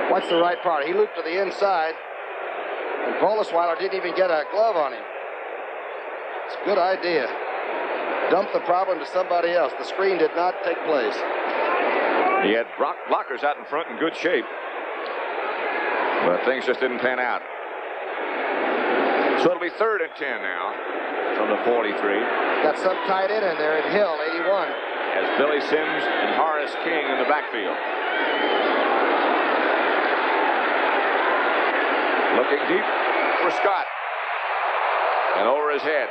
Watch the right part. He looped to the inside, and Baldesweiler didn't even get a glove on him. It's a good idea. Dump the problem to somebody else. The screen did not take place. He had blockers out in front in good shape, but things just didn't pan out. So it'll be 3rd and 10 now from the 43. Got some tight end in there in Hill, 81. As Billy Sims and Horace King in the backfield. Looking deep for Scott. And over his head.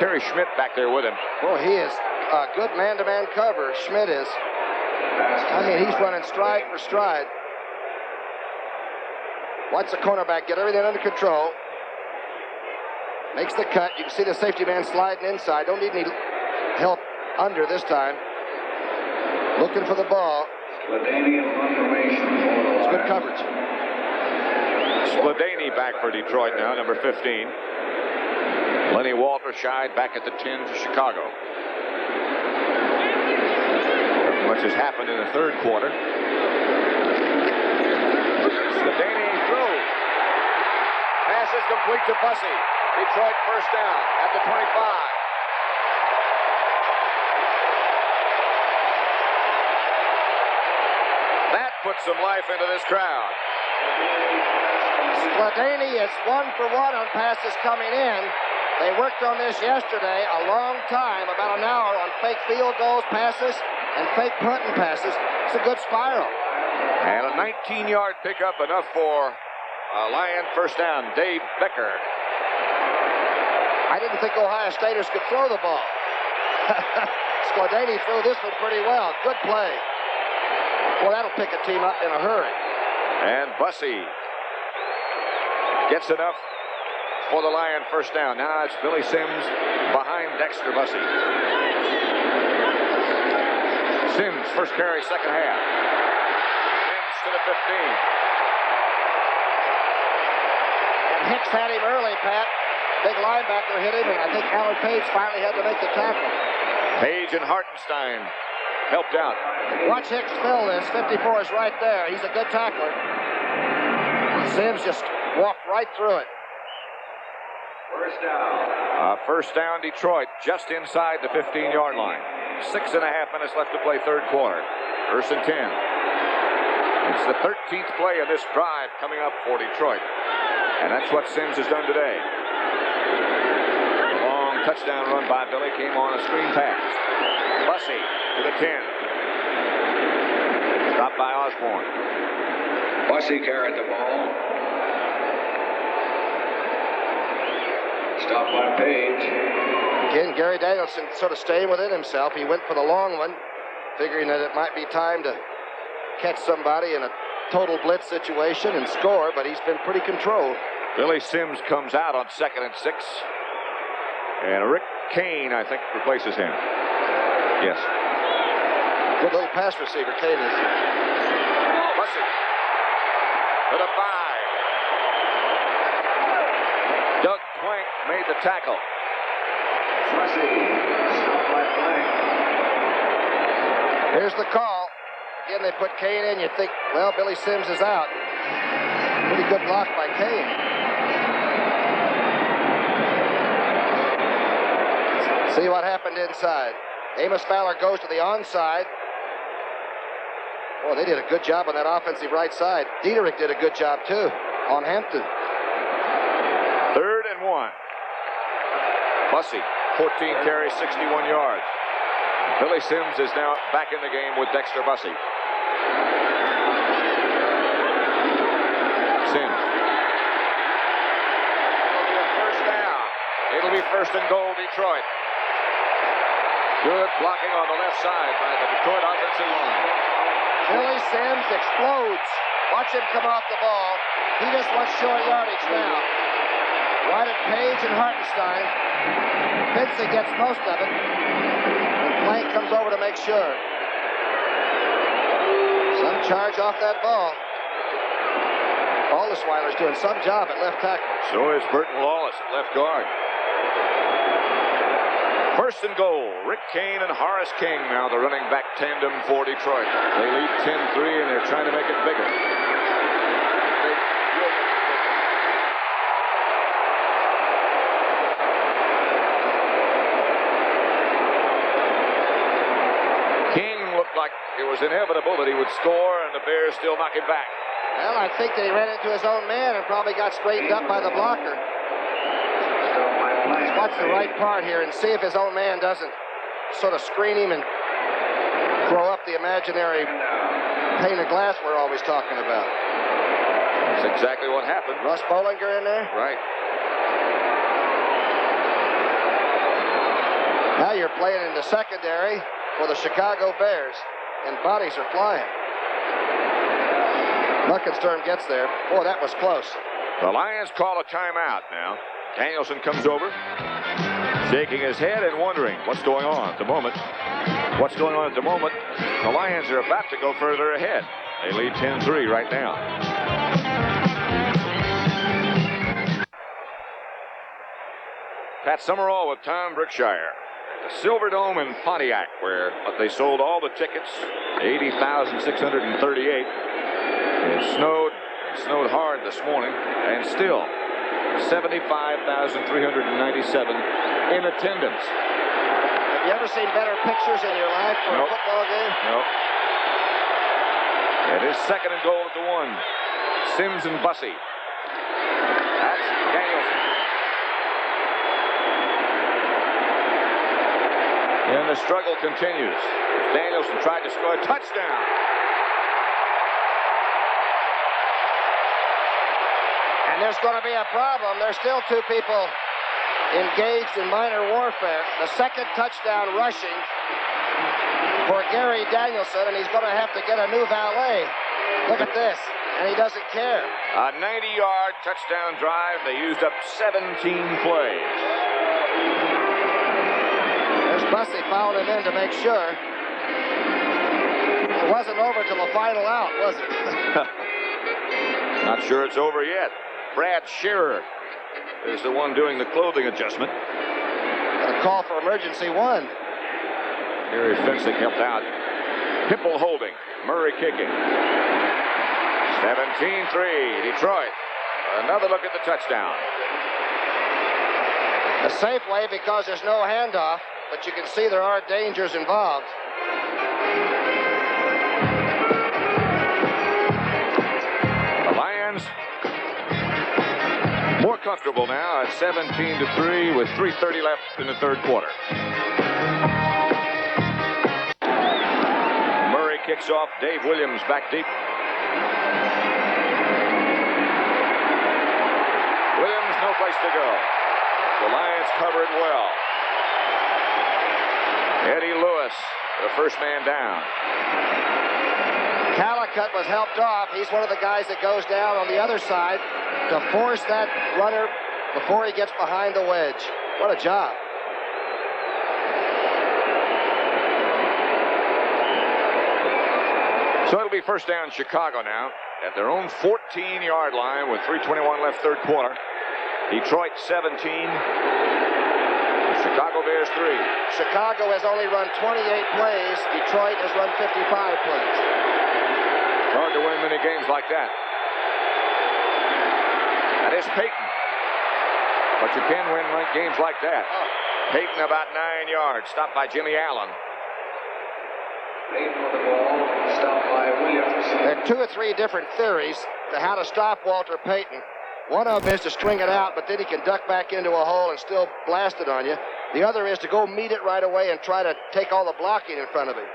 Terry Schmidt back there with him. Boy, he is a good man-to-man cover, Schmidt is. I mean, he's running stride for stride. Watch the cornerback get everything under control. Makes the cut. You can see the safety man sliding inside. Don't need any help under this time. Looking for the ball. It's good coverage. Spladany back for Detroit now, number 15. Lenny Walter-Scheid back at the 10 for Chicago. Much has happened in the third quarter. Spladany throws. Pass is complete to Bussey. Detroit first down at the 25. That puts some life into this crowd. Spladany is 1 for 1 on passes coming in. They worked on this yesterday a long time, about an hour, on fake field goals, passes. and fake punting passes. It's a good spiral. And a 19-yard pickup, enough for a Lion first down. Dave Becker. I didn't think Ohio Staters could throw the ball. Scordani threw this one pretty well. Good play. Well, that'll pick a team up in a hurry. And Bussey gets enough for the Lion first down. Now it's Billy Sims behind Dexter Bussey. Sims, first carry, second half. Sims to the 15. And Hicks had him early, Pat. Big linebacker hit him, and I think Alan Page finally had to make the tackle. Page and Hartenstein helped out. Watch Hicks fill this. 54 is right there. He's a good tackler. Sims just walked right through it. First down. First down, Detroit, just inside the 15-yard line. 6.5 minutes left to play third quarter. First and 10. It's the 13th play of this drive coming up for Detroit. And that's what Sims has done today. The long touchdown run by Billy came on a screen pass. Bussey to the 10. Stopped by Osborne. Bussey carried the ball. Stopped by Page. Again, Gary Danielson sort of staying within himself. He went for the long one, figuring that it might be time to catch somebody in a total blitz situation and score, but he's been pretty controlled. Billy Sims comes out on 2nd and 6. And Rick Kane, I think, replaces him. Yes. Good little pass receiver, Kane is. Bussey to the 5. Doug Plank made the tackle. Here's the call. Again, they put Kane in. You think, well, Billy Sims is out. Pretty good block by Kane. See what happened inside. Amos Fowler goes to the onside. Boy, they did a good job on that offensive right side. Dieterich did a good job, too, on Hampton. 3rd and 1. Bussey, 14 carries, 61 yards. Billy Sims is now back in the game with Dexter Bussey. Sims. First down. It'll be first and goal, Detroit. Good blocking on the left side by the Detroit offensive line. Billy Sims explodes. Watch him come off the ball. He just wants short yardage now. Right at Page and Hartenstein. Vincey gets most of it. And Plank comes over to make sure. Some charge off that ball. Baldesweiler's doing some job at left tackle. So is Burton Lawless at left guard. First and goal, Rick Kane and Horace King now the running back tandem for Detroit. They lead 10-3 and they're trying to make it bigger. King looked like it was inevitable that he would score and the Bears still knock him back. Well, I think that he ran into his own man and probably got straightened up by the blocker. Let's watch the right part here and see if his own man doesn't sort of screen him and throw up the imaginary pane of glass we're always talking about. That's exactly what happened. Russ Bollinger in there? Right. Now you're playing in the secondary for the Chicago Bears, and bodies are flying. Luckenstern gets there. Boy, that was close. The Lions call a timeout now. Danielson comes over, shaking his head and wondering what's going on at the moment. What's going on at the moment? The Lions are about to go further ahead. They lead 10-3 right now. Pat Summerall with Tom Brookshire. The Silverdome in Pontiac, where they sold all the tickets, 80,638. It snowed hard this morning, and still 75,397 in attendance. Have you ever seen better pictures in your life for a football game? Nope. It is second and goal at the 1. Sims and Bussey. That's Danielson. In And the struggle continues. Danielson tried to score a touchdown. And there's going to be a problem. There's still two people engaged in minor warfare. The second touchdown rushing for Gary Danielson, and he's going to have to get a new valet. Look at this, and he doesn't care. A 90-yard touchdown drive. They used up 17 plays. There's Bussey fouled him in to make sure. It wasn't over till the final out, was it? Not sure it's over yet. Brad Shearer is the one doing the clothing adjustment. Got a call for emergency one. Gary Fensick helped out. Hipple holding. Murray kicking. 17-3, Detroit. Another look at the touchdown. A safe way because there's no handoff, but you can see there are dangers involved. The Lions more comfortable now at 17-3 with 3:30 left in the third quarter. Murray kicks off. Dave Williams back deep. Williams, no place to go. The Lions cover it well. Eddie Lewis, the first man down. Calicut was helped off. He's one of the guys that goes down on the other side to force that runner before he gets behind the wedge. What a job. So it'll be first down Chicago now at their own 14-yard line with 3:21 left third quarter. Detroit 17. Chicago Bears 3. Chicago has only run 28 plays. Detroit has run 55 plays. It's hard to win many games like that. That is Peyton. But you can win games like that. Peyton about 9 yards. Stopped by Jimmy Allen. Peyton with the ball. Stopped by Williams. There are 2 or 3 different theories to how to stop Walter Payton. One of them is to string it out, but then he can duck back into a hole and still blast it on you. The other is to go meet it right away and try to take all the blocking in front of him.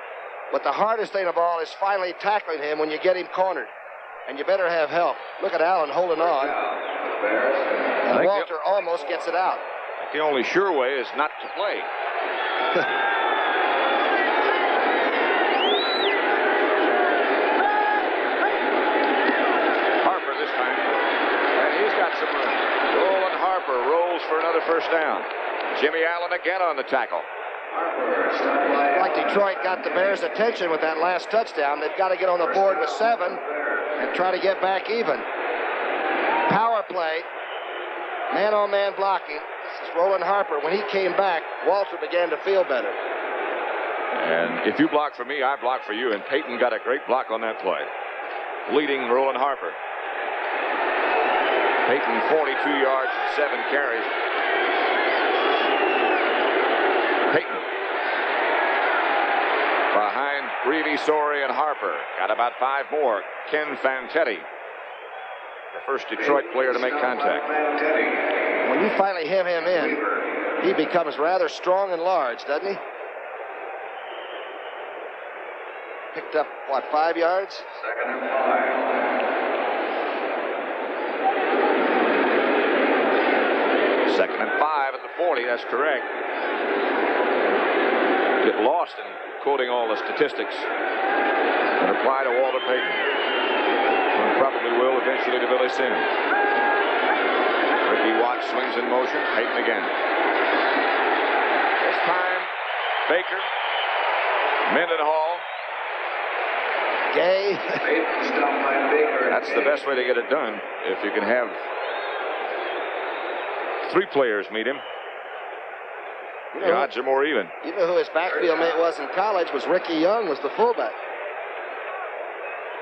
But the hardest thing of all is finally tackling him when you get him cornered. And you better have help. Look at Allen holding on. And Walter almost gets it out. I think the only sure way is not to play. Harper this time. And he's got some room. Roland Harper rolls for another first down. Jimmy Allen again on the tackle. Like Detroit got the Bears' attention with that last touchdown. They've got to get on the board with 7 and try to get back even. Power play. Man-on-man blocking. This is Roland Harper. When he came back, Walter began to feel better. And if you block for me, I block for you. And Peyton got a great block on that play. Leading Roland Harper. Peyton 42 yards and 7 carries. Peyton behind Reeve, Sorey, and Harper. Got about 5 more. Ken Fantetti, the first Detroit player to make contact. When you finally hem him in, he becomes rather strong and large, doesn't he? Picked up, what, 5 yards? Second and 5. Second and 5 at the 40, that's correct. Get lost in quoting all the statistics that apply to Walter Payton. And probably will eventually to Billy Sims. Ricky Watts swings in motion. Payton again. This time, Baker, Mendenhall. Gay. That's the best way to get it done. If you can have 3 players meet him. The odds are more even. You know who his backfield mate was in college? Was Ricky Young, was the fullback.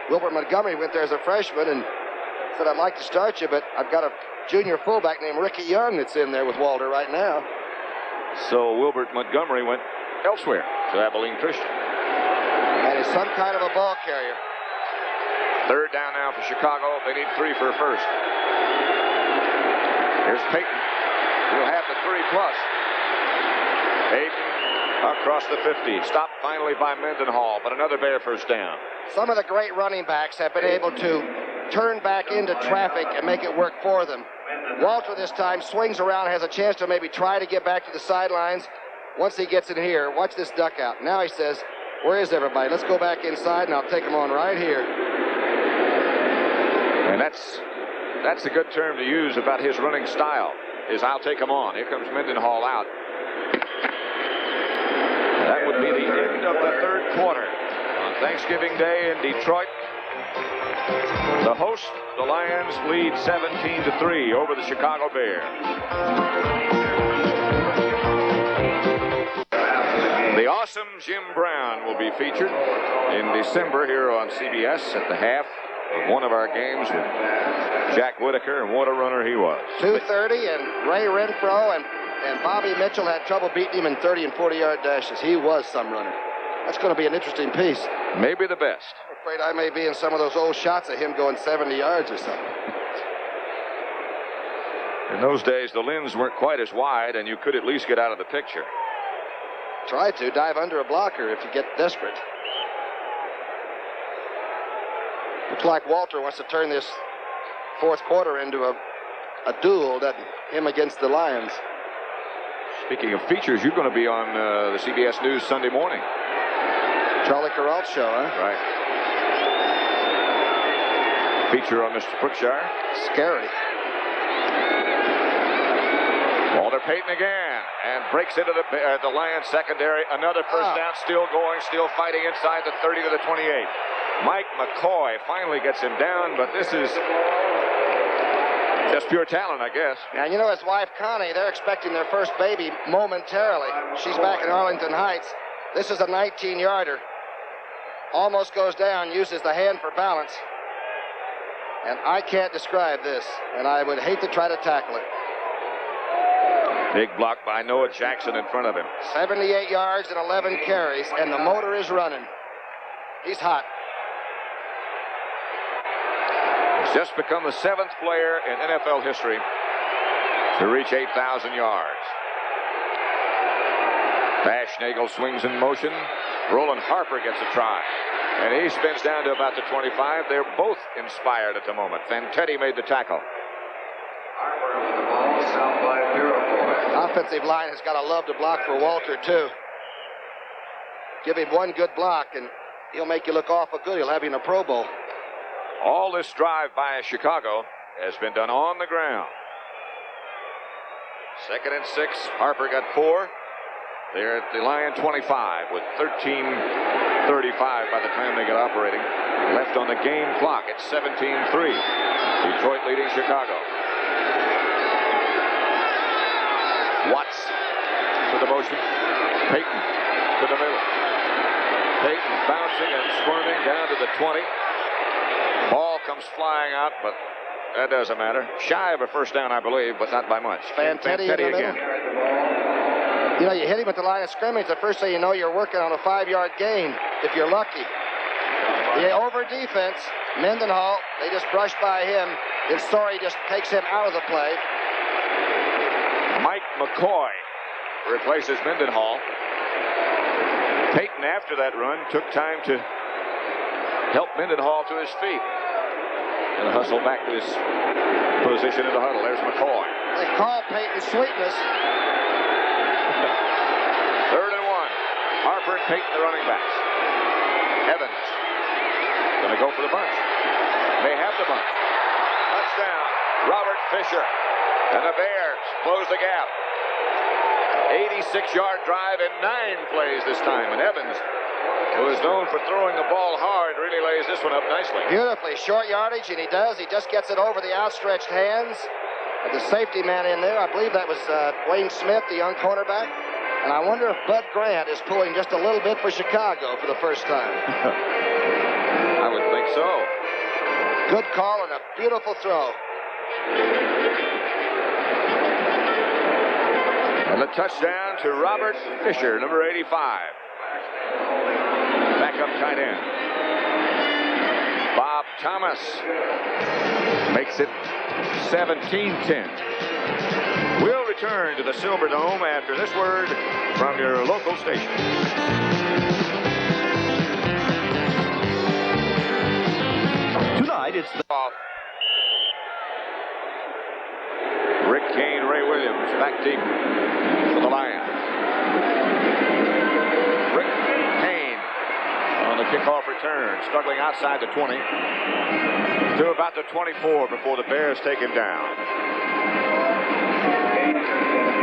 Wilbert Montgomery went there as a freshman and said, I'd like to start you, but I've got a junior fullback named Ricky Young that's in there with Walter right now. So Wilbert Montgomery went elsewhere to Abilene Christian. And is some kind of a ball carrier. Third down now for Chicago. They need 3 for a first. Here's Payton. He'll have the 3+. Payton across the 50. Stopped finally by Mendenhall, but another Bear first down. Some of the great running backs have been able to turn back into traffic and make it work for them. Walter this time swings around, has a chance to maybe try to get back to the sidelines. Once he gets in here, watch this duck out. Now he says, where is everybody? Let's go back inside, and I'll take them on right here. And that's a good term to use about his running style, is I'll take him on. Here comes Mendenhall out. That would be the end of the third quarter on Thanksgiving Day in Detroit. The host, the Lions, lead 17-3 over the Chicago Bears. The awesome Jim Brown will be featured in December here on CBS at the half of one of our games with Jack Whitaker, and what a runner he was. 2:30, and Ray Renfro and Bobby Mitchell had trouble beating him in 30 and 40-yard dashes. He was some runner. That's going to be an interesting piece. Maybe the best. I'm afraid I may be in some of those old shots of him going 70 yards or something. In those days, the lens weren't quite as wide, and you could at least get out of the picture. Try to dive under a blocker if you get desperate. Looks like Walter wants to turn this fourth quarter into a duel, that him against the Lions. Speaking of features, you're going to be on the CBS News Sunday morning. Charlie Carrault show, huh? Right. Feature on Mr. Brookshire. Scary. Walter Payton again, and breaks into the Lions secondary. Another first down, still going, still fighting inside the 30 to the 28. Mike McCoy finally gets him down, but this is just pure talent, I guess. And you know, his wife Connie, they're expecting their first baby momentarily. She's back in Arlington Heights. This is a 19-yarder. Almost goes down, uses the hand for balance. And I can't describe this, and I would hate to try to tackle it. Big block by Noah Jackson in front of him. 78 yards and 11 carries, and the motor is running. He's hot. He's just become the 7th player in NFL history to reach 8,000 yards. Bashnagel swings in motion. Roland Harper gets a try. And he spins down to about the 25. They're both inspired at the moment. Fantetti made the tackle. Offensive line has got to love to block for Walter, too. Give him one good block, and he'll make you look awful good. He'll have you in a Pro Bowl. All this drive by Chicago has been done on the ground. 2nd and 6. Harper got 4. They're at the Lion 25 with 13:35 by the time they get operating. Left on the game clock at 17-3. Detroit leading Chicago. Watts to the motion. Payton to the middle. Payton bouncing and squirming down to the 20. Ball comes flying out, but that doesn't matter. Shy of a first down, I believe, but not by much. Fantetti again. You know, you hit him at the line of scrimmage. The first thing you know, you're working on a 5-yard gain, if you're lucky. The over defense, Mendenhall, they just brush by him. And Story just takes him out of the play. Mike McCoy replaces Mendenhall. Payton, after that run, took time to help Mendenhall to his feet and hustle back to his position in the huddle. There's McCoy. They call Payton sweetness. 3rd and 1. Harper and Payton, the running backs. Evans going to go for the bunch. May have the bunch. Touchdown, Robert Fisher. And the Bears close the gap. 86-yard drive in 9 plays this time. And Evans, who is known for throwing the ball hard, really lays this one up nicely. Beautifully. Short yardage, and he does. He just gets it over the outstretched hands of the safety man in there. I believe that was Wayne Smith, the young cornerback. And I wonder if Bud Grant is pulling just a little bit for Chicago for the first time. I would think so. Good call and a beautiful throw. And the touchdown to Robert Fisher, number 85. Backup tight end. Bob Thomas makes it 17-10. We'll return. return to the Silverdome after this word from your local station. Tonight, it's the off. Rick Kane, Ray Williams, back deep for the Lions. Rick Kane on the kickoff return, struggling outside the 20 to about the 24 before the Bears take him down.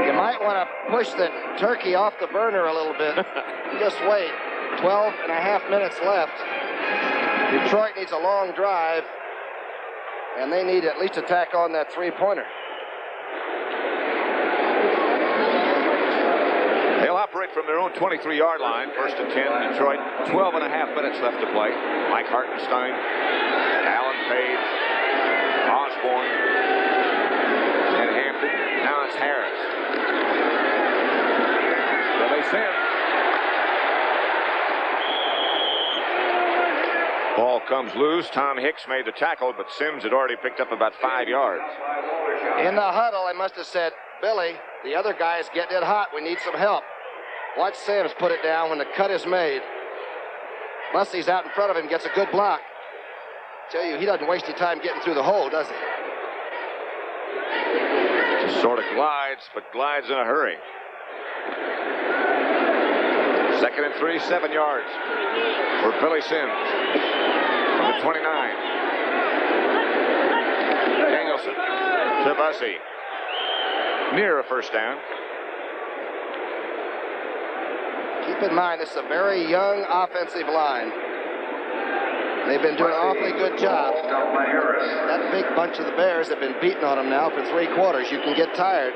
You might want to push the turkey off the burner a little bit. Just wait. 12 and a half minutes left. Detroit needs a long drive, and they need at least to tack on that three-pointer. They'll operate from their own 23-yard line. First and 10, Detroit. 12 and a half minutes left to play. Mike Hartenstein, Alan Page, Osborne, and Hampton. Now it's Harris. Billy Sims. Ball comes loose. Tom Hicks made the tackle, but Sims had already picked up about 5 yards. In the huddle, I must have said, Billy, the other guy is getting it hot. We need some help. Watch Sims put it down when the cut is made. Bussey's out in front of him, gets a good block. Tell you, he doesn't waste any time getting through the hole, does he? Just sort of glides, but glides in a hurry. 2nd and 3, 7 yards for Billy Sims from the 29. Danielson to Bussey. Near a first down. Keep in mind, this is a very young offensive line. They've been doing an awfully good job. That big bunch of the Bears have been beating on them now for 3 quarters. You can get tired.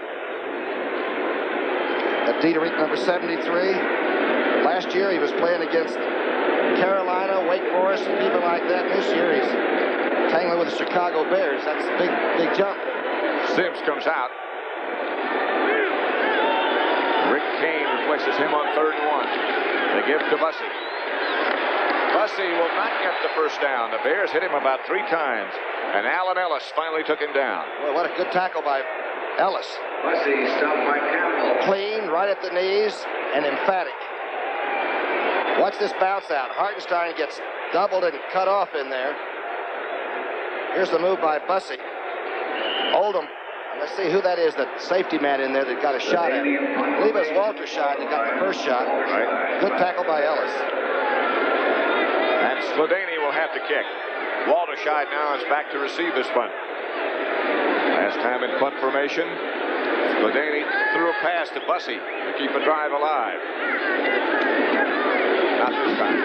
That Dieterich, number 73. Last year, he was playing against Carolina, Wake Forest, and people like that. This year, he's tangling with the Chicago Bears. That's a big jump. Sims comes out. Rick Kane replaces him on 3rd and 1. They give to Bussey. Bussey will not get the first down. The Bears hit him about 3 times, and Allen Ellis finally took him down. Well, what a good tackle by Ellis. Bussey stopped by Campbell. Clean, right at the knees, and emphatic. Watch this bounce out. Hartenstein gets doubled and cut off in there. Here's the move by Bussey. Oldham. Let's see who that is, the safety man in there that got a shot at him. I believe it was Walter Scheid that got the first shot. Right. Good tackle by Ellis. And Sladany will have to kick. Walter Scheid now is back to receive this punt. Last time in punt formation, Sladany threw a pass to Bussey to keep a drive alive. Not this time.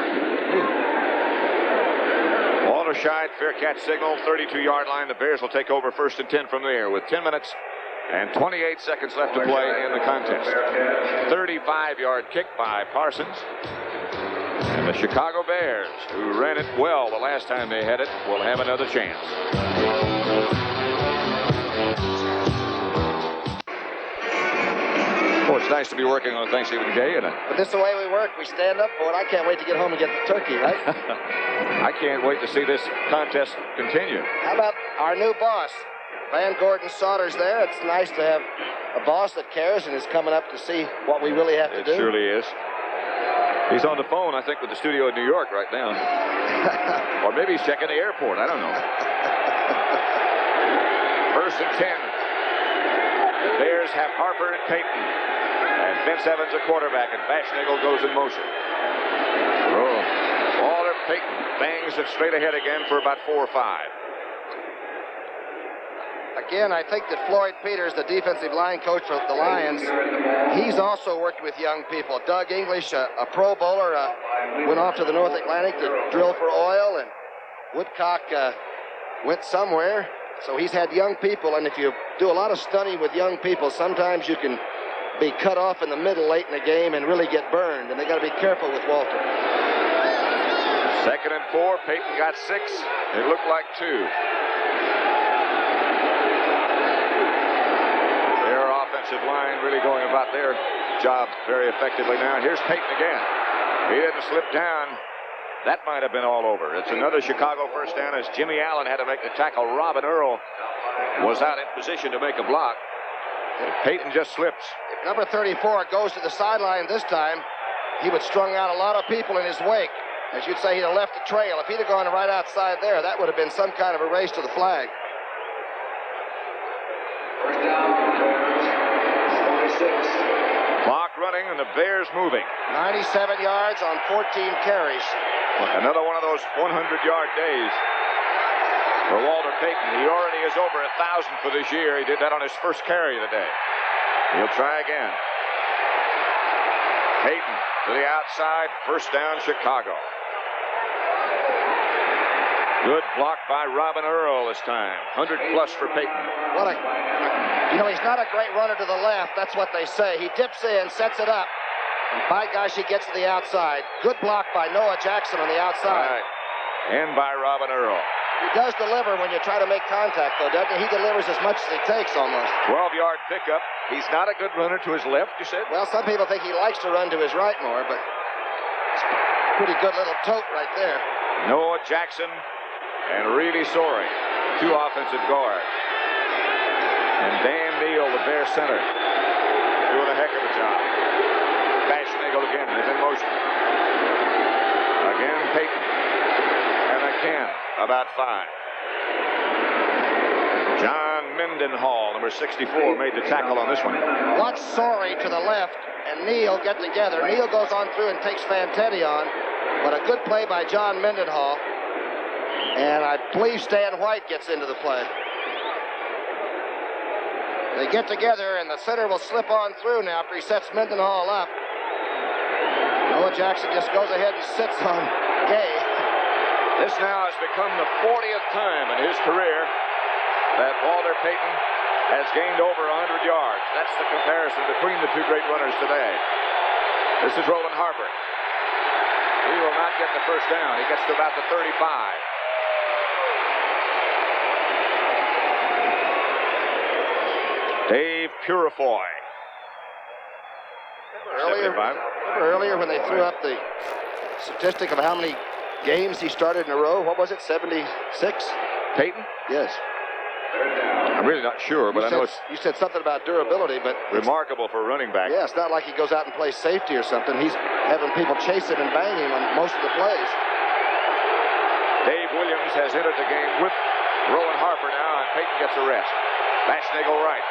Walter Scheid, fair catch signal, 32-yard line. The Bears will take over 1st and 10 from there with 10 minutes and 28 seconds left to play in the contest. 35-yard kick by Parsons. And the Chicago Bears, who ran it well the last time they had it, will have another chance. Oh, it's nice to be working on Thanksgiving Day. But this is the way we work. We stand up for it. I can't wait to get home and get the turkey, right? I can't wait to see this contest continue. How about our new boss? Van Gordon Sauter's there. It's nice to have a boss that cares and is coming up to see what we really have to do. It surely is. He's on the phone, I think, with the studio in New York right now. Or maybe he's checking the airport. I don't know. 1st and 10. The Bears have Harper and Payton. And Vince Evans a quarterback, and Bashnagel goes in motion. Walter Payton bangs it straight ahead again for about 4 or 5. Again, I think that Floyd Peters, the defensive line coach for the Lions, he's also worked with young people. Doug English, a Pro Bowler, went off to the North Atlantic to drill for oil, and Woodcock went somewhere. So he's had young people, and if you do a lot of studying with young people, sometimes you can be cut off in the middle late in the game and really get burned, and they got to be careful with Walter. 2nd and 4. Payton got 6. It looked like 2. Their offensive line really going about their job very effectively now. Here's Payton again. He didn't slip down. That might have been all over. It's another Chicago first down as Jimmy Allen had to make the tackle. Robin Earl was out in position to make a block. Payton just slips. If number 34 goes to the sideline this time, he would strung out a lot of people in his wake. As you'd say, he'd have left a trail. If he'd have gone right outside there, that would have been some kind of a race to the flag. First down, 26. Clock running and the Bears moving. 97 yards on 14 carries. Another one of those 100-yard days for Walter Payton. He already is over 1,000 for this year. He did that on his first carry of the day. He'll try again. Payton to the outside. First down, Chicago. Good block by Robin Earl this time. 100-plus for Payton. He's not a great runner to the left. That's what they say. He dips in, sets it up, and by gosh, he gets to the outside. Good block by Noah Jackson on the outside. Right. And by Robin Earl. He does deliver when you try to make contact, though, doesn't he? He delivers as much as he takes, almost. 12-yard pickup. He's not a good runner to his left, you said? Well, some people think he likes to run to his right more, but it's a pretty good little tote right there. Noah Jackson and Reilly Sorey, two offensive guards. And Dan Neal, the Bear center, doing a heck of a job. Bashnagel again is in motion. Again, Payton. And again, about 5. John Mendenhall, number 64, made the tackle on this one. Watch Sorey to the left and Neal get together. Neal goes on through and takes Fantetti on, but a good play by John Mendenhall. And I believe Stan White gets into the play. They get together, and the center will slip on through now after he sets Mendenhall up. Noah Jackson just goes ahead and sits on Gay. This now has become the 40th time in his career that Walter Payton has gained over 100 yards. That's the comparison between the two great runners today. This is Roland Harper. He will not get the first down. He gets to about the 35. Dave Purifoy. Remember earlier when they threw up the statistic of how many games he started in a row? What was it, 76? Payton? Yes. I'm really not sure, but I know it's... You said something about durability, but... Remarkable for a running back. Yeah, it's not like he goes out and plays safety or something. He's having people chase him and bang him on most of the plays. Dave Williams has entered the game with Rowan Harper now, and Payton gets a rest. Bashnagel right.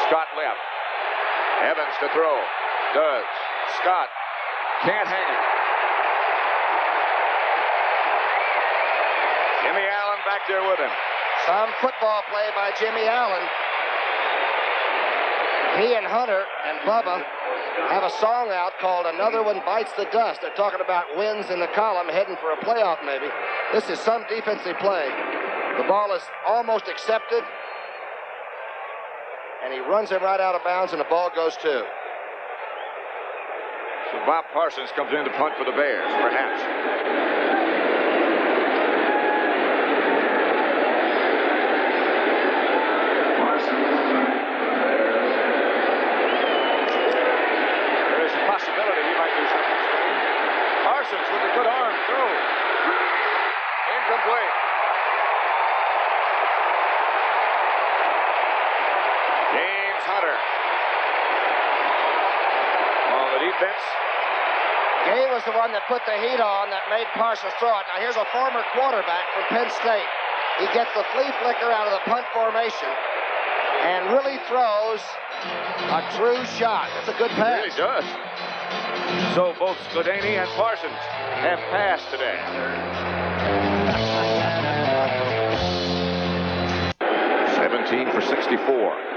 Scott left. Evans to throw. Does. Scott can't hang it. Jimmy Allen back there with him. Some football play by Jimmy Allen. He and Hunter and Bubba have a song out called Another One Bites the Dust. They're talking about wins in the column, heading for a playoff maybe. This is some defensive play. The ball is almost accepted. And he runs him right out of bounds, and the ball goes too. So Bob Parsons comes in to punt for the Bears, perhaps. There is a possibility he might do something strange. Parsons with a good arm throw. Incomplete. Hunter on the defense. Gay was the one that put the heat on that made Parsons throw it. Now here's a former quarterback from Penn State. He gets the flea flicker out of the punt formation and really throws a true shot. That's a good pass. He really does. So both Spadani and Parsons have passed today. 17 for 64.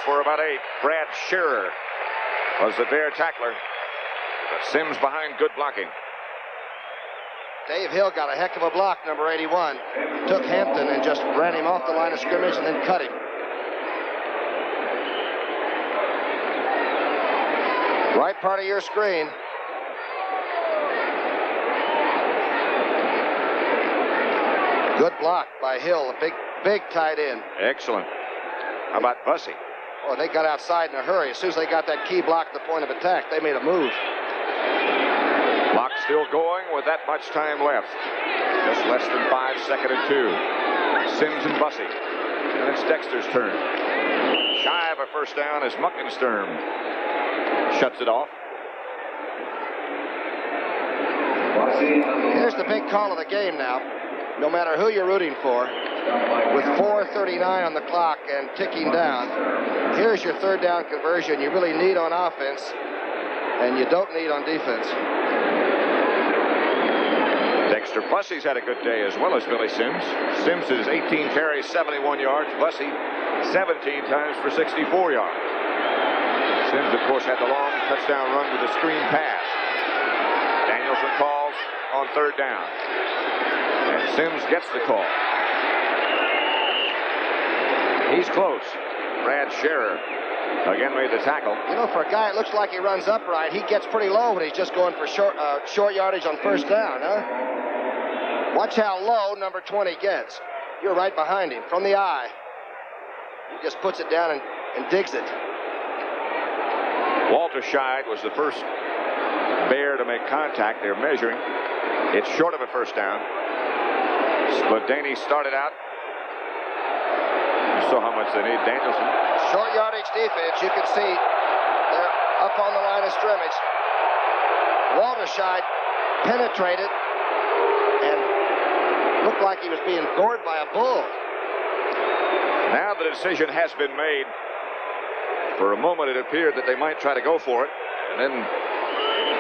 For about 8. Brad Shearer was the Bear tackler. But Sims behind, good blocking. Dave Hill got a heck of a block, number 81. Took Hampton and just ran him off the line of scrimmage and then cut him. Right part of your screen. Good block by Hill, a big tight end. Excellent. How about Bussey? Oh, they got outside in a hurry. As soon as they got that key block at the point of attack, they made a move. Clock still going with that much time left. Just less than 5, 2nd and 2. Sims and Bussey. And it's Dexter's turn. Shy of a first down as Muckensturm shuts it off. Here's the big call of the game now. No matter who you're rooting for, with 4:39 on the clock and ticking down, here's your third down conversion you really need on offense, and you don't need on defense. Dexter Bussey's had a good day as well as Billy Sims. Sims is 18 carries, 71 yards. Bussey 17 times for 64 yards. Sims, of course, had the long touchdown run with a screen pass. Danielson calls on third down. And Sims gets the call. He's close. Brad Scherer again made the tackle. You know, for a guy, it looks like he runs upright. He gets pretty low when he's just going for short yardage on first down, huh? Watch how low number 20 gets. You're right behind him from the eye. He just puts it down and digs it. Walter Scheid was the first Bear to make contact. They're measuring. It's short of a first down. Spladany started out. You saw how much they need. Danielson. Short yardage defense. You can see they're up on the line of scrimmage. Walter Scheid penetrated and looked like he was being gored by a bull. Now the decision has been made. For a moment it appeared that they might try to go for it. And then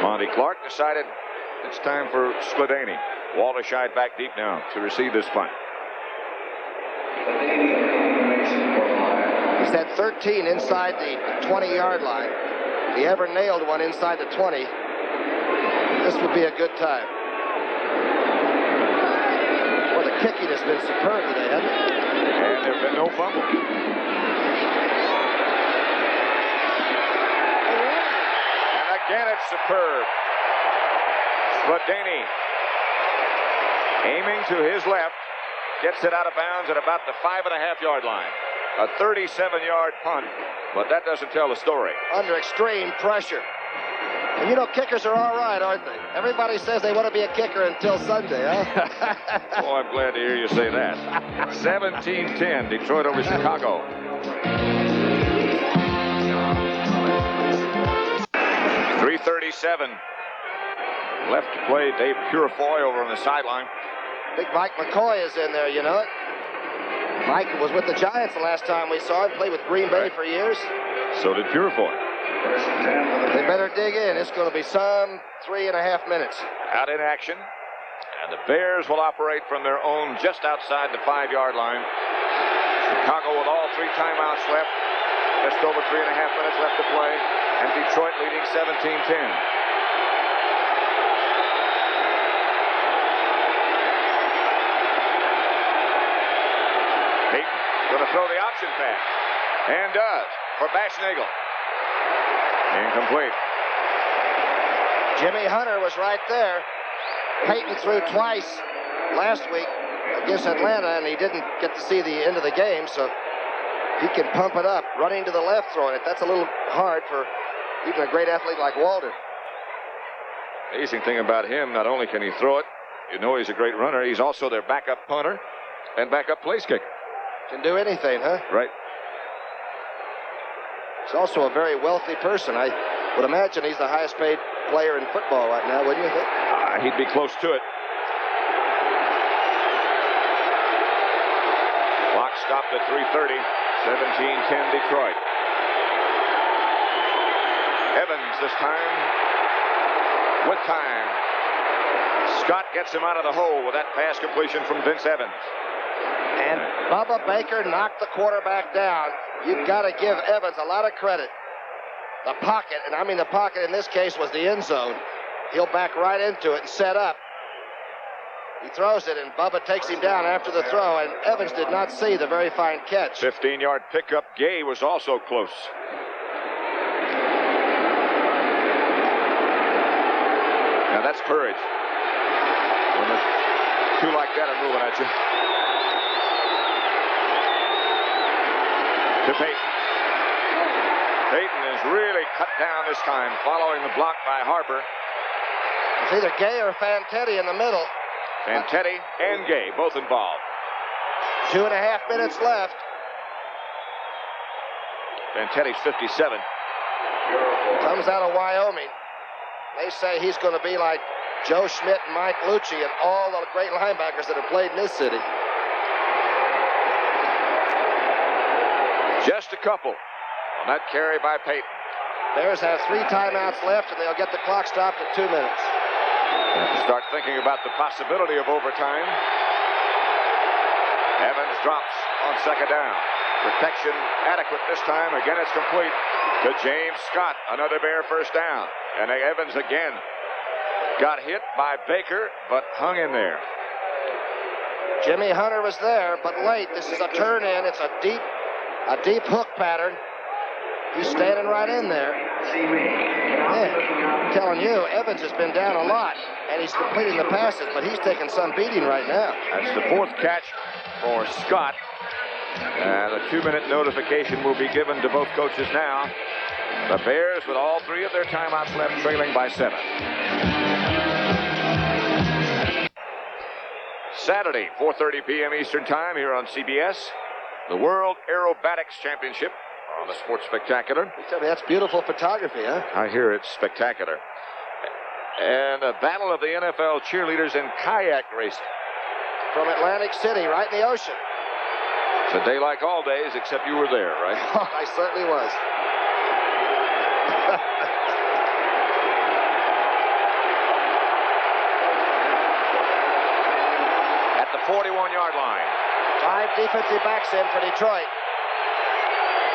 Monty Clark decided it's time for Spladany. Walter Scheid back deep now to receive this punt. He's had 13 inside the 20-yard line. If he ever nailed one inside the 20, this would be a good time. Well, the kicking has been superb today, hasn't it? And there have been no fumbles. And again, it's superb. Spladany aiming to his left, gets it out of bounds at about the 5.5-yard line. A 37-yard punt, but that doesn't tell the story. Under extreme pressure. And you know, kickers are all right, aren't they? Everybody says they want to be a kicker until Sunday, huh? Oh, I'm glad to hear you say that. 17-10, Detroit over Chicago. .337 left to play. Dave Purifoy over on the sideline. Big Mike McCoy is in there, you know it. Mike was with the Giants the last time we saw him, played with Green Bay for years. So did Purifoy. They better dig in. It's going to be some 3.5 minutes. Out in action. And the Bears will operate from their own just outside the 5-yard line. Chicago with all 3 timeouts left. Just over 3.5 minutes left to play. And Detroit leading 17-10. Going to throw the option pass. And does for Bashnagel. Incomplete. Jimmy Hunter was right there. Peyton threw twice last week against Atlanta, and he didn't get to see the end of the game, so he can pump it up. Running to the left, throwing it. That's a little hard for even a great athlete like Walter. Amazing thing about him, not only can he throw it, you know he's a great runner, he's also their backup punter and backup place kicker. Can do anything, huh? Right. He's also a very wealthy person. I would imagine he's the highest paid player in football right now, wouldn't you think? He'd be close to it. Clock stopped at 3:30. 17-10 Detroit. Evans this time with time. Scott gets him out of the hole with that pass completion from Vince Evans. And Bubba Baker knocked the quarterback down. You've got to give Evans a lot of credit. The pocket, and I mean the pocket in this case was the end zone. He'll back right into it and set up. He throws it, and Bubba takes him down after the throw, and Evans did not see the very fine catch. 15-yard pickup. Gay was also close. Now that's courage. When the two like that are moving at you. to Payton. Payton is really cut down this time, following the block by Harper. It's either Gay or Fantetti in the middle. Fantetti and Gay both involved. 2.5 minutes left. Fantetti's 57. Comes out of Wyoming. They say he's going to be like Joe Schmidt and Mike Lucci and all the great linebackers that have played in this city. Just a couple on that carry by Payton. Bears have 3 timeouts left, and they'll get the clock stopped at 2 minutes. Have to start thinking about the possibility of overtime. Evans drops on second down. Protection adequate this time. Again, it's complete to James Scott. Another Bear first down. And Evans again got hit by Baker, but hung in there. Jimmy Hunter was there, but late. This is a turn in. It's a deep hook pattern. He's standing right in there. Yeah, I'm telling you, Evans has been down a lot, and he's completing the passes, but he's taking some beating right now. That's the 4th catch for Scott. And a 2-minute notification will be given to both coaches now. The Bears, with all 3 of their timeouts left, trailing by 7. Saturday, 4:30 p.m. Eastern Time here on CBS. The World Aerobatics Championship on the Sports Spectacular. You tell me that's beautiful photography, huh? I hear it's spectacular. And a battle of the NFL cheerleaders in kayak racing. From Atlantic City, right in the ocean. It's a day like all days, except you were there, right? Oh, I certainly was. At the 41-yard line. 5 defensive backs in for Detroit.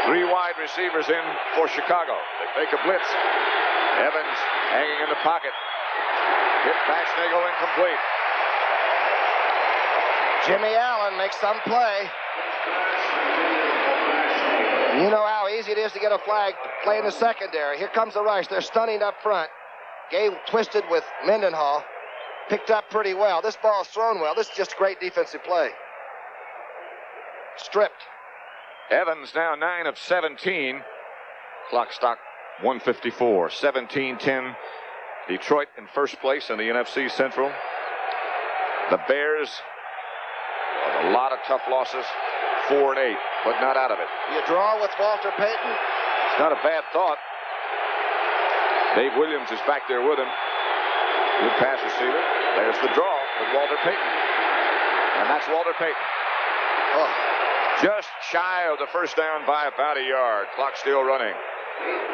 3 wide receivers in for Chicago. They fake a blitz. Evans hanging in the pocket. Hit by Schnagel, incomplete. Jimmy Allen makes some play. You know how easy it is to get a flag play in the secondary. Here comes the rush. They're stunning up front. Gay twisted with Mendenhall. Picked up pretty well. This ball's thrown well. This is just great defensive play. Stripped. Evans now 9 of 17. Clock stock 154. 17-10. Detroit in first place in the NFC Central. The Bears, a lot of tough losses. 4-8, but not out of it. You draw with Walter Payton? It's not a bad thought. Dave Williams is back there with him. Good pass receiver. There's the draw with Walter Payton. And that's Walter Payton. Oh. Just shy of the first down by about a yard. Clock still running.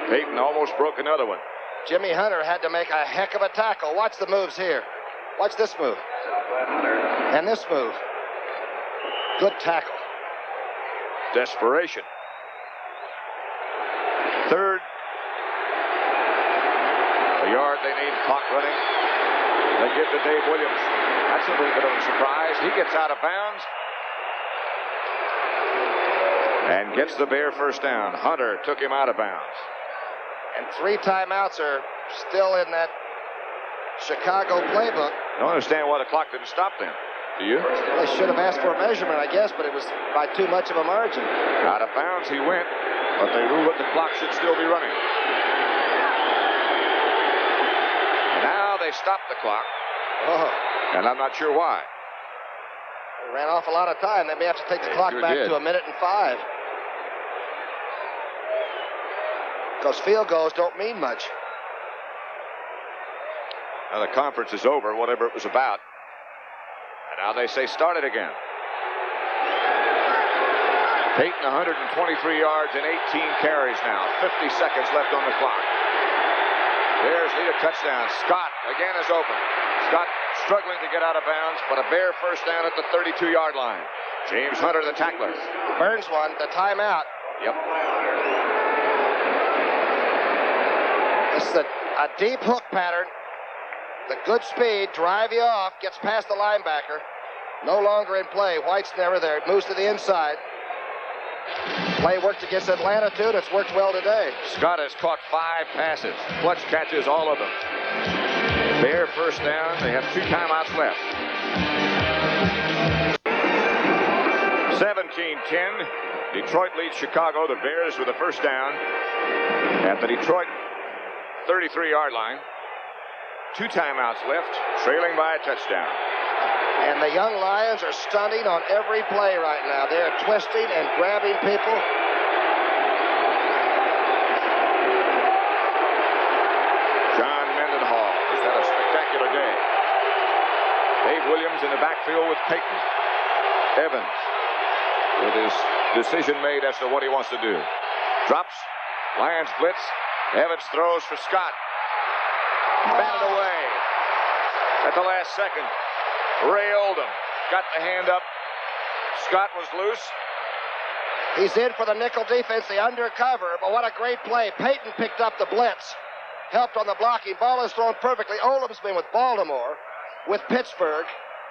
Payton almost broke another one. Jimmy Hunter had to make a heck of a tackle. Watch the moves here. Watch this move. And this move. Good tackle. Desperation. 3rd. The yard they need. Clock running. They give to Dave Williams. That's a little bit of a surprise. He gets out of bounds. And gets the Bear first down. Hunter took him out of bounds. And 3 timeouts are still in that Chicago playbook. I don't understand why the clock didn't stop then. Do you? Well, they should have asked for a measurement, I guess, but it was by too much of a margin. Out of bounds he went, but they ruled that the clock should still be running. And now they stopped the clock. Oh. And I'm not sure why. They ran off a lot of time. They may have to take the clock back to 1 minute and 5. Because field goals don't mean much. Now the conference is over, whatever it was about. And now they say start it again. Payton 123 yards and 18 carries now. 50 seconds left on the clock. Bears lead a touchdown. Scott again is open. Scott struggling to get out of bounds, but a Bear first down at the 32-yard line. James Hunter, the tackler. Burns one, the timeout. Yep. This is a deep hook pattern. The good speed, drive you off, gets past the linebacker. No longer in play. White's never there. It moves to the inside. Play worked against Atlanta, too, and it's worked well today. Scott has caught 5 passes. Clutch catches, all of them. Bear first down. They have 2 timeouts left. 17-10 17-10. Detroit leads Chicago. The Bears with a first down at the Detroit 33-yard line. 2 timeouts left, trailing by a touchdown. And the young Lions are stunting on every play right now. They're twisting and grabbing people. John Mendenhall has had a spectacular day. Dave Williams in the backfield with Peyton. Evans with his decision made as to what he wants to do. Drops. Lions blitz. Evans throws for Scott. Batted away at the last second. Ray Oldham got the hand up. Scott was loose. He's in for the nickel defense, the undercover, but what a great play. Peyton picked up the blitz, helped on the blocking. Ball is thrown perfectly. Oldham's been with Baltimore, with Pittsburgh,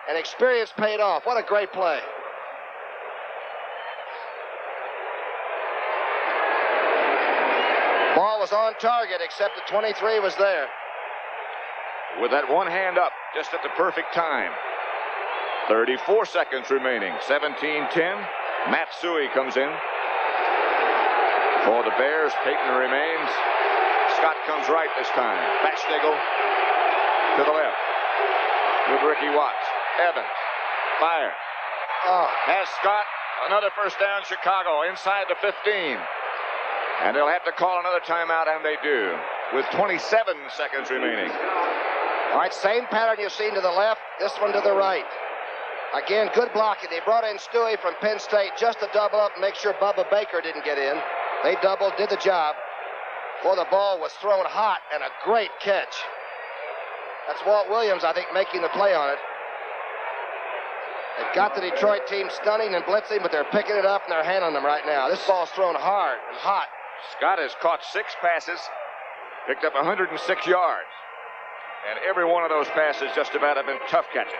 and experience paid off. What a great play. Ball was on target, except the 23 was there. With that one hand up, just at the perfect time. 34 seconds remaining. 17-10. Matsui comes in. For the Bears, Peyton remains. Scott comes right this time. Batschnagel to the left. With Ricky Watts. Evans. Fire. Has Scott. Another first down, Chicago. Inside the 15. And they'll have to call another timeout, and they do. With 27 seconds remaining. All right, same pattern you've seen to the left, this one to the right. Again, good blocking. They brought in Stewie from Penn State just to double up and make sure Bubba Baker didn't get in. They doubled, did the job. Boy, the ball was thrown hot and a great catch. That's Walt Williams, I think, making the play on it. They've got the Detroit team stunning and blitzing, but they're picking it up and they're handling them right now. This ball's thrown hard and hot. Scott has caught 6 passes, picked up 106 yards. And every one of those passes just about have been tough catches.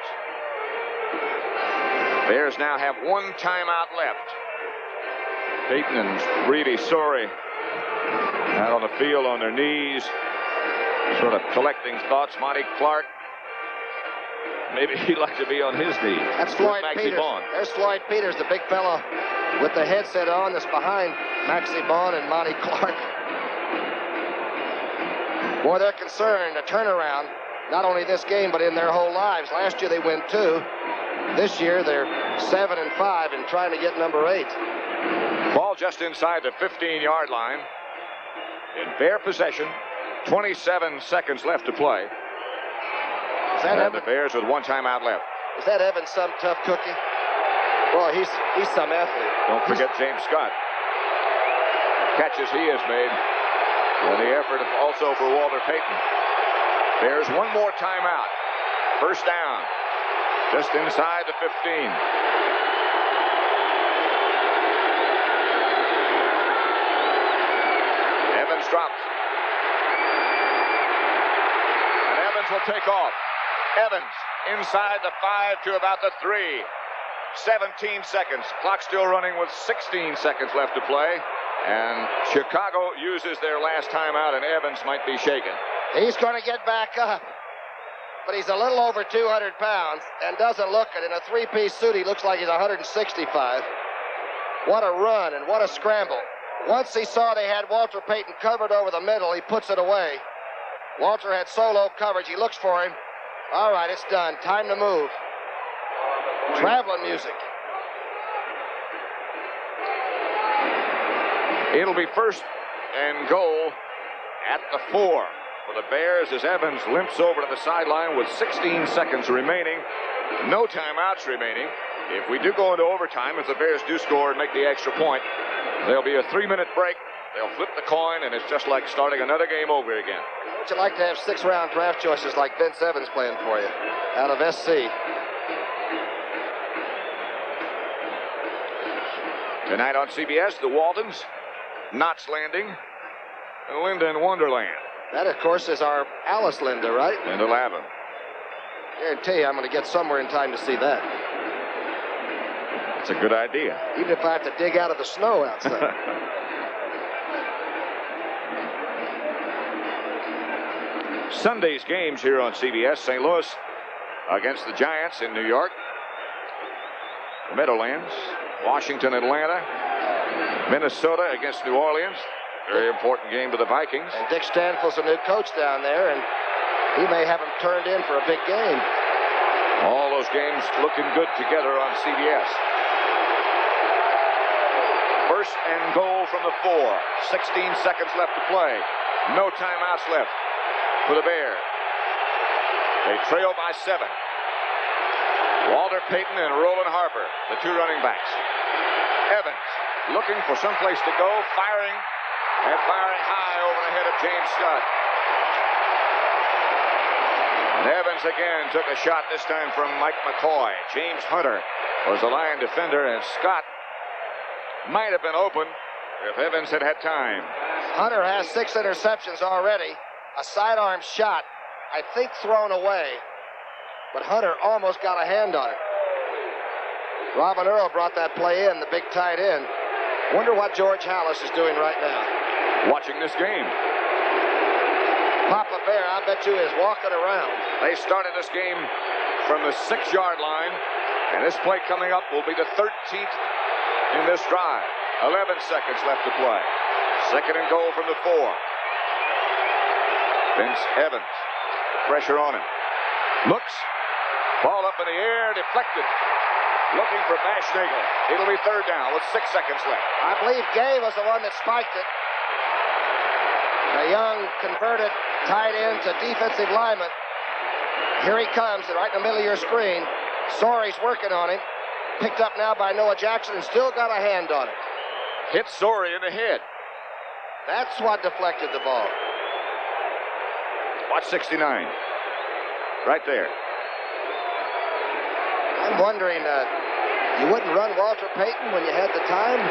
Bears now have 1 timeout left. Peyton and Reedy Sorey out on the field on their knees, sort of collecting thoughts. Monty Clark, maybe he'd like to be on his knees. That's Floyd Peters. Vaughn. There's Floyd Peters, the big fellow with the headset on that's behind Maxie Vaughn and Monty Clark. Boy, they're concerned, a turnaround, not only this game, but in their whole lives. Last year they win 2. This year they're 7-5 and trying to get number 8. Ball just inside the 15-yard line. In Bear possession, 27 seconds left to play. And the Bears with 1 timeout left. Is that Evans some tough cookie? Well, he's some athlete. Don't forget James Scott. The catches he has made. And the effort also for Walter Payton. Bears 1 more timeout. First down. Just inside the 15. Evans drops. And Evans will take off. Evans inside the 5 to about the 3. 17 seconds. Clock still running with 16 seconds left to play. And Chicago uses their last timeout, and Evans might be shaken. He's going to get back up. But he's a little over 200 pounds and doesn't look it. In a 3-piece suit, he looks like he's 165. What a run and what a scramble. Once he saw they had Walter Payton covered over the middle, he puts it away. Walter had solo coverage. He looks for him. All right, it's done. Time to move. Traveling music. It'll be first and goal at the 4 for the Bears as Evans limps over to the sideline with 16 seconds remaining. No timeouts remaining. If we do go into overtime, if the Bears do score and make the extra point, there'll be a 3-minute break. They'll flip the coin, and it's just like starting another game over again. Would you like to have 6-round draft choices like Vince Evans playing for you out of SC? Tonight on CBS, the Waltons, Knots Landing, and Linda in Wonderland. That, of course, is our Alice Linda, right? Linda Lavin. I guarantee you I'm going to get somewhere in time to see that. That's a good idea. Even if I have to dig out of the snow outside. Sunday's games here on CBS. St. Louis against the Giants in New York. The Meadowlands Washington, Atlanta. Minnesota against New Orleans. Very important game to the Vikings. And Dick Stanfield's a new coach down there, and he may have him turned in for a big game. All those games looking good together on CBS. First and goal from the 4. 16 seconds left to play. No timeouts left for the Bears. They trail by 7. Walter Payton and Roland Harper, the two running backs. Evans looking for some place to go, firing high over the head of James Scott. And Evans again took a shot, this time from Mike McCoy. James Hunter was the Lion defender, and Scott might have been open if Evans had had time. Hunter has 6 interceptions already. A sidearm shot, I think, thrown away. But Hunter almost got a hand on it. Robin Earl brought that play in, the big tight end. Wonder what George Halas is doing right now. Watching this game. Papa Bear, I bet you, is walking around. They started this game from the 6-yard line, and this play coming up will be the 13th in this drive. 11 seconds left to play. Second and goal from the 4. Vince Evans, pressure on him. Looks, ball up in the air, deflected. Looking for Bashnagel. It'll be third down with 6 seconds left. I believe Gay was the one that spiked it. The young converted tight end to defensive lineman. Here he comes, right in the middle of your screen. Sorey's working on him. Picked up now by Noah Jackson and still got a hand on it. Hit Sorey in the head. That's what deflected the ball. Watch 69. Right there. I'm wondering, you wouldn't run Walter Payton when you had the time?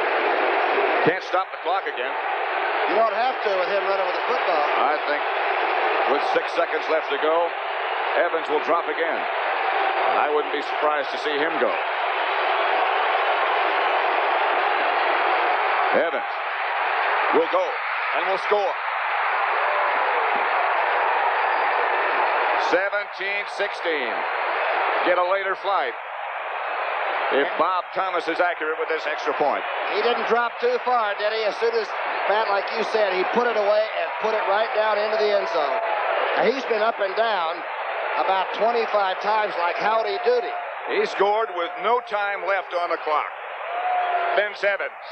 Can't stop the clock again. You don't have to with him running with the football. I think with 6 seconds left to go, Evans will drop again. And I wouldn't be surprised to see him go. Evans will go and will score. 17-16. Get a later flight if Bob Thomas is accurate with this extra point. He didn't drop too far, did he? As soon as, Pat, like you said, he put it away and put it right down into the end zone. Now, he's been up and down about 25 times like Howdy Doody. He scored with no time left on the clock. Vince Evans.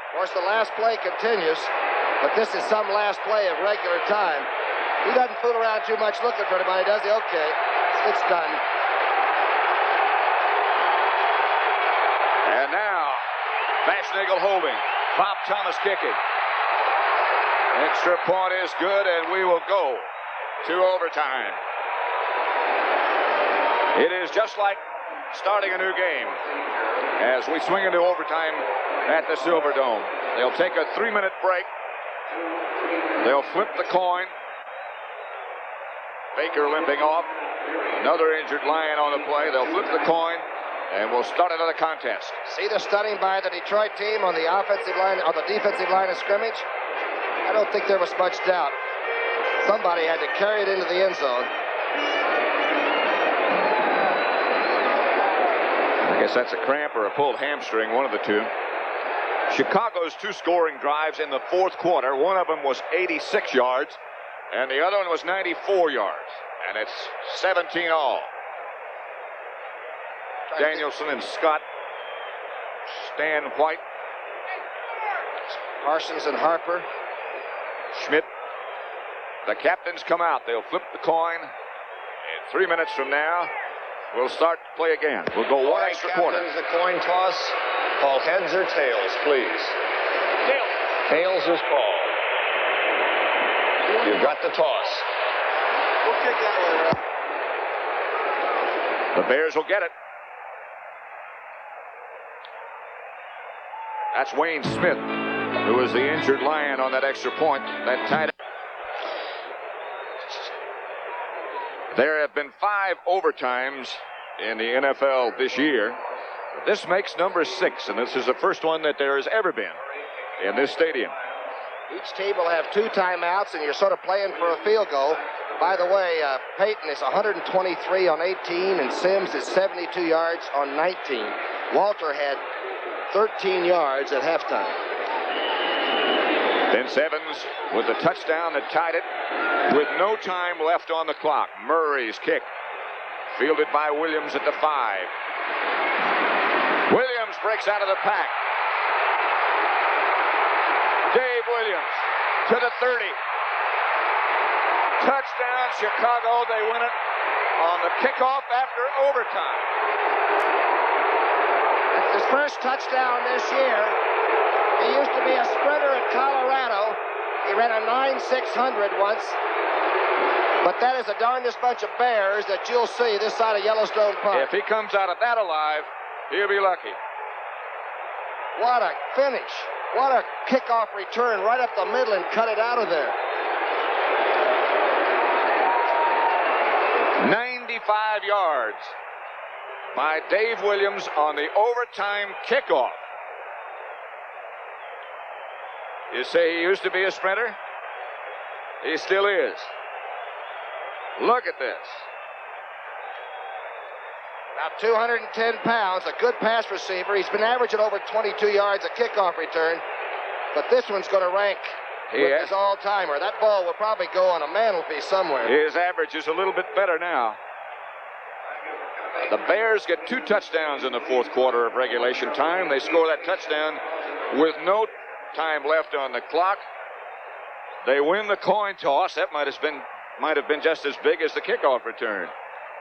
Of course, the last play continues, but this is some last play of regular time. He doesn't fool around too much looking for anybody, does he? Okay, it's done. And now, Bashnagel holding. Bob Thomas kicking. Extra point is good, and we will go to overtime. It is just like starting a new game as we swing into overtime at the Silverdome. They'll take a 3-minute break. They'll flip the coin. Baker limping off. Another injured Lion on the play. They'll flip the coin, and we'll start another contest. See the stunning by the Detroit team on the offensive line, or the defensive line of scrimmage? I don't think there was much doubt. Somebody had to carry it into the end zone. I guess that's a cramp or a pulled hamstring, one of the two. Chicago's 2 scoring drives in the 4th quarter. One of them was 86 yards, and the other one was 94 yards. And it's 17 all. Danielson and Scott. Stan White. Parsons and Harper. Schmidt. The captains come out. They'll flip the coin. And 3 minutes from now, we'll start to play again. We'll go one extra quarter. The coin toss. Call heads or tails, please. Tails is called. You've got the toss. We'll kick that one. The Bears will get it. That's Wayne Smith, who was the injured Lion on that extra point. That tied up. There have been 5 overtimes in the NFL this year. This makes number 6, and this is the first one that there has ever been in this stadium. Each team will have 2 timeouts, and you're sort of playing for a field goal. By the way, Payton is 123 on 18, and Sims is 72 yards on 19. Walter had 13 yards at halftime. Vince Evans with the touchdown that tied it with no time left on the clock. Murray's kick fielded by Williams at the 5. Williams breaks out of the pack. Dave Williams to the 30. Touchdown, Chicago. They win it on the kickoff after overtime. That's his first touchdown this year. He used to be a sprinter at Colorado. He ran a 9.600 once. But that is the darndest bunch of bears that you'll see this side of Yellowstone Park. If he comes out of that alive, he'll be lucky. What a finish. What a kickoff return right up the middle and cut it out of there. 95 yards by Dave Williams on the overtime kickoff. You say he used to be a sprinter? He still is. Look at this. About 210 pounds, a good pass receiver. He's been averaging over 22 yards a kickoff return, but this one's going to rank with his all-timer. That ball will probably go on a mantelpiece somewhere. His average is a little bit better now. The Bears get 2 touchdowns in the fourth quarter of regulation time. They score that touchdown with no time left on the clock. They win the coin toss. That might have been just as big as the kickoff return.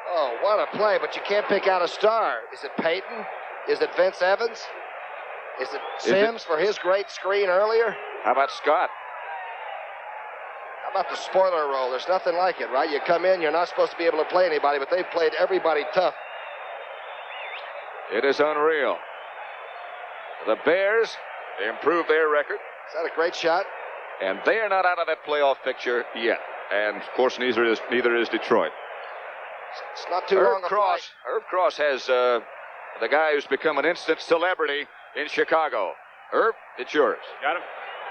Oh, what a play, but you can't pick out a star. Is it Peyton? Is it Vince Evans? Is it Sims for his great screen earlier? How about Scott? How about the spoiler role? There's nothing like it, right? You come in, you're not supposed to be able to play anybody, but they've played everybody tough. It is unreal. The Bears improve their record. Is that a great shot? And they are not out of that playoff picture yet. And, of course, neither is Detroit. It's not too long a flight. Herb Cross has the guy who's become an instant celebrity in Chicago. Herb, it's yours. Got him?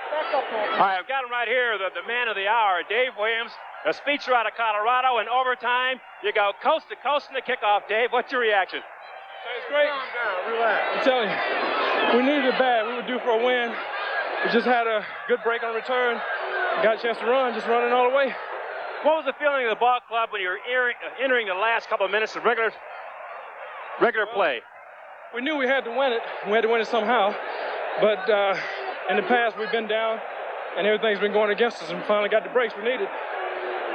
All right, I've got him right here, the man of the hour, Dave Williams, a speedster out of Colorado. In overtime, you go coast to coast in the kickoff. Dave, what's your reaction? It's great. I'm telling you, we needed it bad. We were due for a win. We just had a good break on return. Got a chance to run, just running all the way. What was the feeling of the ball club when you were entering the last couple of minutes of regular play? We knew we had to win it. We had to win it somehow. But in the past, we've been down, and everything's been going against us, and we finally got the breaks we needed.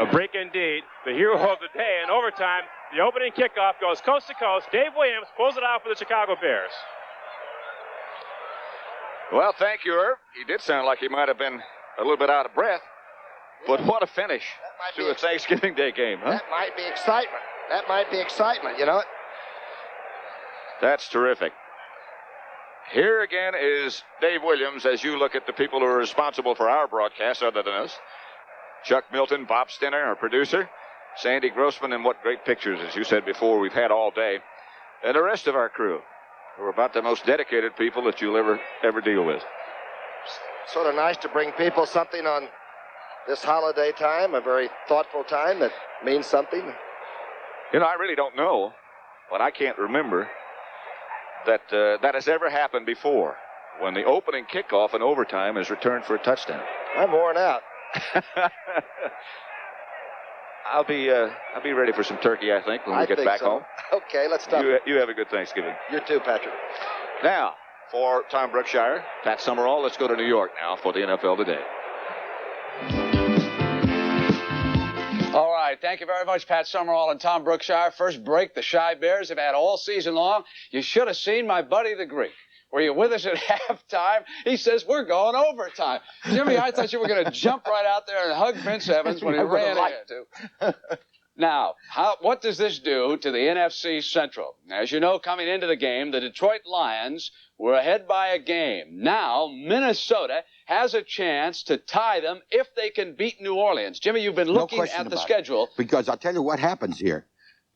A break indeed. The hero of the day in overtime. The opening kickoff goes coast to coast. Dave Williams pulls it out for the Chicago Bears. Well, thank you, Herb. He did sound like he might have been a little bit out of breath. But what a finish to a Thanksgiving Day game, huh? That might be excitement. That might be excitement, you know it? That's terrific. Here again is Dave Williams as you look at the people who are responsible for our broadcast other than us. Chuck Milton, Bob Stinner, our producer, Sandy Grossman, and what great pictures, as you said before, we've had all day. And the rest of our crew, who are about the most dedicated people that you'll ever deal with. Sort of nice to bring people something on this holiday time, a very thoughtful time that means something. You know, I really don't know, but I can't remember that that has ever happened before, when the opening kickoff in overtime is returned for a touchdown. I'm worn out. I'll be ready for some turkey, I think, when we get back home. Okay, let's stop. You have a good Thanksgiving. You too, Patrick. Now, for Tom Brookshire, Pat Summerall, let's go to New York now for the NFL Today. All right, thank you very much, Pat Summerall and Tom Brookshire. First break the Chi Bears have had all season long. You should have seen my buddy the Greek. Were you with us at halftime? He says, we're going overtime. Jimmy, I thought you were going to jump right out there and hug Vince Evans when he ran in. Now, what does this do to the NFC Central? As you know, coming into the game, the Detroit Lions were ahead by a game. Now, Minnesota has a chance to tie them if they can beat New Orleans. Jimmy, you've been looking at the schedule. Because I'll tell you what happens here,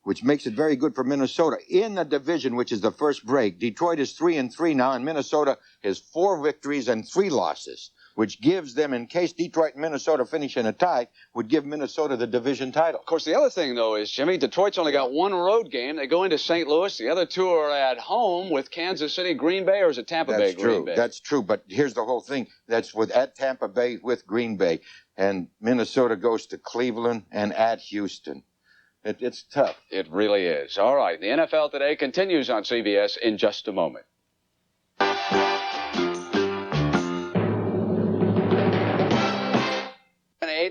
which makes it very good for Minnesota. In the division, which is the first break, Detroit is 3-3 now, and Minnesota has 4 victories and 3 losses, which gives them, in case Detroit and Minnesota finish in a tie, would give Minnesota the division title. Of course, the other thing, though, is, Jimmy, Detroit's only got one road game. They go into St. Louis. The other two are at home with Kansas City, Green Bay, or is it Tampa Bay, Green Bay? That's true. But here's the whole thing. That's at Tampa Bay with Green Bay. And Minnesota goes to Cleveland and at Houston. It's tough. It really is. All right. The NFL Today continues on CBS in just a moment.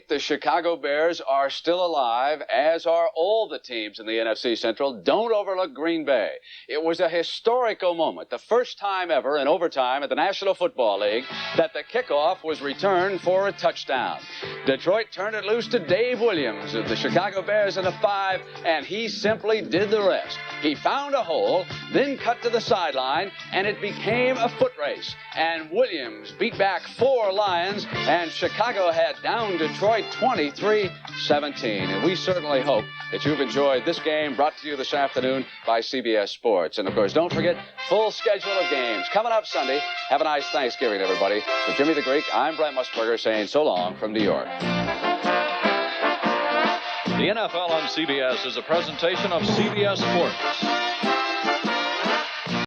The Chicago Bears are still alive, as are all the teams in the NFC Central. Don't overlook Green Bay. It was a historical moment, the first time ever in overtime at the National Football League that the kickoff was returned for a touchdown. Detroit turned it loose to Dave Williams of the Chicago Bears in the 5, and he simply did the rest. He found a hole, then cut to the sideline, and it became a foot race. And Williams beat back 4 Lions, and Chicago had down Detroit 23-17. And we certainly hope that you've enjoyed this game brought to you this afternoon by CBS Sports. And, of course, don't forget, full schedule of games coming up Sunday. Have a nice Thanksgiving, everybody. For Jimmy the Greek, I'm Brent Musburger saying so long from New York. The NFL on CBS is a presentation of CBS Sports.